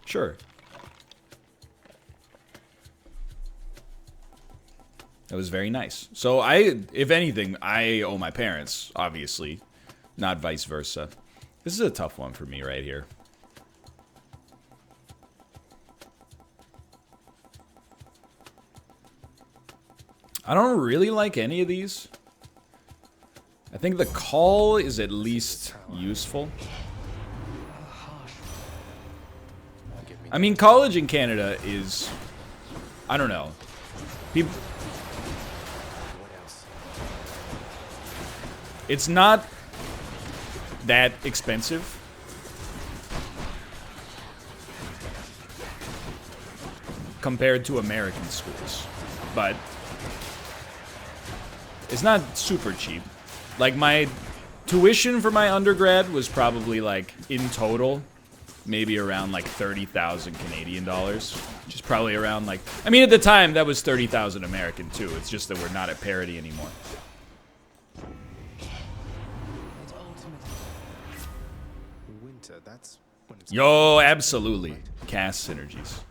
Sure. It was very nice. So if anything, I owe my parents, obviously, not vice versa. This is a tough one for me right here. I don't really like any of these. I think the call is at least useful. I mean, college in Canada is, I don't know. People... What else? It's not that expensive. Compared to American schools. But it's not super cheap. Like, my tuition for my undergrad was probably, like, in total, maybe around, like, 30,000 Canadian dollars. Which is probably around, like... I mean, at the time, that was 30,000 American, too. It's just that we're not at parity anymore. Winter, that's when it's Yo, absolutely. Cast synergies.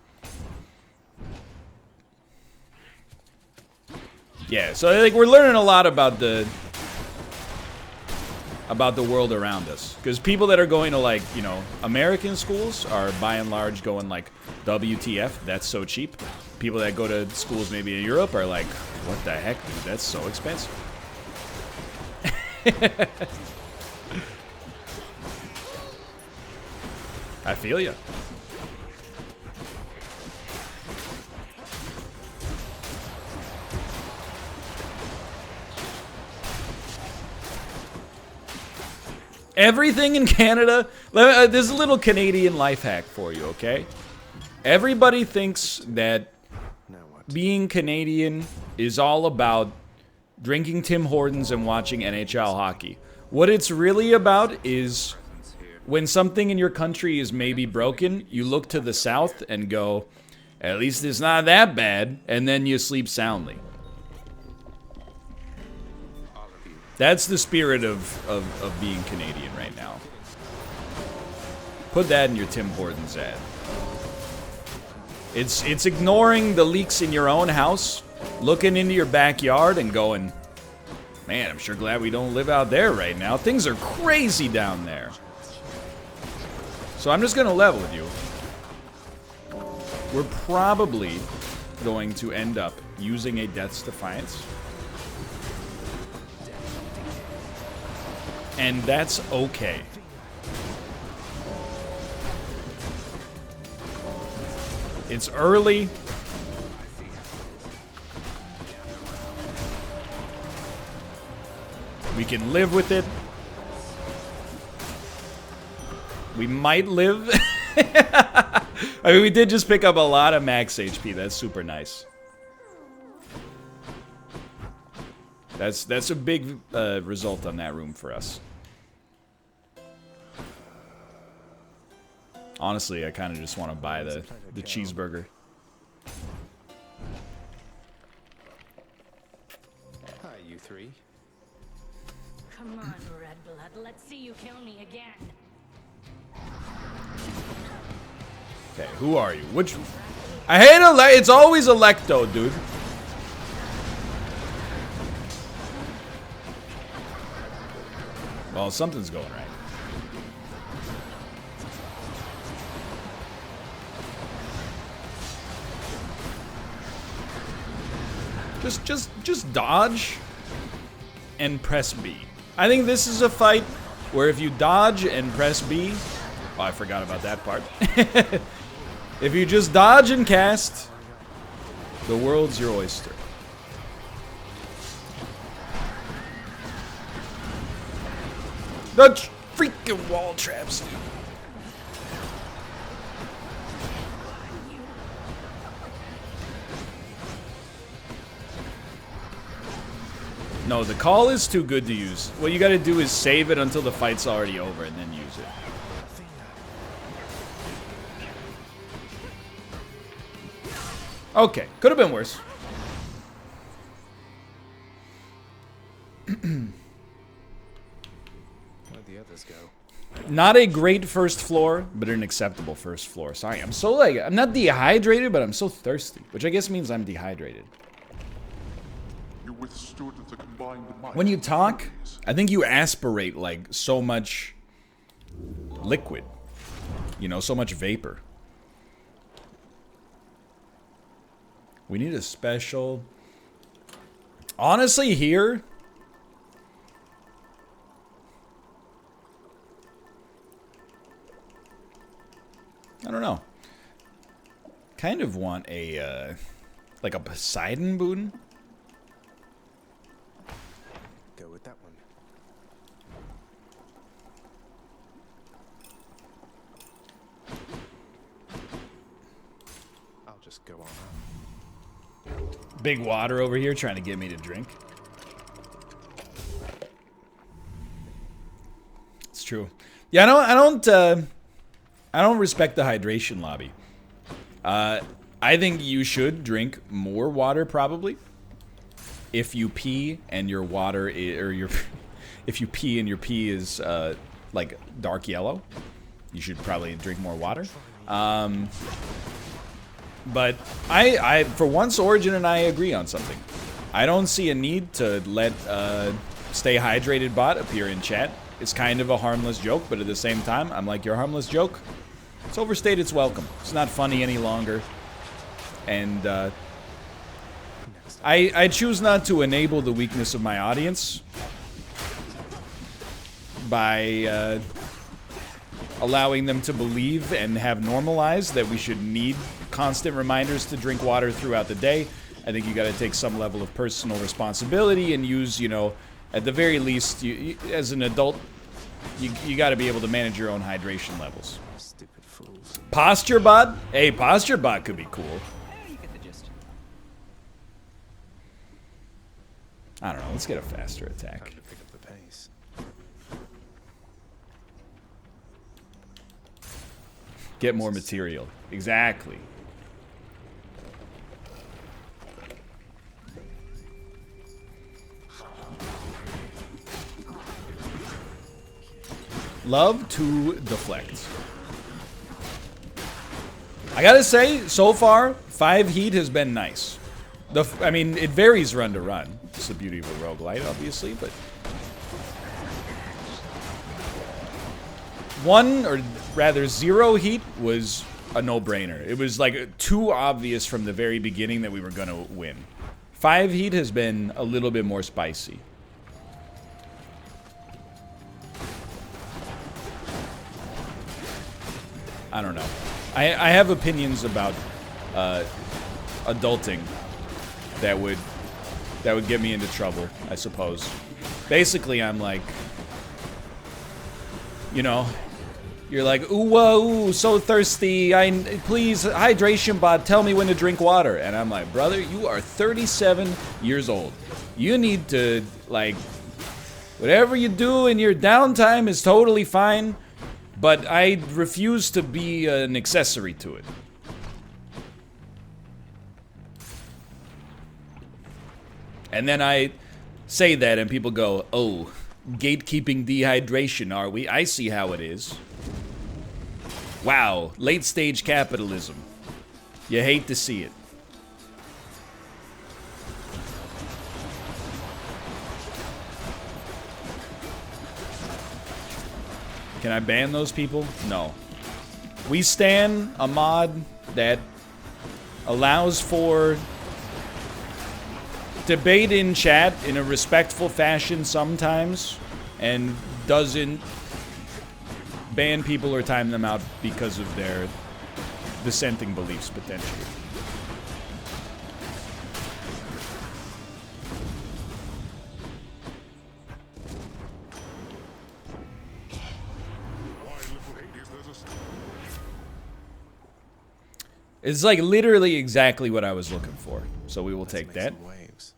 Yeah, so like we're learning a lot about the world around us, because people that are going to, like, you know, American schools are by and large going like, WTF, that's so cheap. People that go to schools maybe in Europe are like, what the heck, dude, that's so expensive. I feel ya. Everything in Canada, there's a little Canadian life hack for you, okay? Everybody thinks that now what? being Canadian is all about drinking Tim Hortons and watching NHL hockey. What it's really about is when something in your country is maybe broken, you look to the south and go, at least it's not that bad, and then you sleep soundly. That's the spirit of being Canadian right now. Put that in your Tim Hortons ad. It's ignoring the leaks in your own house, looking into your backyard and going, man, I'm sure glad we don't live out there right now. Things are crazy down there. So I'm just gonna level with you. We're probably going to end up using a Death's Defiance. And that's okay. It's early. We can live with it. We might live. I mean, we did just pick up a lot of max HP. That's super nice. That's a big result on that room for us. Honestly, I kind of just want to buy the cheeseburger. Hi, you three. Come on, Red Blood. Let's see you kill me again. Okay, who are you? Which? I hate it's always Electo, dude. Well, something's going right. Just dodge and press B. I think this is a fight where if you dodge and press B, oh, I forgot about that part. If you just dodge and cast, the world's your oyster. The freaking wall traps, dude. No, the call is too good to use. What you gotta do is save it until the fight's already over and then use it. Okay, could have been worse. Where'd the others go? Not a great first floor, but an acceptable first floor. Sorry, I'm so like, I'm not dehydrated, but I'm so thirsty, which I guess means I'm dehydrated. You withstood the combined might. When you talk, I think you aspirate like so much liquid, you know, so much vapor. We need a special. Honestly, here. I don't know. Kind of want a, like a Poseidon boon. Go with that one. I'll just go on up. Big water over here trying to get me to drink. It's true. Yeah, I don't respect the hydration lobby. I think you should drink more water probably. If you pee and your water if you pee and your pee is like dark yellow, you should probably drink more water. But I for once Origin and I agree on something. I don't see a need to let Stay Hydrated bot appear in chat. It's kind of a harmless joke, but at the same time, I'm like, your harmless joke? It's overstayed its welcome. It's not funny any longer. And I choose not to enable the weakness of my audience by allowing them to believe and have normalized that we should need constant reminders to drink water throughout the day. I think you got to take some level of personal responsibility and use, you know, at the very least, you as an adult, you got to be able to manage your own hydration levels. Stupid fools. Posture bot? Hey, posture bot could be cool. You get the gist. I don't know. Let's get a faster attack. Time to pick up the pace. Get more material. Exactly. Love to deflect. I gotta say, so far, 5 heat has been nice. I mean, it varies run to run. It's the beauty of a roguelite, obviously, but... 1, or rather 0 heat was a no-brainer. It was like too obvious from the very beginning that we were gonna win. 5 heat has been a little bit more spicy. I don't know. I have opinions about adulting that would get me into trouble, I suppose. Basically, I'm like, you know, you're like, ooh, so thirsty. Please, hydration bot, tell me when to drink water. And I'm like, brother, you are 37 years old. You need to, like, whatever you do in your downtime is totally fine. But I refuse to be an accessory to it. And then I say that and people go, oh, gatekeeping dehydration, are we? I see how it is. Wow, late stage capitalism. You hate to see it. Can I ban those people? No. We stan a mod that allows for debate in chat in a respectful fashion sometimes, and doesn't ban people or time them out because of their dissenting beliefs, potentially. It's like literally exactly what I was looking for. So we will take that. Waves.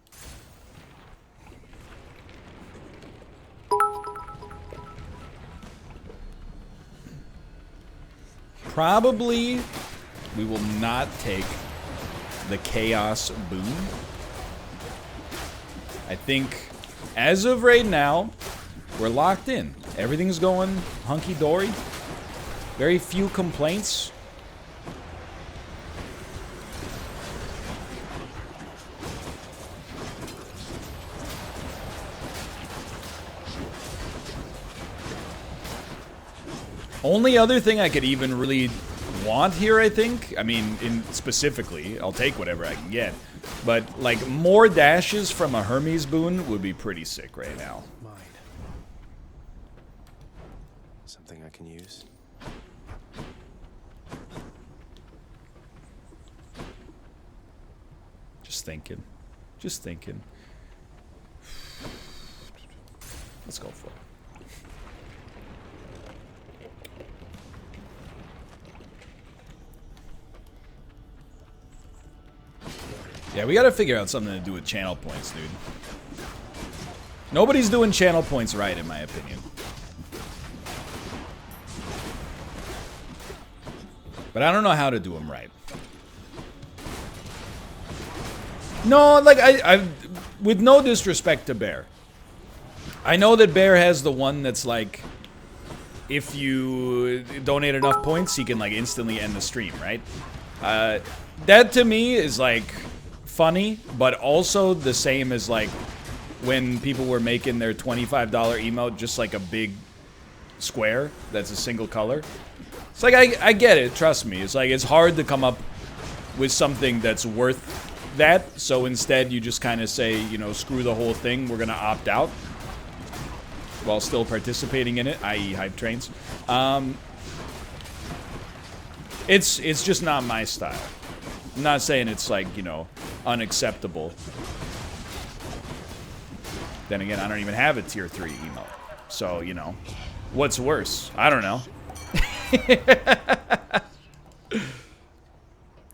Probably we will not take the Chaos Boon. I think as of right now, we're locked in. Everything's going hunky-dory. Very few complaints. Only other thing I could even really want here, I think, I mean, specifically, I'll take whatever I can get, but like more dashes from a Hermes boon would be pretty sick right now. Mine. Something I can use. Just thinking. Just thinking. Let's go for it. Yeah, we gotta figure out something to do with channel points, dude. Nobody's doing channel points right, in my opinion. But I don't know how to do them right. No, like, I with no disrespect to Bear. I know that Bear has the one that's like, if you donate enough points, he can like instantly end the stream, right? That to me is like funny, but also the same as like when people were making their $25 emote just like a big square that's a single color. It's like, I get it, trust me. It's like, it's hard to come up with something that's worth that, so instead you just kind of say, you know, screw the whole thing, we're gonna opt out while still participating in it, i.e. hype trains. It's just not my style. I'm not saying it's like, you know, unacceptable. Then again, I don't even have a tier 3 emote. So, you know, what's worse? I don't know.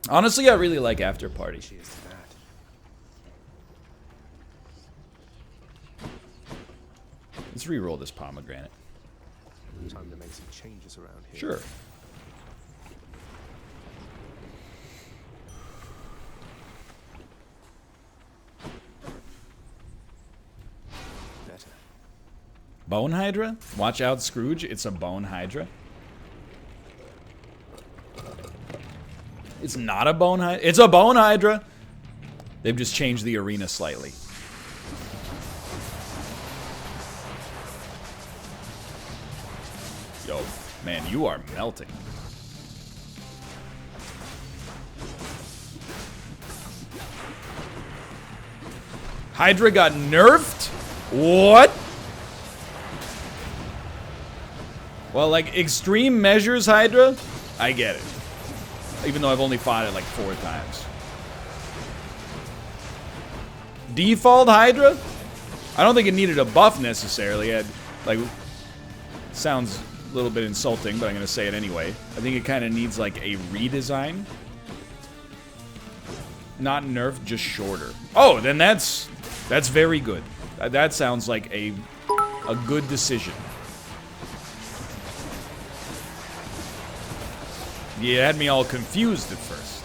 Honestly, I really like After Party. Let's re-roll this pomegranate. Time to make some changes around here. Sure. Better. Bone Hydra? Watch out, Scrooge. It's a Bone Hydra. It's not a Bone Hydra. It's a Bone Hydra. They've just changed the arena slightly. Yo, man, you are melting. Hydra got nerfed? What? Well, like, extreme measures Hydra, I get it. Even though I've only fought it like 4 times. Default Hydra? I don't think it needed a buff necessarily. It, like, sounds a little bit insulting, but I'm going to say it anyway. I think it kind of needs like a redesign. Not nerfed, just shorter. Oh, then that's very good. That sounds like a good decision. Yeah, it had me all confused at first.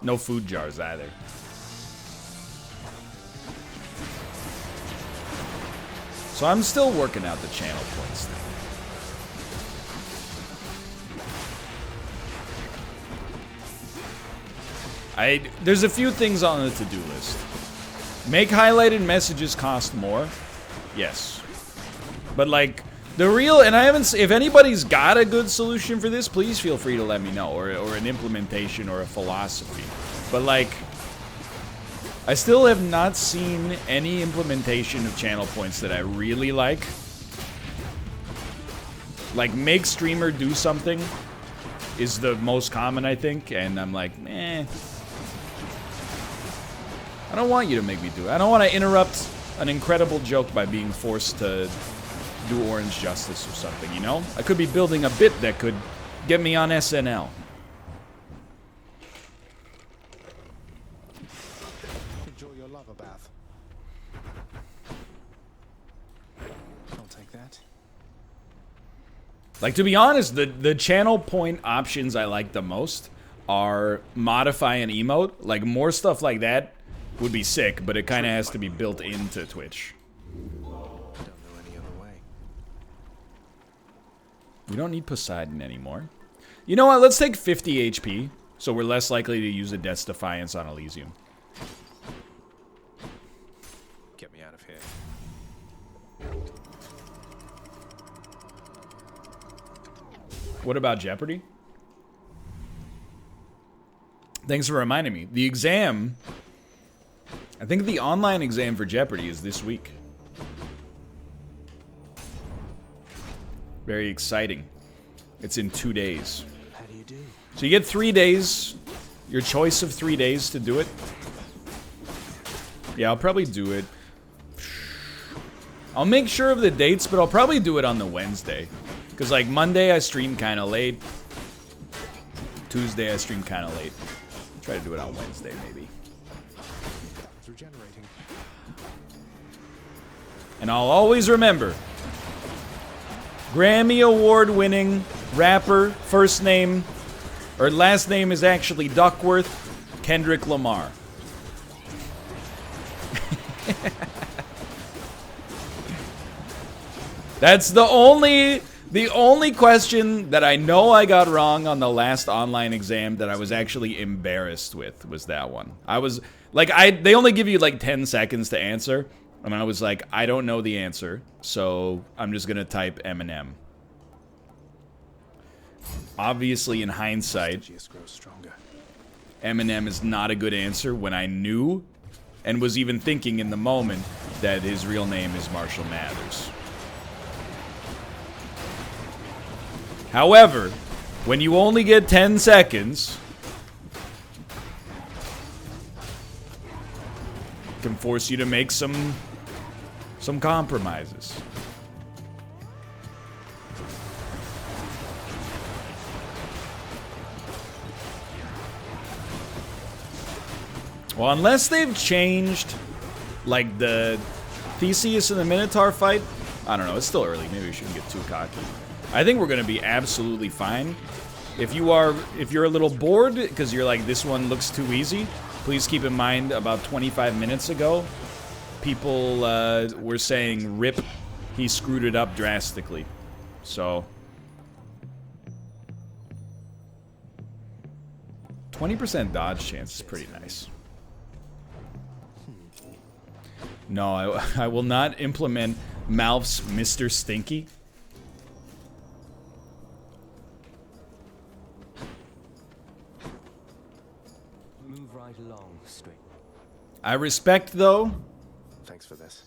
No food jars either. So I'm still working out the channel points thing. There's a few things on the to-do list. Make highlighted messages cost more? Yes. But like, the real, and I haven't, if anybody's got a good solution for this, please feel free to let me know, or an implementation or a philosophy. But like, I still have not seen any implementation of channel points that I really like. Like, make streamer do something is the most common, I think, and I'm like, eh. I don't want you to make me do it. I don't want to interrupt an incredible joke by being forced to do Orange Justice or something, you know? I could be building a bit that could get me on SNL. Enjoy your lava bath. I'll take that. Like, to be honest, the channel point options I like the most are modify an emote. Like, more stuff like that would be sick, but it kind of has to be built into Twitch. Don't know any other way. We don't need Poseidon anymore. You know what? Let's take 50 HP, so we're less likely to use a Death's Defiance on Elysium. Get me out of here. What about Jeopardy? Thanks for reminding me. The exam... I think the online exam for Jeopardy is this week. Very exciting. It's in 2 days. How do you do? So you get 3 days. Your choice of 3 days to do it. Yeah, I'll probably do it. I'll make sure of the dates, but I'll probably do it on the Wednesday. Because, like, Monday I stream kind of late. Tuesday I stream kind of late. Try to do it on Wednesday, maybe. It's regenerating. And I'll always remember, Grammy Award winning rapper, first name, or last name is actually Duckworth, Kendrick Lamar. That's the only question that I know I got wrong on the last online exam that I was actually embarrassed with was that one. I was like, they only give you like 10 seconds to answer, and I was like, I don't know the answer, so I'm just gonna type Eminem. Obviously, in hindsight, Grows stronger. Eminem is not a good answer when I knew and was even thinking in the moment that his real name is Marshall Mathers. However, when you only get 10 seconds, it can force you to make some compromises. Well, unless they've changed, like, the Theseus and the Minotaur fight, I don't know, it's still early. Maybe we shouldn't get too cocky. I think we're gonna be absolutely fine. If you're a little bored, because you're like, this one looks too easy, please keep in mind about 25 minutes ago, people were saying, rip, he screwed it up drastically. So... 20% dodge chance is pretty nice. No, I will not implement Malf's Mr. Stinky. Move right along, String. I respect, though, Thanks for this.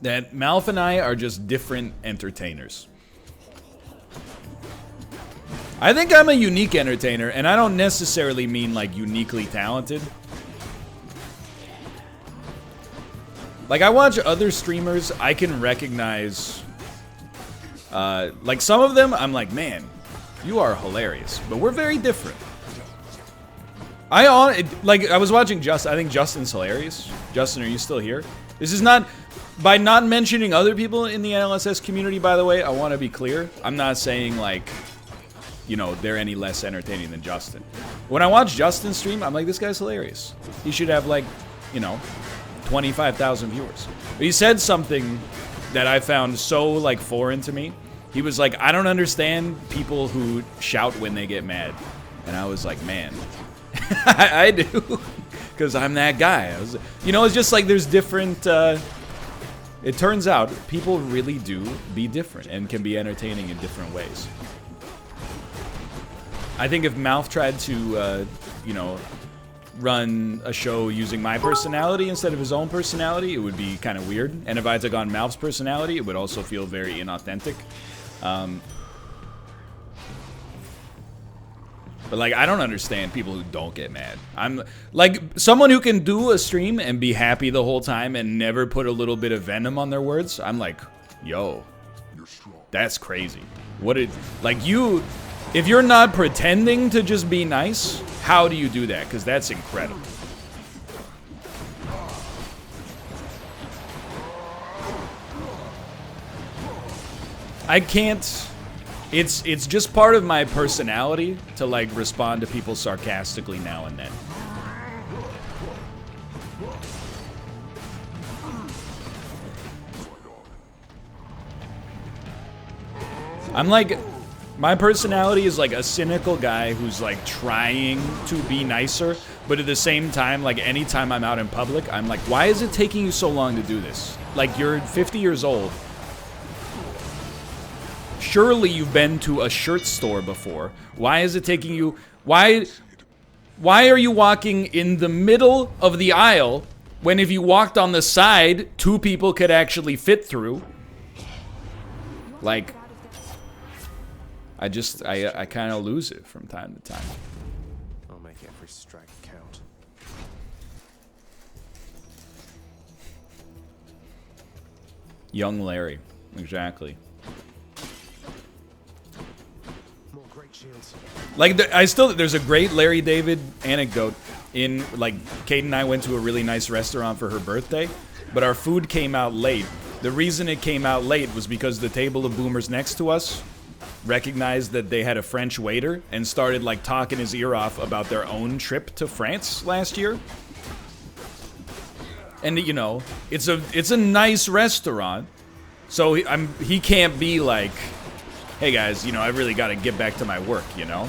that Malf and I are just different entertainers. I think I'm a unique entertainer, and I don't necessarily mean, like, uniquely talented. Like, I watch other streamers, I can recognize... like, some of them, I'm like, man, you are hilarious. But we're very different. I was watching Justin. I think Justin's hilarious. Justin, are you still here? This is not... By not mentioning other people in the NLSS community, by the way, I want to be clear. I'm not saying, like... you know, they're any less entertaining than Justin. When I watch Justin stream, I'm like, this guy's hilarious. He should have, like, you know, 25,000 viewers. But he said something that I found so, like, foreign to me. He was like, I don't understand people who shout when they get mad. And I was like, man, I do. Because I'm that guy. You know, it's just like there's different... it turns out people really do be different and can be entertaining in different ways. I think if Malf tried to, you know, run a show using my personality instead of his own personality, it would be kind of weird. And if I took on Malf's personality, it would also feel very inauthentic. But, like, I don't understand people who don't get mad. I'm, like, someone who can do a stream and be happy the whole time and never put a little bit of venom on their words, I'm like, yo, that's crazy. Like, you... If you're not pretending to just be nice, how do you do that? Because that's incredible. I can't... It's just part of my personality to, like, respond to people sarcastically now and then. I'm like... My personality is like a cynical guy who's like trying to be nicer, but at the same time, like anytime I'm out in public, I'm like, why is it taking you so long to do this? Like, you're 50 years old. Surely you've been to a shirt store before. Why is it taking you... Why are you walking in the middle of the aisle when if you walked on the side, 2 people could actually fit through? Like... I kind of lose it from time to time. I'll make every strike count. Young Larry, exactly. More great shields. Like, there's a great Larry David anecdote in, like, Kate and I went to a really nice restaurant for her birthday, but our food came out late. The reason it came out late was because the table of boomers next to us recognized that they had a French waiter and started, like, talking his ear off about their own trip to France last year. And, you know, it's a nice restaurant, so he can't be like, hey guys, you know, I really got to get back to my work, you know?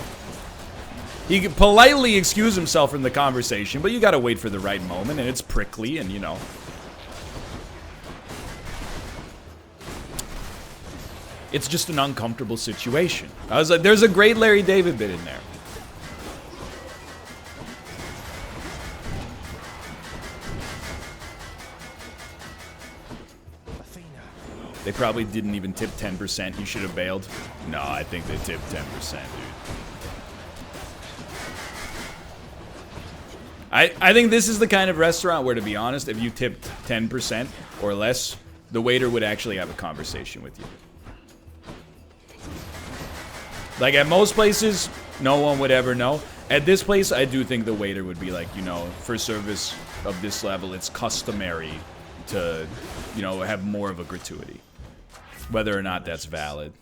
He can politely excuse himself from the conversation, but you got to wait for the right moment, and it's prickly, and, you know. It's just an uncomfortable situation. I was like, there's a great Larry David bit in there. They probably didn't even tip 10%. You should have bailed. No, I think they tipped 10%, dude. I think this is the kind of restaurant where, to be honest, if you tipped 10% or less, the waiter would actually have a conversation with you. Like, at most places, no one would ever know. At this place, I do think the waiter would be like, you know, for service of this level, it's customary to, you know, have more of a gratuity. Whether or not that's valid.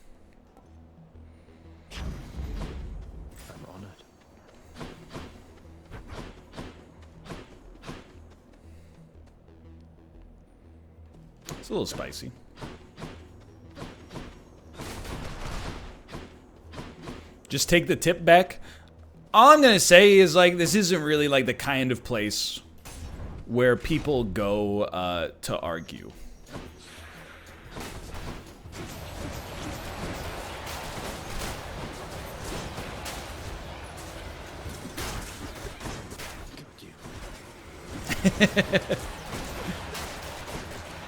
I'm honored. It's a little spicy. Just take the tip back. All I'm gonna say is, like, this isn't really like the kind of place where people go to argue.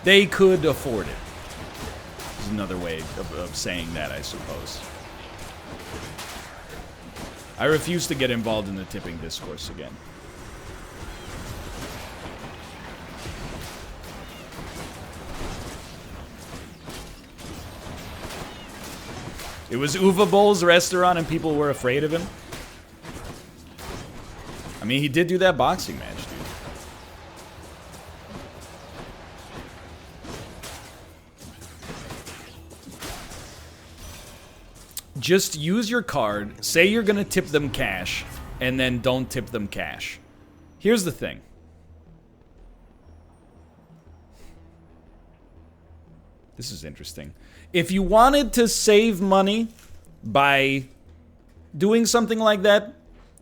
They could afford it. Is another way of saying that, I suppose. I refuse to get involved in the tipping discourse again. It was Uwe Boll's restaurant and people were afraid of him. I mean, he did do that boxing match, dude. Just use your card, say you're gonna tip them cash, and then don't tip them cash. Here's the thing. This is interesting. If you wanted to save money by doing something like that,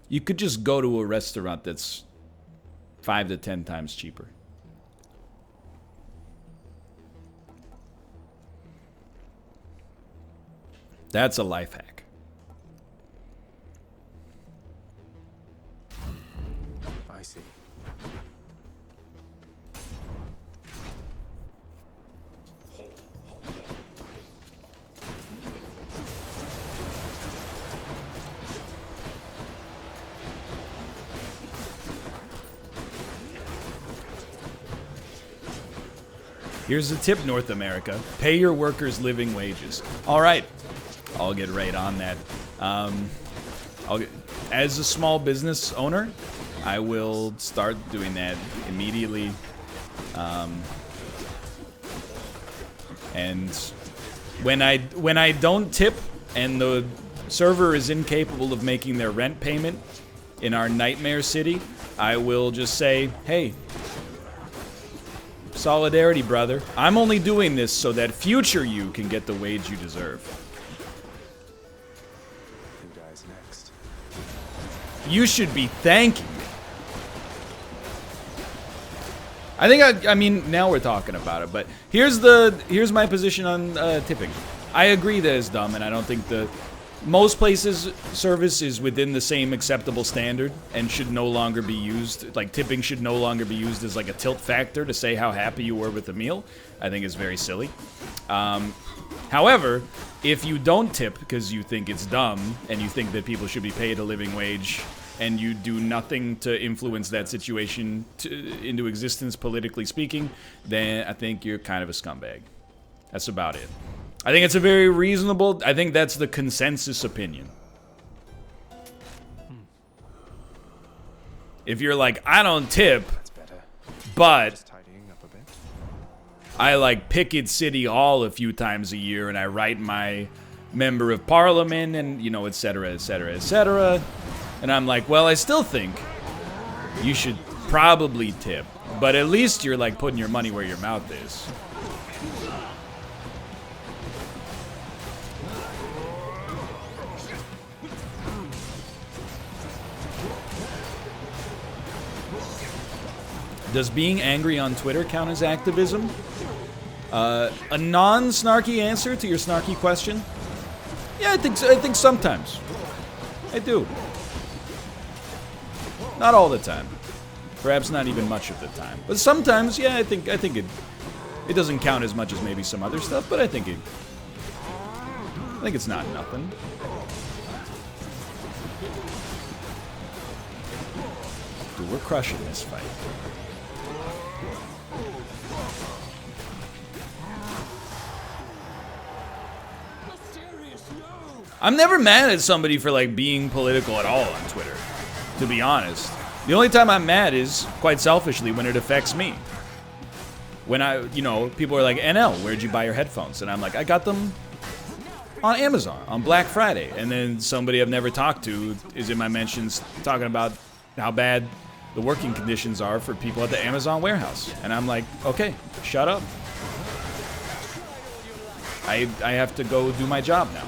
you could just go to a restaurant that's 5 to 10 times cheaper. That's a life hack. I see. Here's a tip, North America. Pay your workers living wages. All right. I'll get right on that. As a small business owner, I will start doing that immediately. And when I don't tip and the server is incapable of making their rent payment in our nightmare city, I will just say, hey, solidarity, brother. I'm only doing this so that future you can get the wage you deserve. Who dies next? You should be thanking me. I mean, now we're talking about it, but here's my position on tipping. I agree that it's dumb, and I don't think most places service is within the same acceptable standard and should no longer be used. Like, tipping should no longer be used as like a tilt factor to say how happy you were with the meal. I think it's very silly. However, if you don't tip because you think it's dumb and you think that people should be paid a living wage and you do nothing to influence that situation into existence, politically speaking, then I think you're kind of a scumbag. That's about it. I think it's a very reasonable, I think that's the consensus opinion. If you're like, I don't tip, That's better. but Just tidying up a bit. I like picket City Hall a few times a year and I write my member of parliament and, you know, etc., etc., etc. And I'm like, well, I still think you should probably tip, but at least you're like putting your money where your mouth is. Does being angry on Twitter count as activism? A non-snarky answer to your snarky question? Yeah, I think sometimes. I do. Not all the time. Perhaps not even much of the time. But sometimes, yeah, I think it doesn't count as much as maybe some other stuff, but I think it's not nothing. Dude, we're crushing this fight. I'm never mad at somebody for like being political at all on Twitter. to be honest. The only time I'm mad is, quite selfishly, when it affects me. When people are like, NL, where'd you buy your headphones? And I'm like, I got them on Amazon on Black Friday. And then somebody I've never talked to is in my mentions talking about how bad the working conditions are for people at the Amazon warehouse. And I'm like, okay, shut up. I have to go do my job now.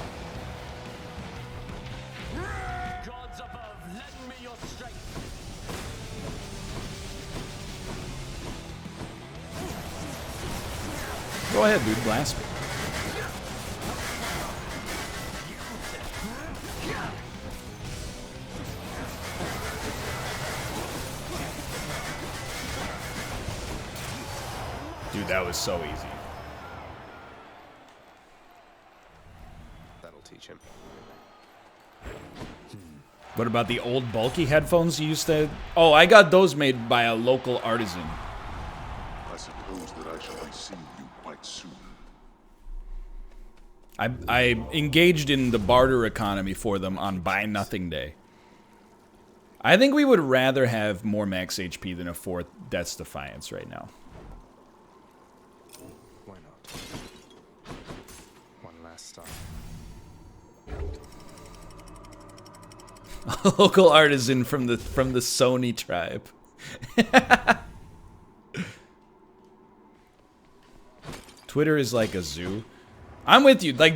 Gods above, lend me your strength. Go ahead, dude, blast me. Dude, that was so easy. That'll teach him. What about the old bulky headphones you used to... Oh, I got those made by a local artisan. I suppose that I shall be seeing you quite soon. I engaged in the barter economy for them on Buy Nothing Day. I think we would rather have more max HP than a 4th Death's Defiance right now. Why not? One last stop. A local artisan from the Sony tribe. Twitter is like a zoo. I'm with you. Like,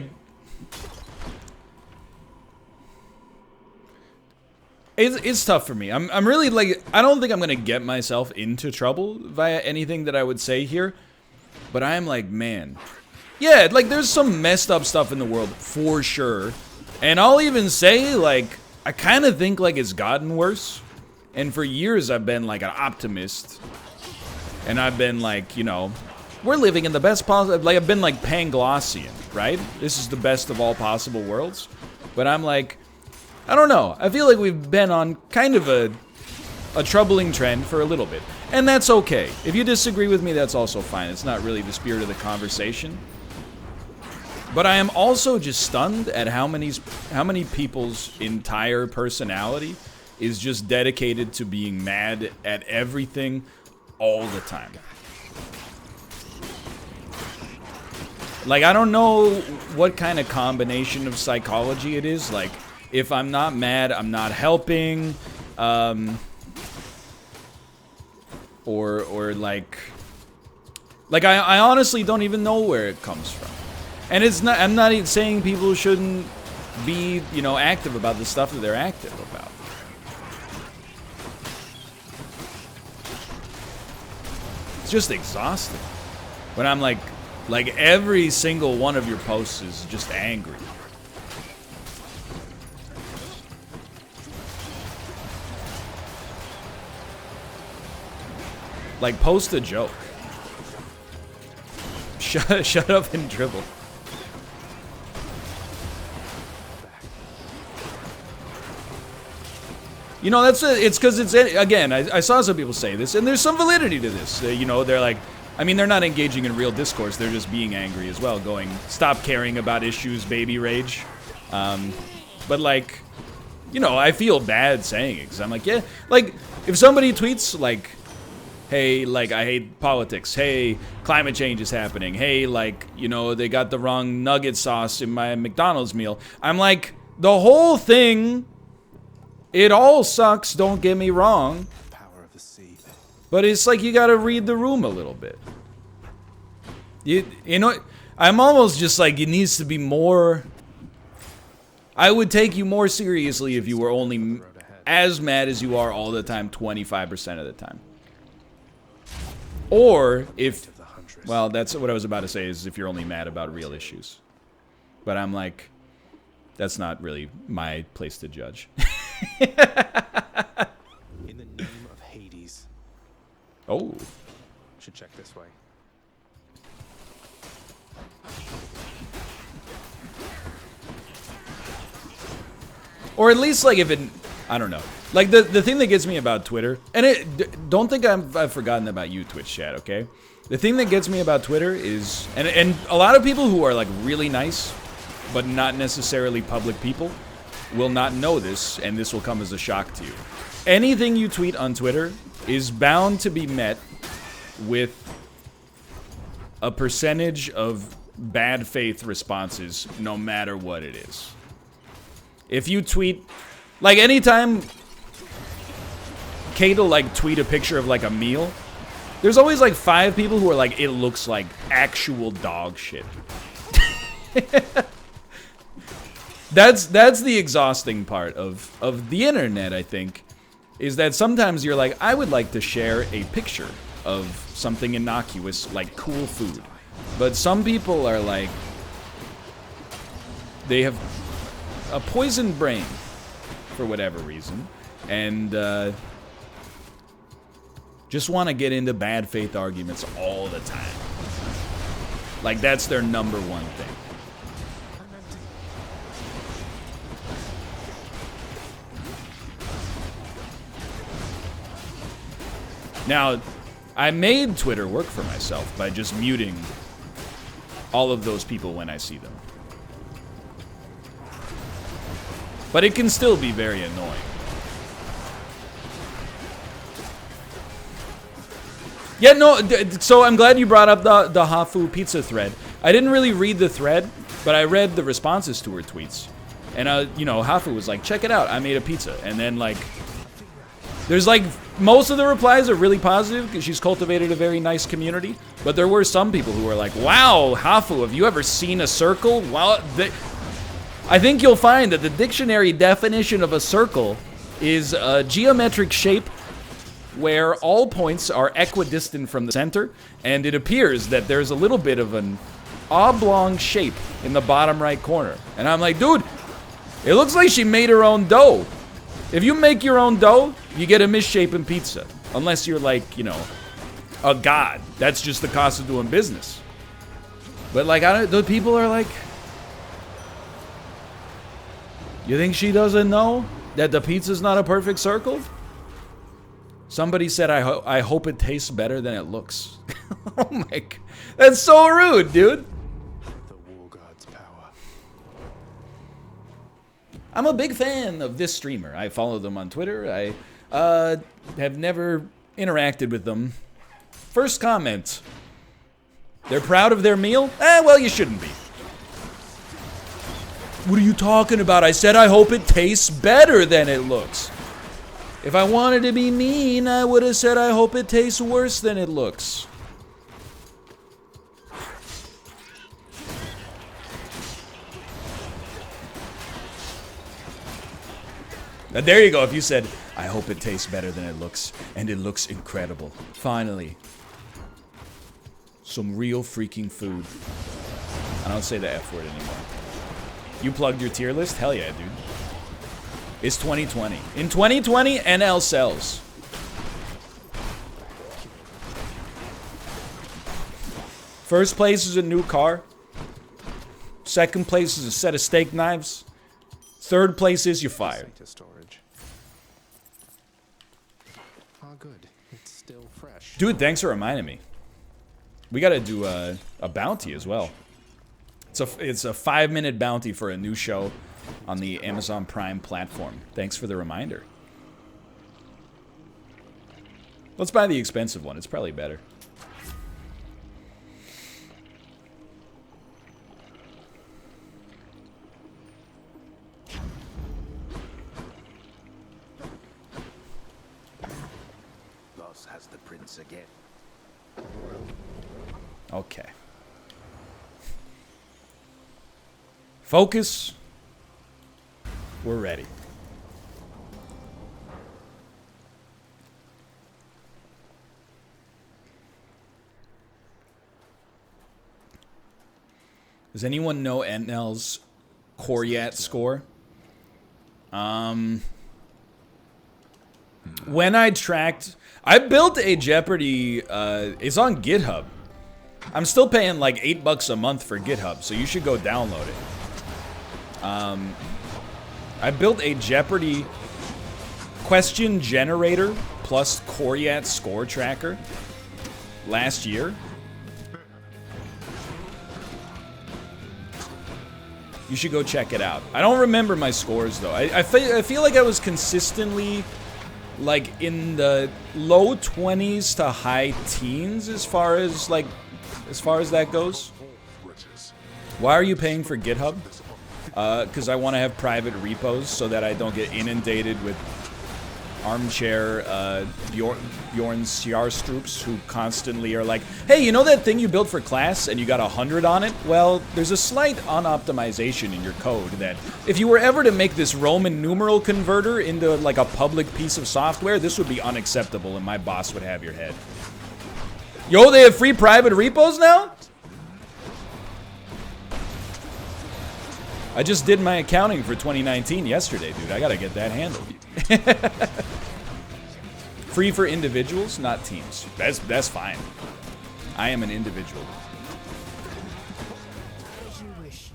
it's tough for me. I'm really like, I don't think I'm gonna get myself into trouble via anything that I would say here, but I'm like, man, yeah, like there's some messed up stuff in the world for sure, and I'll even say like I kind of think like it's gotten worse, and for years I've been like an optimist, and I've been like, you know, we're living in the best possible, like I've been like Panglossian, right? This is the best of all possible worlds. But I'm like, I don't know. I feel like we've been on kind of a troubling trend for a little bit. And that's okay. If you disagree with me, that's also fine. It's not really the spirit of the conversation. But I am also just stunned at how many people's entire personality is just dedicated to being mad at everything all the time. Like, I don't know what kind of combination of psychology it is. Like, if I'm not mad, I'm not helping. Or like I honestly don't even know where it comes from. And it's not, I'm not even saying people shouldn't be, you know, active about the stuff that they're active about. It's just exhausting. When I'm like every single one of your posts is just angry. Like, post a joke. Shut up and dribble. You know, it's because it's, again, I saw some people say this, and there's some validity to this. You know, they're like, I mean, they're not engaging in real discourse, they're just being angry as well, going, stop caring about issues, baby rage. But like, you know, I feel bad saying it, because I'm like, yeah, like, if somebody tweets, like, hey, like, I hate politics, hey, climate change is happening, hey, like, you know, they got the wrong nugget sauce in my McDonald's meal, I'm like, the whole thing, it all sucks, don't get me wrong. Power of the sea. But it's like you gotta read the room a little bit. You know, I'm almost just like, it needs to be more... I would take you more seriously if you were only as mad as you are all the time, 25% of the time. Or if... Well, that's what I was about to say, is if you're only mad about real issues. But I'm like, that's not really my place to judge. In the name of Hades. Oh. Should check this way. Or at least, like, if it... I don't know. Like, the thing that gets me about Twitter... And don't think I've forgotten about you, Twitch chat, okay? The thing that gets me about Twitter is... And a lot of people who are, like, really nice, but not necessarily public people, will not know this, and this will come as a shock to you. anything you tweet on Twitter is bound to be met with a percentage of bad faith responses, no matter what it is. If you tweet, like anytime Kate will like tweet a picture of like a meal, there's always like 5 people who are like, it looks like actual dog shit. That's the exhausting part of the internet, I think, is that sometimes you're like, I would like to share a picture of something innocuous, like cool food. But some people are like, they have a poisoned brain for whatever reason, and just want to get into bad faith arguments all the time. Like, that's their number one thing. Now, I made Twitter work for myself by just muting all of those people when I see them. But it can still be very annoying. Yeah, no, so I'm glad you brought up the Hafu pizza thread. I didn't really read the thread, but I read the responses to her tweets. And, you know, Hafu was like, check it out, I made a pizza. And then, like, there's, like, most of the replies are really positive because she's cultivated a very nice community. But there were some people who were like, wow, Hafu, have you ever seen a circle? Well, I think you'll find that the dictionary definition of a circle is a geometric shape where all points are equidistant from the center, and it appears that there's a little bit of an oblong shape in the bottom right corner. And I'm like, dude, it looks like she made her own dough. If you make your own dough, you get a misshapen pizza. Unless you're like, you know, a god. That's just the cost of doing business. But like, the people are like, you think she doesn't know that the pizza's not a perfect circle? Somebody said, I hope it tastes better than it looks. Oh my god. That's so rude, dude. The war god's power. I'm a big fan of this streamer. I follow them on Twitter. I have never interacted with them. First comment. They're proud of their meal? Well, you shouldn't be. What are you talking about? I said I hope it tastes better than it looks. If I wanted to be mean, I would have said I hope it tastes worse than it looks. Now, there you go. If you said, I hope it tastes better than it looks, and it looks incredible. Finally. Some real freaking food. I don't say the F word anymore. You plugged your tier list? Hell yeah, dude. It's 2020. In 2020, NL sells. First place is a new car. Second place is a set of steak knives. Third place is you're fired. To storage. Oh, good. It's still fresh. Dude, thanks for reminding me. We gotta do a bounty as well. It's a 5-minute bounty for a new show on the Amazon Prime platform. Thanks for the reminder. Let's buy the expensive one. It's probably better. Loss has the prince again. Okay. Focus. We're ready. Does anyone know NL's Koryat score? When I tracked... I built a Jeopardy... it's on GitHub. I'm still paying like $8 a month for GitHub, so you should go download it. I built a Jeopardy question generator plus Koryat score tracker last year. You should go check it out. I don't remember my scores though. I feel like I was consistently like in the low 20s to high teens as far as that goes. Why are you paying for GitHub? Because I want to have private repos so that I don't get inundated with armchair Bjorn Sjarstrups who constantly are like, hey, you know that thing you built for class and you got 100 on it? Well, there's a slight unoptimization in your code that if you were ever to make this Roman numeral converter into like a public piece of software, this would be unacceptable and my boss would have your head. Yo, they have free private repos now? I just did my accounting for 2019 yesterday, dude. I gotta get that handled. Free for individuals, not teams. That's fine. I am an individual. As you wish.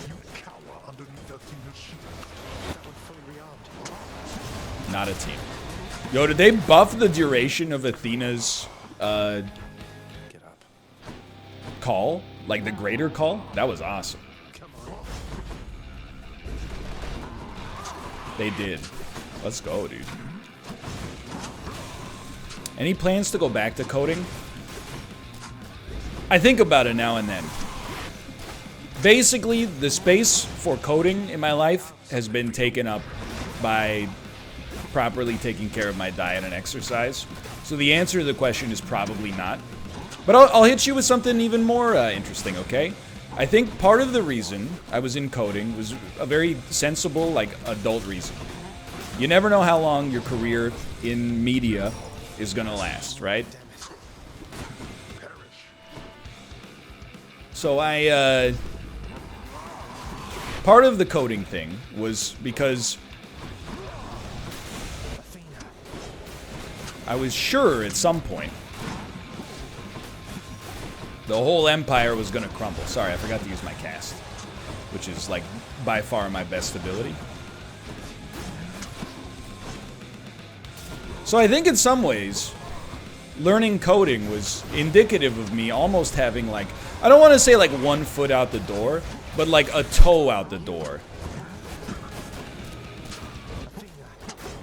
You cower underneath Athena's shield. That one fully rearmed. Not a team. Yo, did they buff the duration of Athena's Get up. call? Like the greater call? That was awesome. They did. Let's go, dude. Any plans to go back to coding? I think about it now and then. Basically, the space for coding in my life has been taken up by properly taking care of my diet and exercise. So the answer to the question is probably not. But I'll hit you with something even more interesting, okay? I think part of the reason I was in coding was a very sensible, like, adult reason. You never know how long your career in media is gonna last, right? So part of the coding thing was because I was sure at some point the whole empire was gonna crumble. Sorry, I forgot to use my cast, which is like by far my best ability. So I think in some ways, learning coding was indicative of me almost having like, I don't want to say like 1 foot out the door, but like a toe out the door.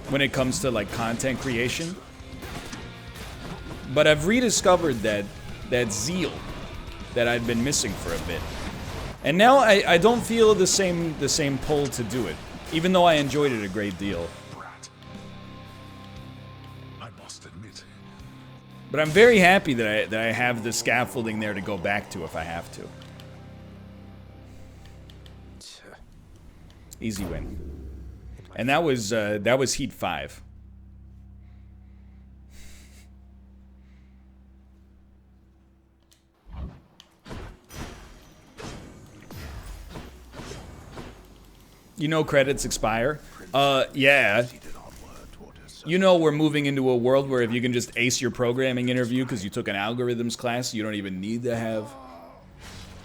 When it comes to like content creation. But I've rediscovered that zeal that I'd been missing for a bit. And now I don't feel the same pull to do it, even though I enjoyed it a great deal. I must admit. But I'm very happy that I have the scaffolding there to go back to if I have to. Easy win. And that was Heat 5. You know credits expire? Yeah. You know we're moving into a world where if you can just ace your programming interview because you took an algorithms class, you don't even need to have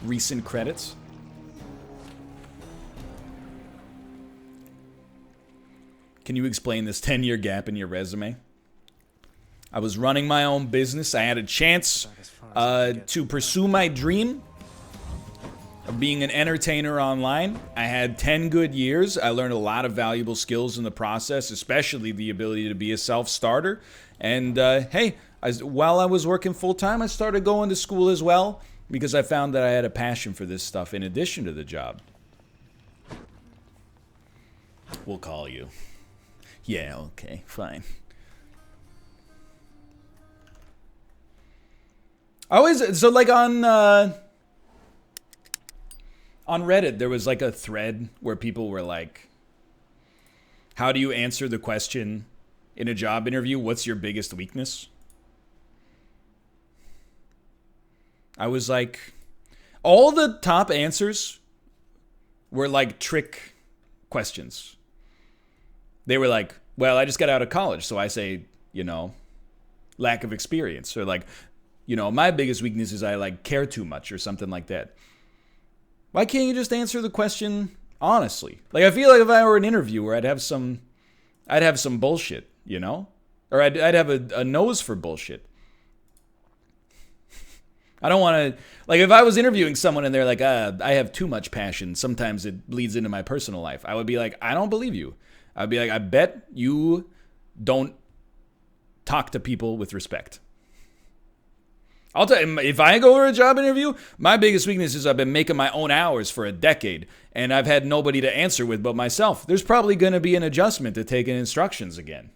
recent credits. Can you explain this 10-year gap in your resume? I was running my own business. I had a chance to pursue my dream of being an entertainer online. I had 10 good years. I learned a lot of valuable skills in the process, especially the ability to be a self-starter. And hey, while I was working full-time, I started going to school as well because I found that I had a passion for this stuff in addition to the job. We'll call you. Yeah, okay, fine. So like on Reddit, there was like a thread where people were like, how do you answer the question in a job interview, what's your biggest weakness? I was like, all the top answers were like trick questions. They were like, well, I just got out of college, so I say, you know, lack of experience. Or like, you know, my biggest weakness is I like care too much or something like that. Why can't you just answer the question honestly? Like, I feel like if I were an interviewer, I'd have some bullshit, you know? Or I'd have a nose for bullshit. I don't want to, like, if I was interviewing someone and they're like, I have too much passion, sometimes it bleeds into my personal life, I would be like, I don't believe you. I'd be like, I bet you don't talk to people with respect. I'll tell you, if I go for a job interview, my biggest weakness is I've been making my own hours for a decade, and I've had nobody to answer with but myself. There's probably going to be an adjustment to taking instructions again.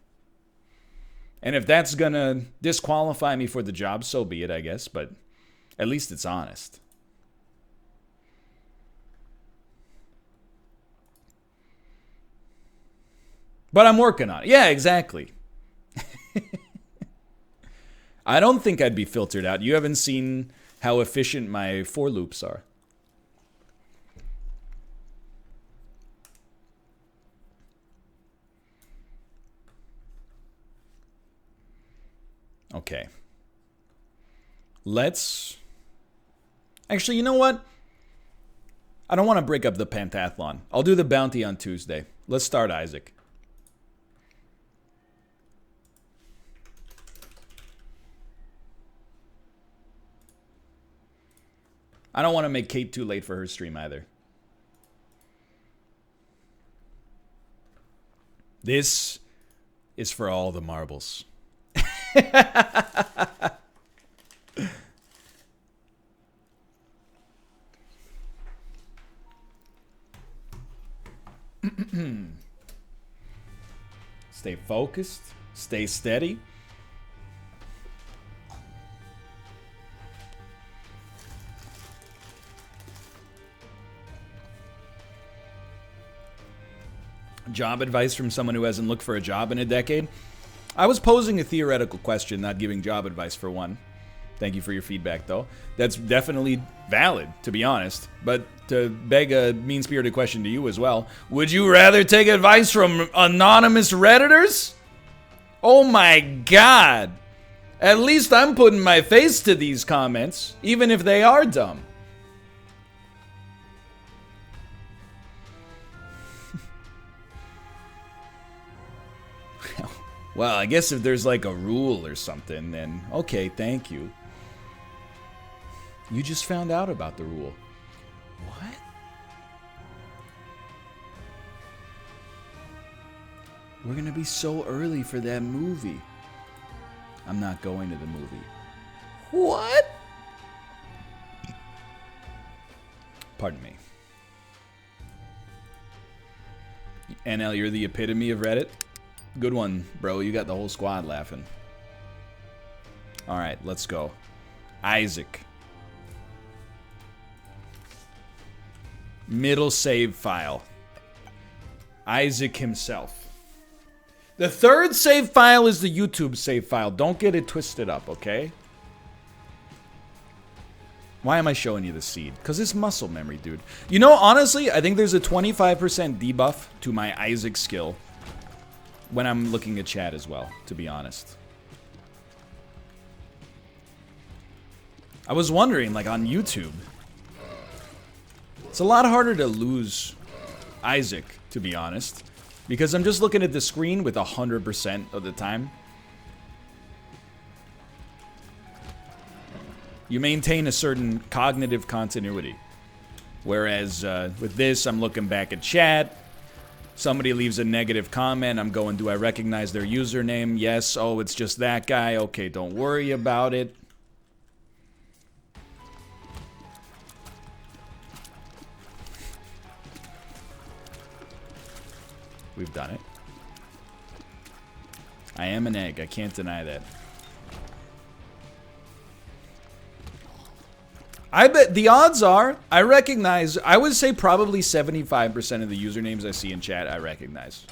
And if that's going to disqualify me for the job, so be it, I guess, but at least it's honest. But I'm working on it. Yeah, exactly. I don't think I'd be filtered out. You haven't seen how efficient my for loops are. Okay. Let's... Actually, you know what? I don't want to break up the pentathlon. I'll do the bounty on Tuesday. Let's start Isaac. I don't want to make Kate too late for her stream either. This is for all the marbles. Stay focused. Stay steady. Job advice from someone who hasn't looked for a job in a decade? I was posing a theoretical question, not giving job advice for one. Thank you for your feedback, though. That's definitely valid, to be honest. But to beg a mean-spirited question to you as well, would you rather take advice from anonymous Redditors? Oh my god! At least I'm putting my face to these comments, even if they are dumb. Well, I guess if there's like a rule or something, then okay, thank you. You just found out about the rule. What? We're gonna be so early for that movie. I'm not going to the movie. What? Pardon me. NL, you're the epitome of Reddit. Good one, bro. You got the whole squad laughing. Alright, let's go. Isaac. Middle save file. Isaac himself. The third save file is the YouTube save file. Don't get it twisted up, okay? Why am I showing you the seed? Because it's muscle memory, dude. You know, honestly, I think there's a 25% debuff to my Isaac skill when I'm looking at chat as well, to be honest. I was wondering, like, on YouTube, it's a lot harder to lose Isaac, to be honest, because I'm just looking at the screen with 100% of the time. You maintain a certain cognitive continuity. Whereas with this, I'm looking back at chat. Somebody leaves a negative comment. I'm going, do I recognize their username? Yes. Oh, it's just that guy. Okay, don't worry about it. We've done it. I am an egg. I can't deny that. I bet the odds are, I recognize, I would say probably 75% of the usernames I see in chat, I recognize.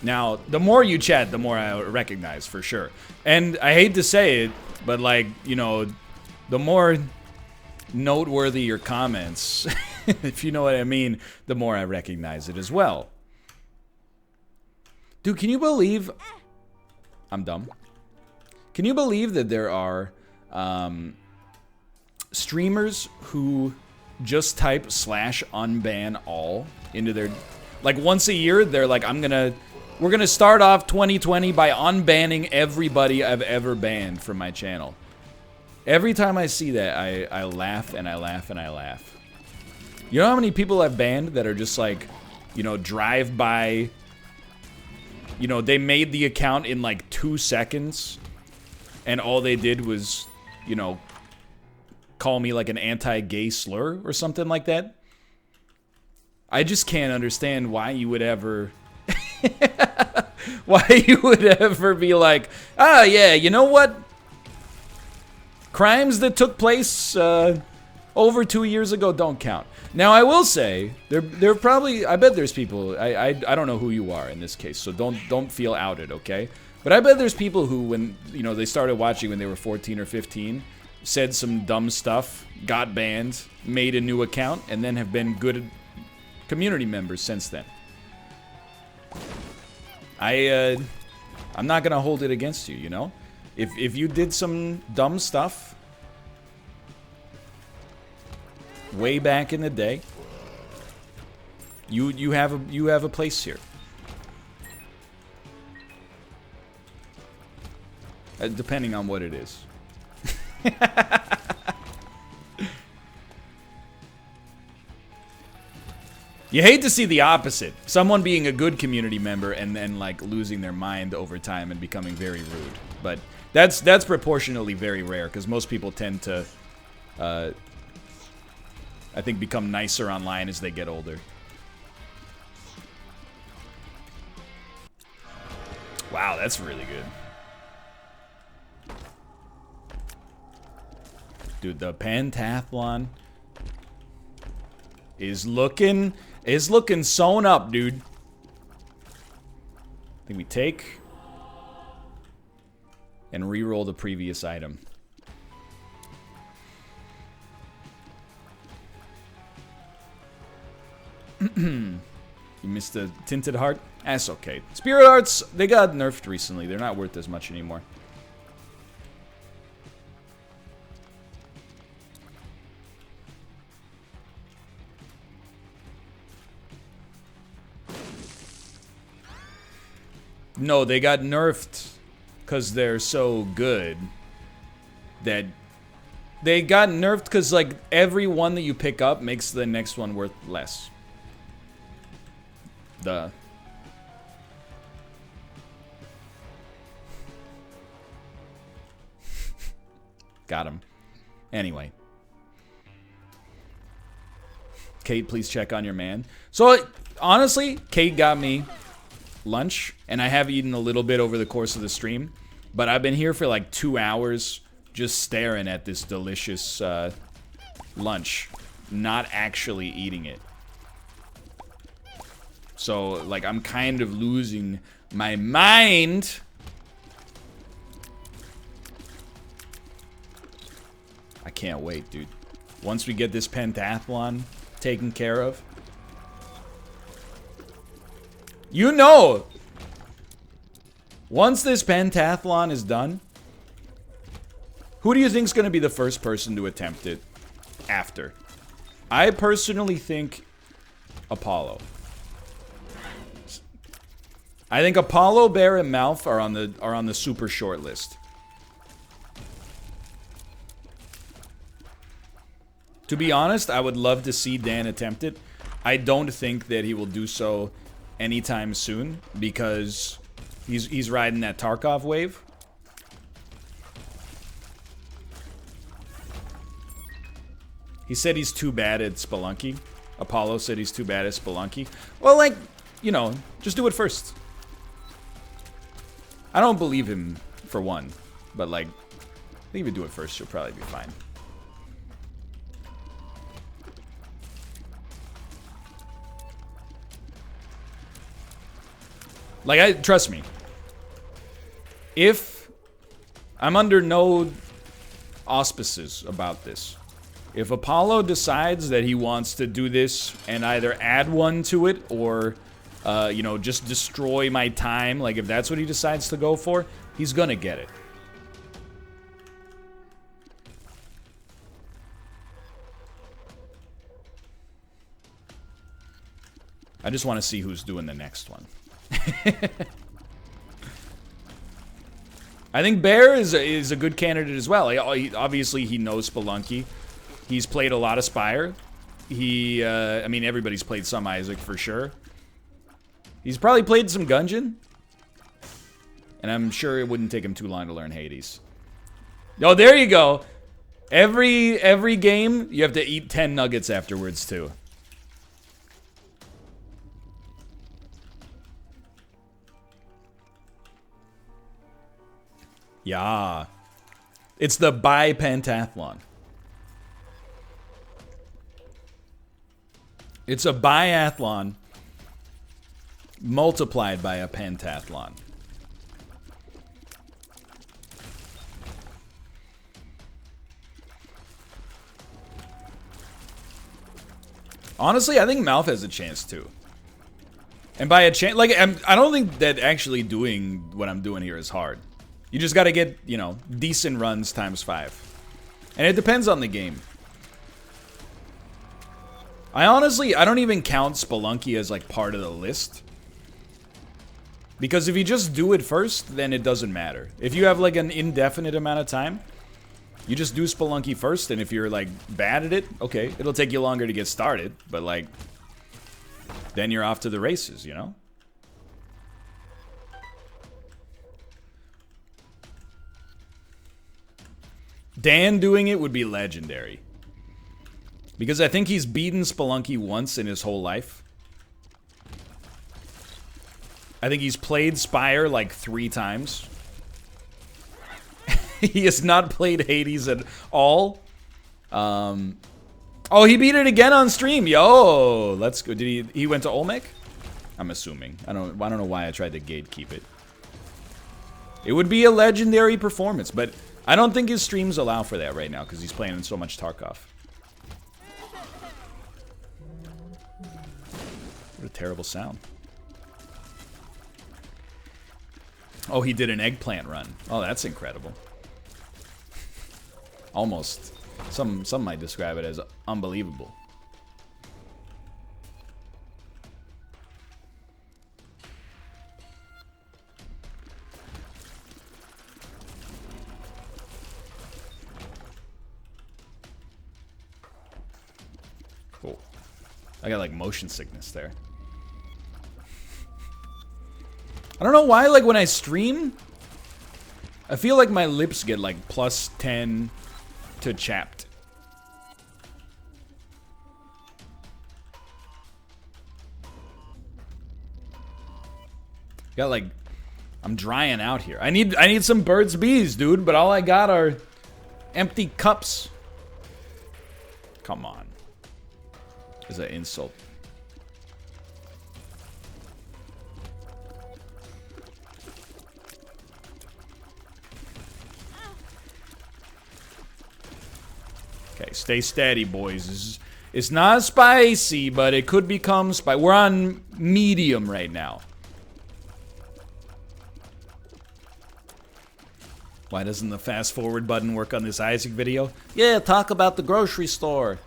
Now, the more you chat, the more I recognize, for sure. And I hate to say it, but like, you know, the more noteworthy your comments, if you know what I mean, the more I recognize it as well. Dude, can you believe... I'm dumb. Can you believe that there are streamers who just type /unban all into their... Like, once a year, they're like, we're gonna start off 2020 by unbanning everybody I've ever banned from my channel. Every time I see that, I laugh and I laugh and I laugh. You know how many people I've banned that are just like, you know, drive by. You know, they made the account in like 2 seconds, and all they did was, you know, call me like an anti-gay slur or something like that. I just can't understand why you would ever be like, ah, yeah, you know what? Crimes that took place over 2 years ago don't count. Now, I will say, there probably, I bet there's people, I don't know who you are in this case, so don't feel outed, okay? But I bet there's people who, when, you know, they started watching when they were 14 or 15, said some dumb stuff, got banned, made a new account, and then have been good community members since then. I'm not gonna hold it against you, you know? If you did some dumb stuff way back in the day, you have a place here. Depending on what it is. You hate to see the opposite. Someone being a good community member and then like losing their mind over time and becoming very rude. But that's proportionally very rare because most people tend to I think become nicer online as they get older. Wow, that's really good. Dude, the Pentathlon is looking sewn up, dude. I think we take and re-roll the previous item. You missed the Tinted Heart? That's okay. Spirit Hearts, they got nerfed recently. They're not worth as much anymore. No, they got nerfed because they're so good that they got nerfed because like every one that you pick up makes the next one worth less. Duh. Got him. Anyway. Kate, please check on your man. So, honestly, Kate got me lunch, and I have eaten a little bit over the course of the stream, but I've been here for like 2 hours just staring at this delicious lunch, not actually eating it. So, like, I'm kind of losing my mind. I can't wait, dude. Once we get this pentathlon taken care of. You know, once this pentathlon is done, who do you think is going to be the first person to attempt it after? I personally think Apollo. I think Apollo, Bear, and Malf are on the super short list. To be honest, I would love to see Dan attempt it. I don't think that he will do so anytime soon because he's riding that Tarkov wave. He said he's too bad at Spelunky. Apollo said he's too bad at Spelunky. Well, like, you know, just do it first. I don't believe him for one, but like, I think if you do it first, you'll probably be fine. Like, trust me. If I'm under no auspices about this. If Apollo decides that he wants to do this and either add one to it or, you know, just destroy my time, like if that's what he decides to go for, he's gonna get it. I just want to see who's doing the next one. I think Bear is a good candidate as well. Obviously, he knows Spelunky. He's played a lot of Spire. I mean, everybody's played some Isaac for sure. He's probably played some Gungeon. And I'm sure it wouldn't take him too long to learn Hades. Oh, there you go. Every game, you have to eat 10 nuggets afterwards, too. Yeah. It's the Pentathlon. It's a biathlon multiplied by a pentathlon. Honestly, I think Malf has a chance too. And by a chance, like, I don't think that actually doing what I'm doing here is hard. You just gotta get, you know, decent runs times 5. And it depends on the game. I don't even count Spelunky as, like, part of the list. Because if you just do it first, then it doesn't matter. If you have, like, an indefinite amount of time, you just do Spelunky first, and if you're, like, bad at it, okay, it'll take you longer to get started, but, like, then you're off to the races, you know? Dan doing it would be legendary. Because I think he's beaten Spelunky once in his whole life. I think he's played Spire like 3 times. He has not played Hades at all. Oh, he beat it again on stream. Yo, let's go. Did he went to Olmec? I'm assuming. I don't know why I tried to gatekeep it. It would be a legendary performance, but I don't think his streams allow for that right now because he's playing so much Tarkov. What a terrible sound. Oh, he did an eggplant run. Oh, that's incredible. Almost. Some might describe it as unbelievable. Cool. I got like motion sickness there. I don't know why, like when I stream, I feel like my lips get like plus 10 to chapped. Got like, I'm drying out here. I need some Bird's Bees, dude, but all I got are empty cups. Come on. Is an insult. Okay, stay steady, boys. It's not spicy, but it could become spicy. We're on medium right now. Why doesn't the fast forward button work on this Isaac video? Yeah, talk about the grocery store.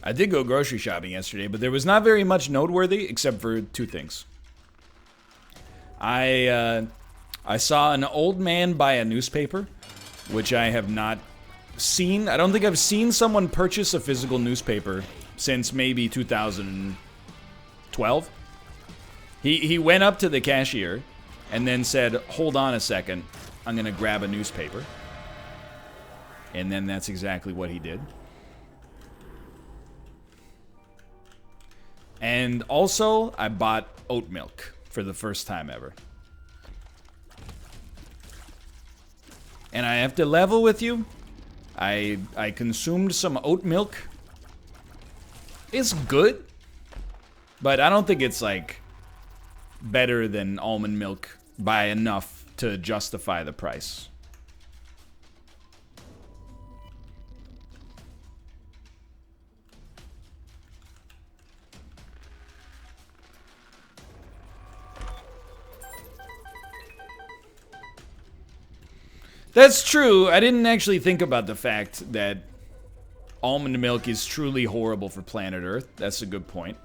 I did go grocery shopping yesterday, but there was not very much noteworthy except for 2 things. I saw an old man buy a newspaper, which I have not seen. I don't think I've seen someone purchase a physical newspaper since maybe 2012. He went up to the cashier and then said, "Hold on a second, I'm gonna grab a newspaper." And then that's exactly what he did. And also, I bought oat milk for the first time ever. And I have to level with you. I consumed some oat milk. It's good, but I don't think it's like better than almond milk by enough to justify the price. That's true. I didn't actually think about the fact that almond milk is truly horrible for planet Earth. That's a good point.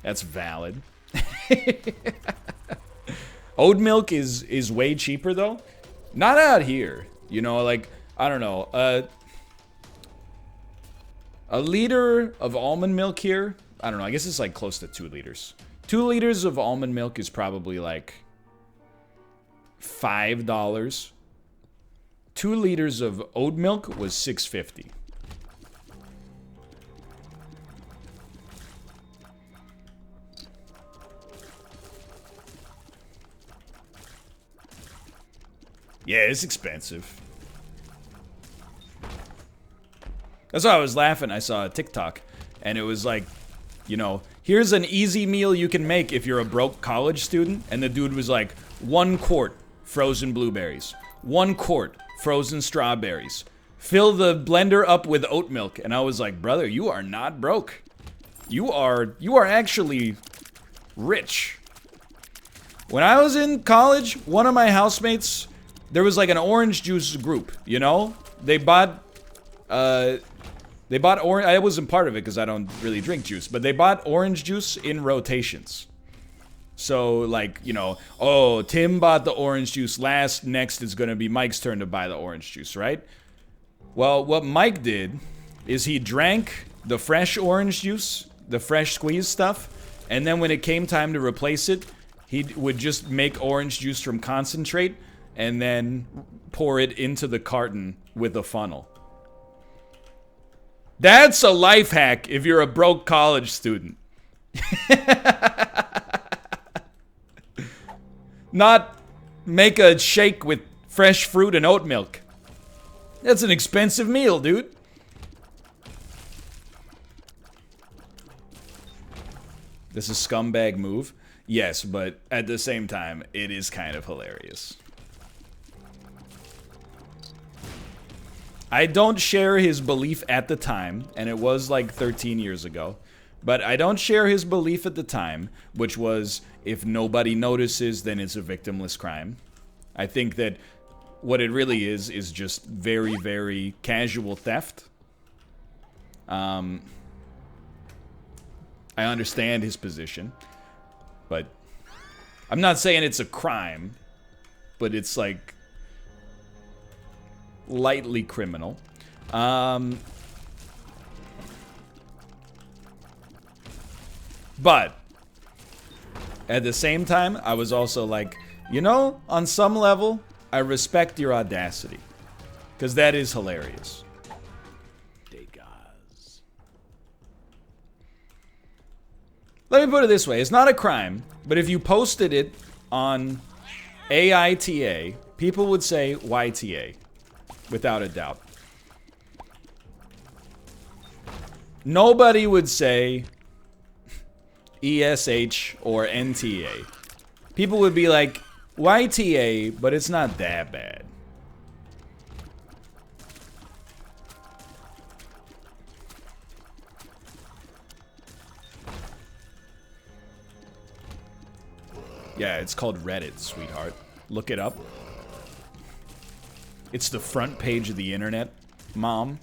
That's valid. Oat milk is way cheaper though. Not out here. You know, like, I don't know. A liter of almond milk here, I don't know, I guess it's like close to 2 liters. 2 liters of almond milk is probably like $5. 2 liters of oat milk was $6.50. Yeah, it's expensive. That's why I was laughing. I saw a TikTok, and it was like, you know, here's an easy meal you can make if you're a broke college student. And the dude was like, 1 quart frozen blueberries, 1 quart frozen strawberries. Fill the blender up with oat milk. And I was like, brother, you are not broke. You are actually rich. When I was in college, one of my housemates, there was like an orange juice group, you know? They bought orange. I wasn't part of it because I don't really drink juice, but they bought orange juice in rotations. So, like, you know, oh, Tim bought the orange juice last. Next is going to be Mike's turn to buy the orange juice, right? Well, what Mike did is he drank the fresh orange juice, the fresh squeezed stuff, and then when it came time to replace it, he would just make orange juice from concentrate and then pour it into the carton with a funnel. That's a life hack if you're a broke college student. Not make a shake with fresh fruit and oat milk. That's an expensive meal, dude. This is a scumbag move. Yes, but at the same time, it is kind of hilarious. I don't share his belief at the time, and it was like 13 years ago. But I don't share his belief at the time, which was, if nobody notices, then it's a victimless crime. I think that what it really is just very, very casual theft. I understand his position, but I'm not saying it's a crime, but it's like lightly criminal. But at the same time, I was also like, you know, on some level, I respect your audacity, because that is hilarious. Let me put it this way. It's not a crime, but if you posted it on AITA, people would say YTA, without a doubt. Nobody would say ESH or NTA. People would be like, YTA, but it's not that bad. Yeah, it's called Reddit, sweetheart. Look it up. It's the front page of the internet, Mom.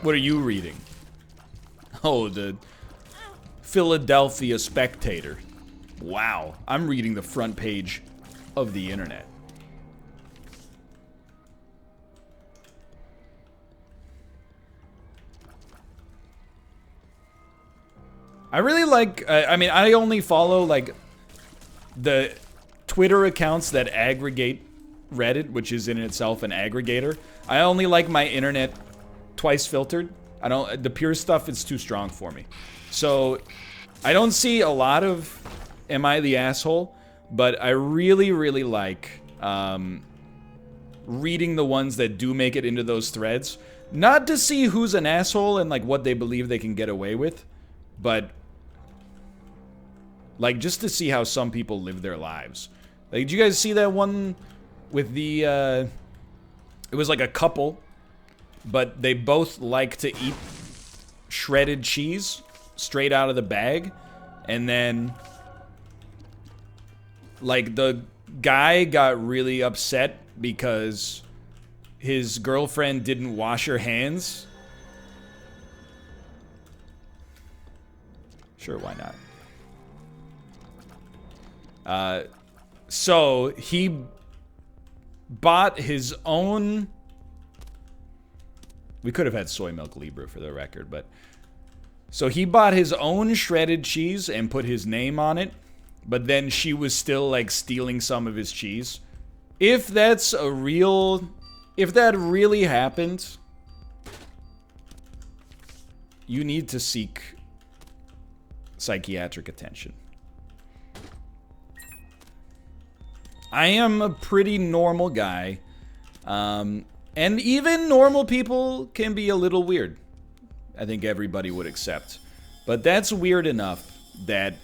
What are you reading? Oh, the Philadelphia Spectator. Wow, I'm reading the front page of the internet. I really like, I mean, I only follow, like, the Twitter accounts that aggregate Reddit, which is in itself an aggregator. I only like my internet twice filtered. The pure stuff is too strong for me. So, I don't see a lot of Am I the Asshole, but I really, really like, reading the ones that do make it into those threads. Not to see who's an asshole and, like, what they believe they can get away with, but like, just to see how some people live their lives. Like, did you guys see that one with the, it was like a couple, but they both like to eat shredded cheese straight out of the bag, and then, like, the guy got really upset because his girlfriend didn't wash her hands. Sure, why not? So he bought his own... We could have had soy milk Libra for the record, but... So he bought his own shredded cheese and put his name on it, but then she was still, like, stealing some of his cheese. If that's a real... If that really happened, you need to seek psychiatric attention. I am a pretty normal guy, and even normal people can be a little weird. I think everybody would accept. But that's weird enough that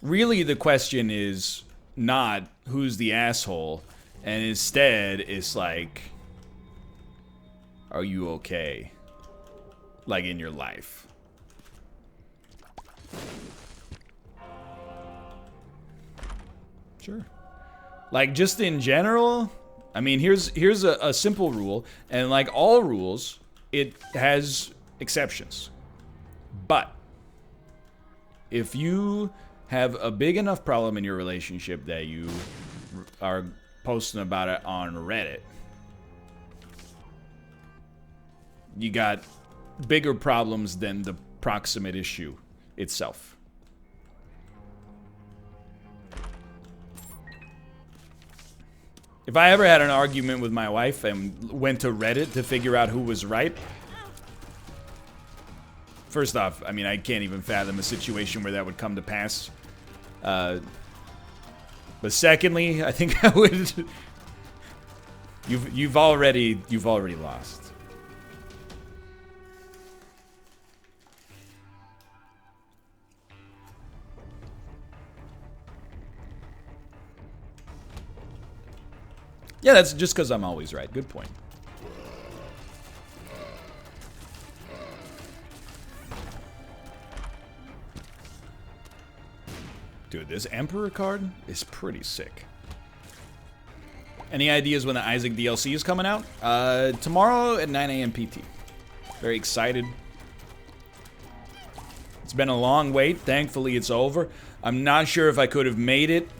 really the question is not who's the asshole, and instead it's like, are you okay? Like in your life. Sure. Like, just in general, I mean, here's a simple rule, and like all rules, it has exceptions. But if you have a big enough problem in your relationship that you are posting about it on Reddit, you got bigger problems than the proximate issue itself. If I ever had an argument with my wife and went to Reddit to figure out who was right, first off, I mean, I can't even fathom a situation where that would come to pass. But secondly, I think I would. You've already lost. Yeah, that's just because I'm always right. Good point. Dude, this Emperor card is pretty sick. Any ideas when the Isaac DLC is coming out? Tomorrow at 9 a.m. PT. Very excited. It's been a long wait. Thankfully, it's over. I'm not sure if I could have made it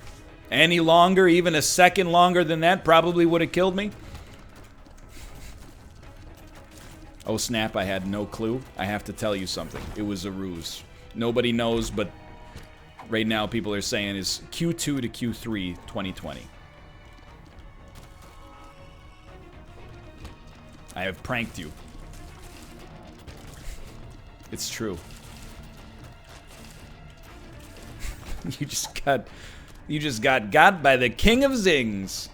any longer, even a second longer than that probably would have killed me. Oh snap, I had no clue. I have to tell you something. It was a ruse. Nobody knows, but right now people are saying is Q2 to Q3 2020. I have pranked you. It's true. You just got by the King of Zings.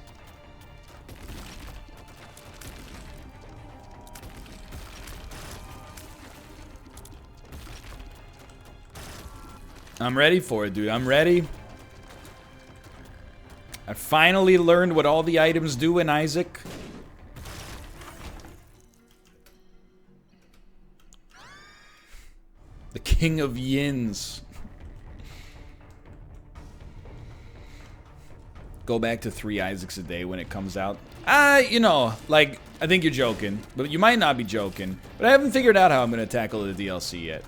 I'm ready for it, dude. I'm ready. I finally learned what all the items do in Isaac. The King of Yins. Go back to 3 Isaacs a day when it comes out. You know, like, I think you're joking, but you might not be joking. But I haven't figured out how I'm gonna tackle the DLC yet.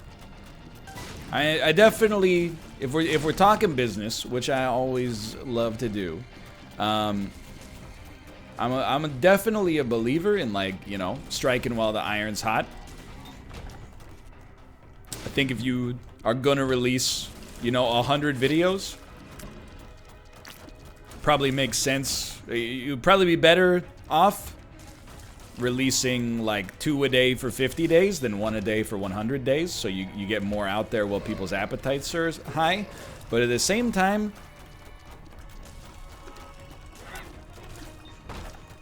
I definitely, if we're talking business, which I always love to do, I'm definitely a believer in, like, you know, striking while the iron's hot. I think if you are gonna release, you know, 100 videos, probably makes sense. You'd probably be better off releasing like 2 a day for 50 days than 1 a day for 100 days, so you get more out there while people's appetites are high. But at the same time,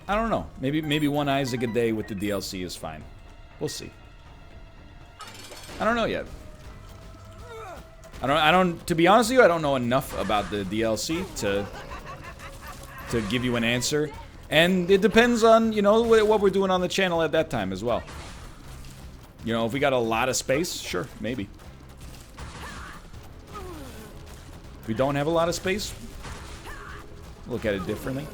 I don't know. Maybe 1 Isaac a day with the DLC is fine. We'll see. I don't know yet. I don't. To be honest with you, I don't know enough about the DLC to give you an answer, and it depends on, you know, what we're doing on the channel at that time as well. You know, if we got a lot of space, sure, maybe. If we don't have a lot of space, look at it differently.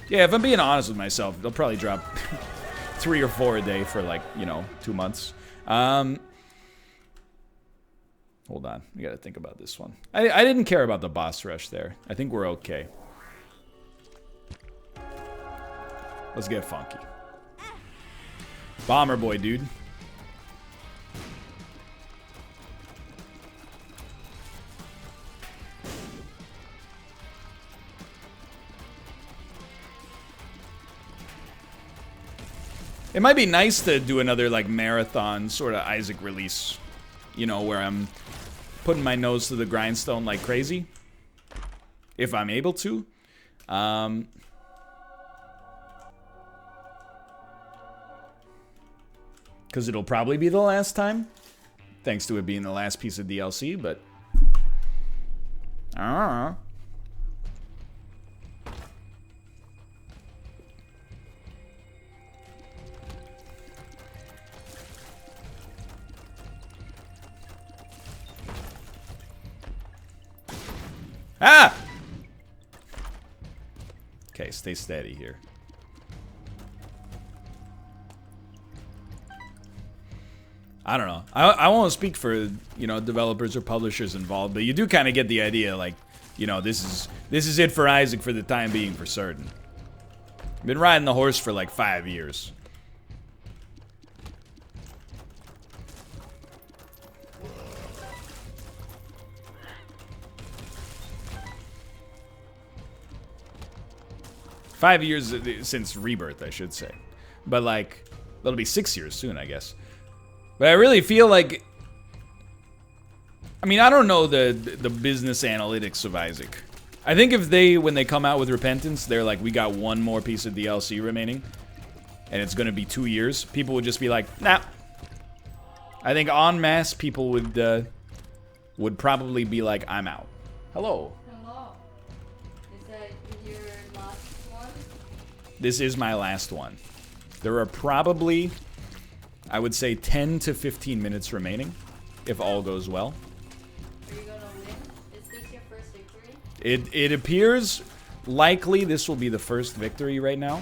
Yeah, if I'm being honest with myself, they'll probably drop 3 or 4 a day for, like, you know, 2 months. Hold on. We gotta think about this one. I didn't care about the boss rush there. I think we're okay. Let's get funky. Bomber boy, dude. It might be nice to do another, like, marathon sort of Isaac release. You know, where I'm putting my nose to the grindstone like crazy. If I'm able to. Because it'll probably be the last time. Thanks to it being the last piece of DLC, but... I don't know. Ah! Okay, stay steady here. I don't know. I won't speak for, you know, developers or publishers involved, but you do kind of get the idea, like, you know, this is it for Isaac for the time being, for certain. Been riding the horse for like 5 years. Five years since Rebirth, I should say. But, like, that'll be 6 years soon, I guess. But I really feel like... I mean, I don't know the business analytics of Isaac. I think if they, when they come out with Repentance, they're like, we got one more piece of DLC remaining, and it's gonna be 2 years, people would just be like, nah. I think en masse people would probably be like, I'm out. Hello. Hello. Is that your last one? This is my last one. There are probably, I would say, 10 to 15 minutes remaining, if all goes well. Are you gonna win? Is this your first victory? It appears likely this will be the first victory right now.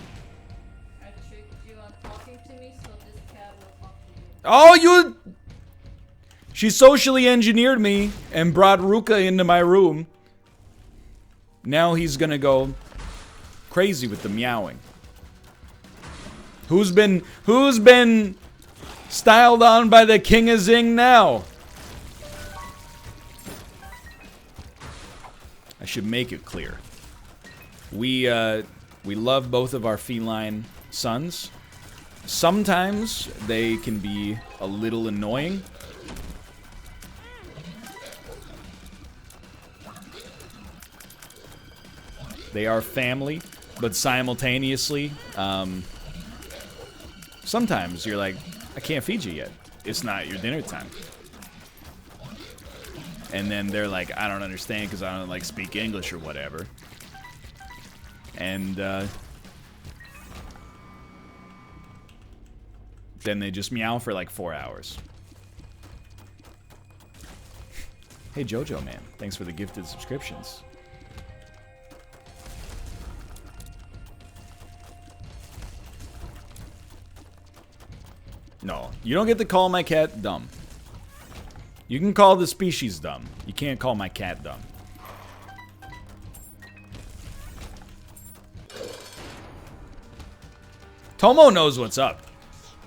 I tricked you on talking to me, so this cat will talk to you. Oh, you... She socially engineered me and brought Ruka into my room. Now he's gonna go crazy with the meowing. Who's been styled on by the King of Zing now? I should make it clear. We love both of our feline sons. Sometimes they can be a little annoying. They are family, but simultaneously, sometimes you're like, I can't feed you yet. It's not your dinner time. And then they're like, I don't understand because I don't like speak English or whatever. And then they just meow for like 4 hours. Hey Jojo man, thanks for the gifted subscriptions. No, you don't get to call my cat dumb. You can call the species dumb. You can't call my cat dumb. Tomo knows what's up.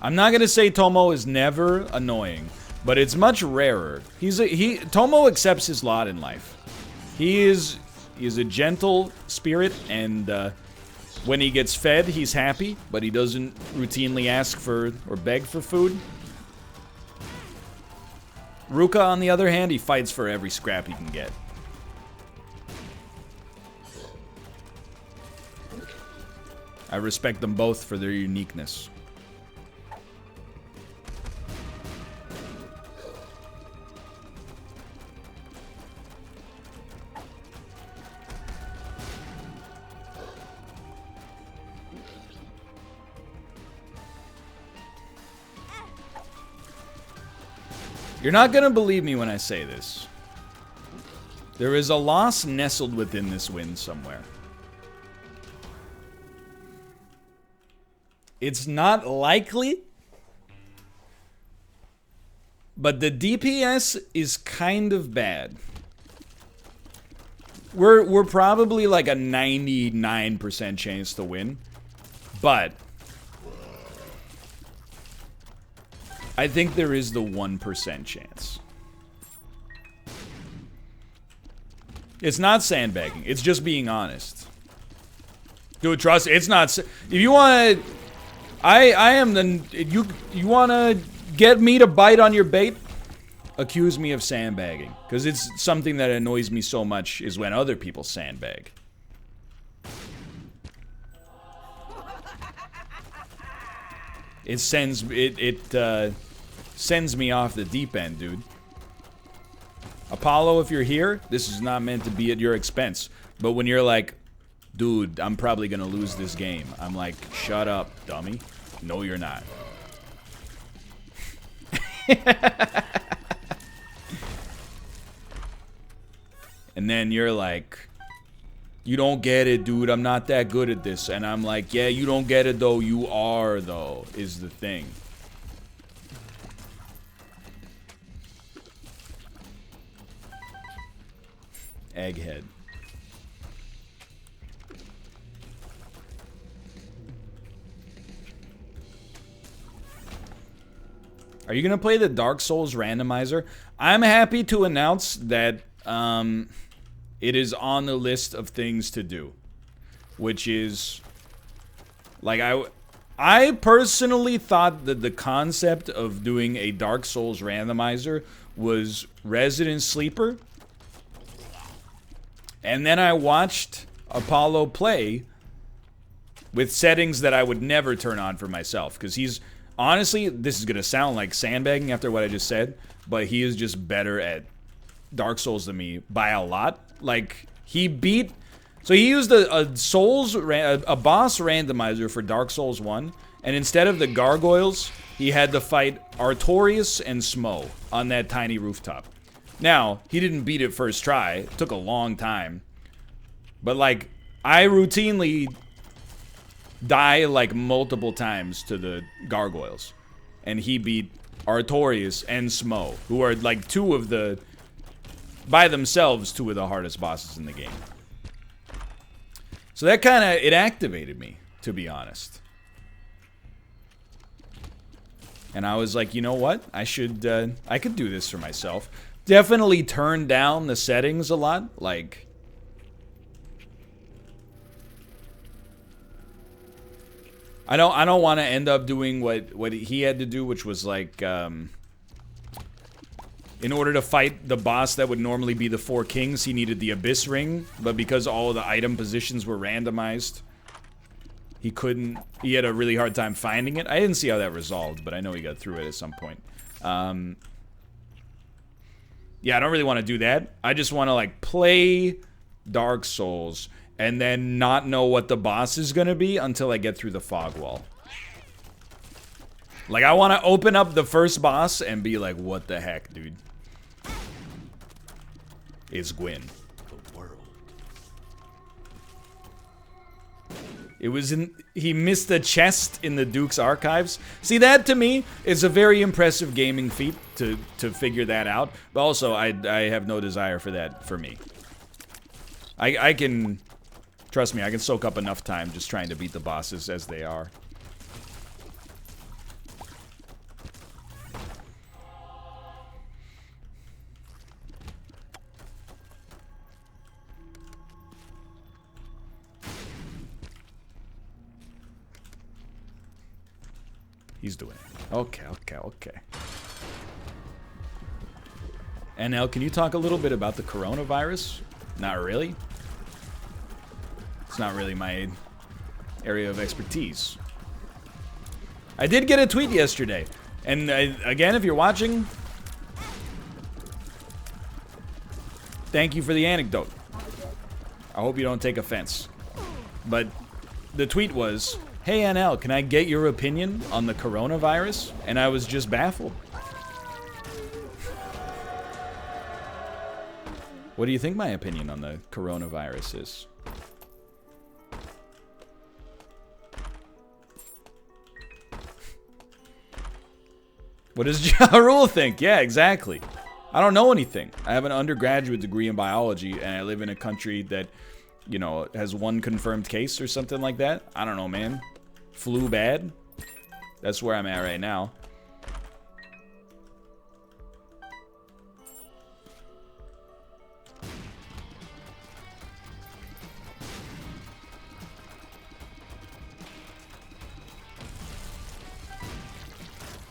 I'm not gonna say Tomo is never annoying, but it's much rarer. Tomo accepts his lot in life. He is a gentle spirit, and when he gets fed, he's happy, but he doesn't routinely ask for or beg for food. Ruka, on the other hand, he fights for every scrap he can get. I respect them both for their uniqueness. You're not gonna believe me when I say this. There is a loss nestled within this win somewhere. It's not likely, But the DPS is kind of bad. We're probably like a 99% chance to win. But I think there is the 1% chance. It's not sandbagging. It's just being honest. Dude, trust, it's not. If you want to, I am the, you want to get me to bite on your bait? Accuse me of sandbagging. Because it's something that annoys me so much is when other people sandbag. It sends, sends me off the deep end, dude. Apollo, if you're here, this is not meant to be at your expense. But when you're like, dude, I'm probably gonna lose this game, I'm like, shut up, dummy. No, you're not. And then you're like, you don't get it, dude, I'm not that good at this. And I'm like, yeah, you don't get it, though. You are, though, is the thing. Egghead. Are you gonna play the Dark Souls randomizer? I'm happy to announce that it is on the list of things to do, which is like I personally thought that the concept of doing a Dark Souls randomizer was Resident Sleeper. And then I watched Apollo play with settings that I would never turn on for myself. Because he's, honestly, this is going to sound like sandbagging after what I just said, but he is just better at Dark Souls than me by a lot. Like, he beat, so he used a boss randomizer for Dark Souls 1, and instead of the gargoyles, he had to fight Artorias and Smo on that tiny rooftop. Now, he didn't beat it first try. It took a long time. But, like, I routinely die, like, multiple times to the gargoyles. And he beat Artorias and Smo, who are, like, two of the, by themselves, two of the hardest bosses in the game. So that kind of, it activated me, to be honest. And I was like, you know what? I could do this for myself. Definitely turn down the settings a lot, like I don't want to end up doing what he had to do, which was like in order to fight the boss that would normally be the Four Kings, he needed the Abyss Ring, but because all the item positions were randomized, he had a really hard time finding it. I didn't see how that resolved, but I know he got through it at some point. Yeah, I don't really want to do that. I just want to, like, play Dark Souls and then not know what the boss is going to be until I get through the fog wall. Like, I want to open up the first boss and be like, what the heck, dude? It's Gwyn. The world. It was in... He missed the chest in the Duke's archives. See, that to me is a very impressive gaming feat to figure that out. But also, I have no desire for that for me. I can... Trust me, I can soak up enough time just trying to beat the bosses as they are. He's doing it. Okay. NL, can you talk a little bit about the coronavirus? Not really. It's not really my area of expertise. I did get a tweet yesterday. And again, if you're watching, thank you for the anecdote. I hope you don't take offense. But the tweet was, hey NL, can I get your opinion on the coronavirus? And I was just baffled. What do you think my opinion on the coronavirus is? What does Ja Rule think? Yeah, exactly. I don't know anything. I have an undergraduate degree in biology, and I live in a country that, you know, has one confirmed case or something like that. I don't know, man. Flu bad? That's where I'm at right now.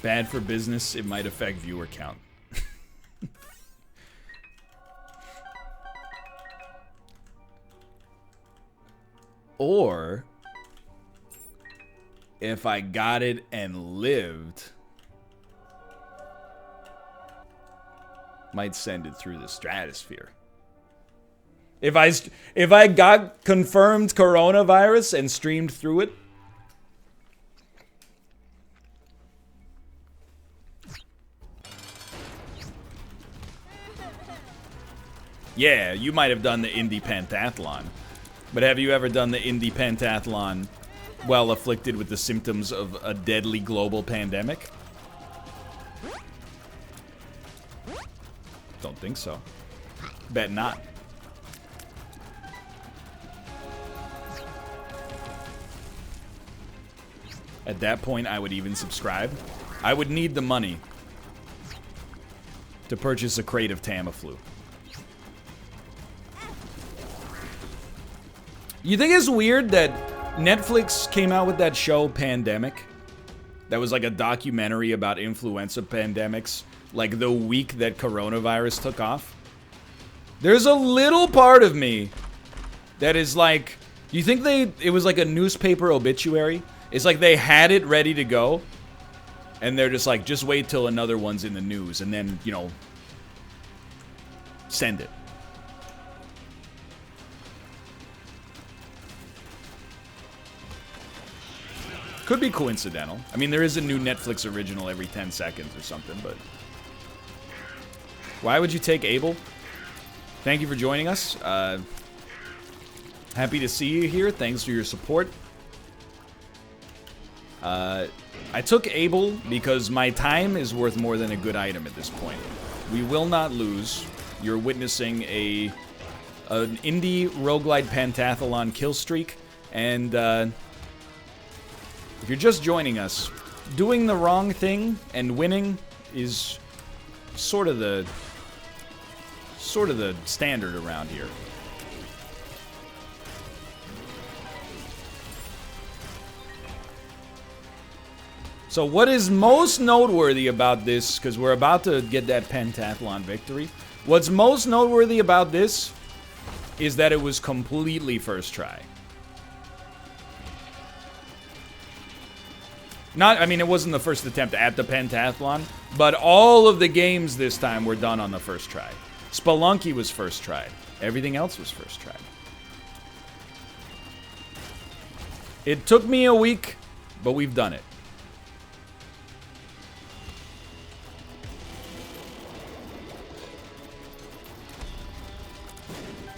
Bad for business, it might affect viewer count. Or, if I got it and lived, might send it through the stratosphere. If I got confirmed coronavirus and streamed through it, yeah, you might have done the indie pentathlon. But have you ever done the indie pentathlon while afflicted with the symptoms of a deadly global pandemic? Don't think so. Bet not. At that point, I would even subscribe. I would need the money to purchase a crate of Tamiflu. You think it's weird that Netflix came out with that show, Pandemic? That was like a documentary about influenza pandemics, like the week that coronavirus took off? There's a little part of me that is like, you think it was like a newspaper obituary? It's like they had it ready to go, and they're just like, just wait till another one's in the news, and then, you know, send it. Could be coincidental. I mean, there is a new Netflix original every 10 seconds or something, but... Why would you take Abel? Thank you for joining us. Happy to see you here. Thanks for your support. I took Abel because my time is worth more than a good item at this point. We will not lose. You're witnessing an indie roguelite pentathlon kill streak, and if you're just joining us, doing the wrong thing and winning is sort of the standard around here. So what is most noteworthy about this, because we're about to get that pentathlon victory, what's most noteworthy about this is that it was completely first try. I mean, it wasn't the first attempt at the pentathlon, but all of the games this time were done on the first try. Spelunky was first tried. Everything else was first tried. It took me a week, but we've done it.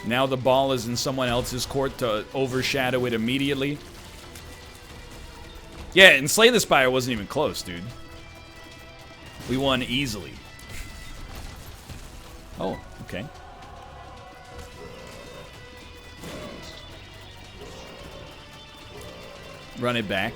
Now the ball is in someone else's court to overshadow it immediately. Yeah, and Slay the Spire wasn't even close, dude. We won easily. Oh, okay. Run it back.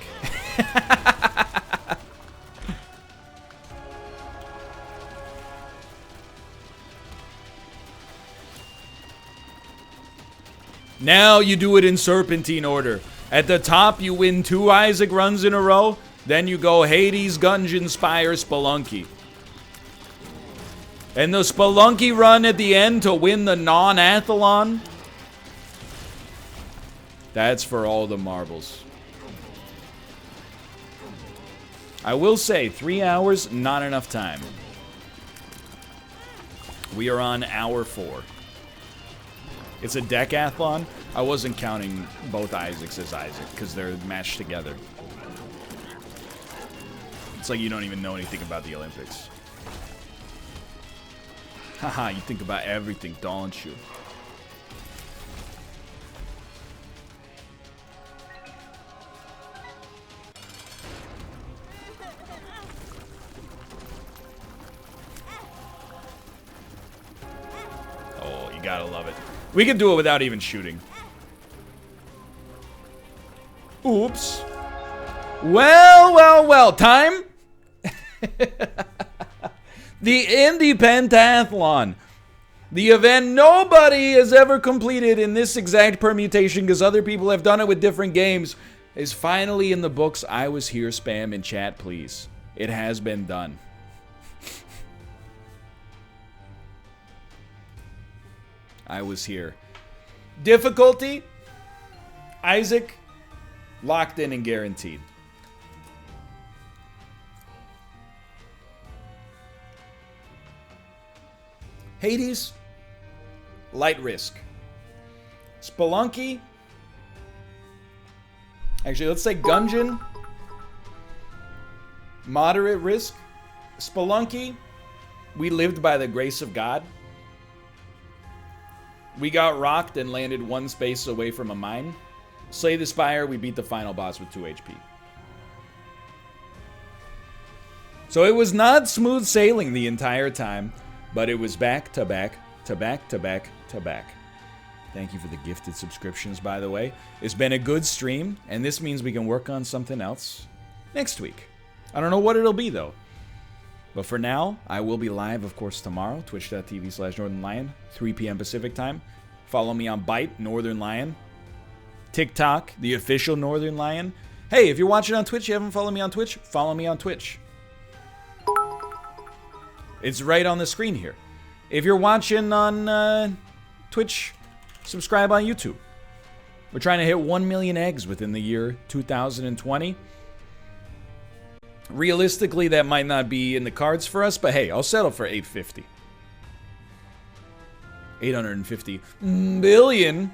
Now you do it in serpentine order. At the top, you win 2 Isaac runs in a row. Then you go Hades, Gungeon, Spire, Spelunky. And the Spelunky run at the end to win the non-athlon. That's for all the marbles. I will say, 3 hours, not enough time. We are on hour 4. It's a decathlon. I wasn't counting both Isaacs as Isaac because they're matched together. It's like you don't even know anything about the Olympics. Haha, you think about everything, don't you? love it. We can do it without even shooting. Oops. Well, well, well. Time? The Indie Pentathlon. The event nobody has ever completed in this exact permutation because other people have done it with different games is finally in the books. I was here. Spam in chat, please. It has been done. I was here. Difficulty? Isaac? Locked in and guaranteed. Hades? Light risk. Spelunky? Actually, let's say Gungeon. Moderate risk. Spelunky? We lived by the grace of God. We got rocked and landed one space away from a mine. Slay the Spire, we beat the final boss with 2 HP. So it was not smooth sailing the entire time, but it was back to back to back to back to back. Thank you for the gifted subscriptions, by the way. It's been a good stream, and this means we can work on something else next week. I don't know what it'll be, though. But for now, I will be live, of course, tomorrow, twitch.tv/Northernlion, 3 p.m. Pacific time. Follow me on Byte, Northernlion. TikTok, the official Northernlion. Hey, if you're watching on Twitch, you haven't followed me on Twitch, follow me on Twitch. It's right on the screen here. If you're watching on Twitch, subscribe on YouTube. We're trying to hit 1 million eggs within the year 2020. Realistically, that might not be in the cards for us, but hey, I'll settle for 850. 850 billion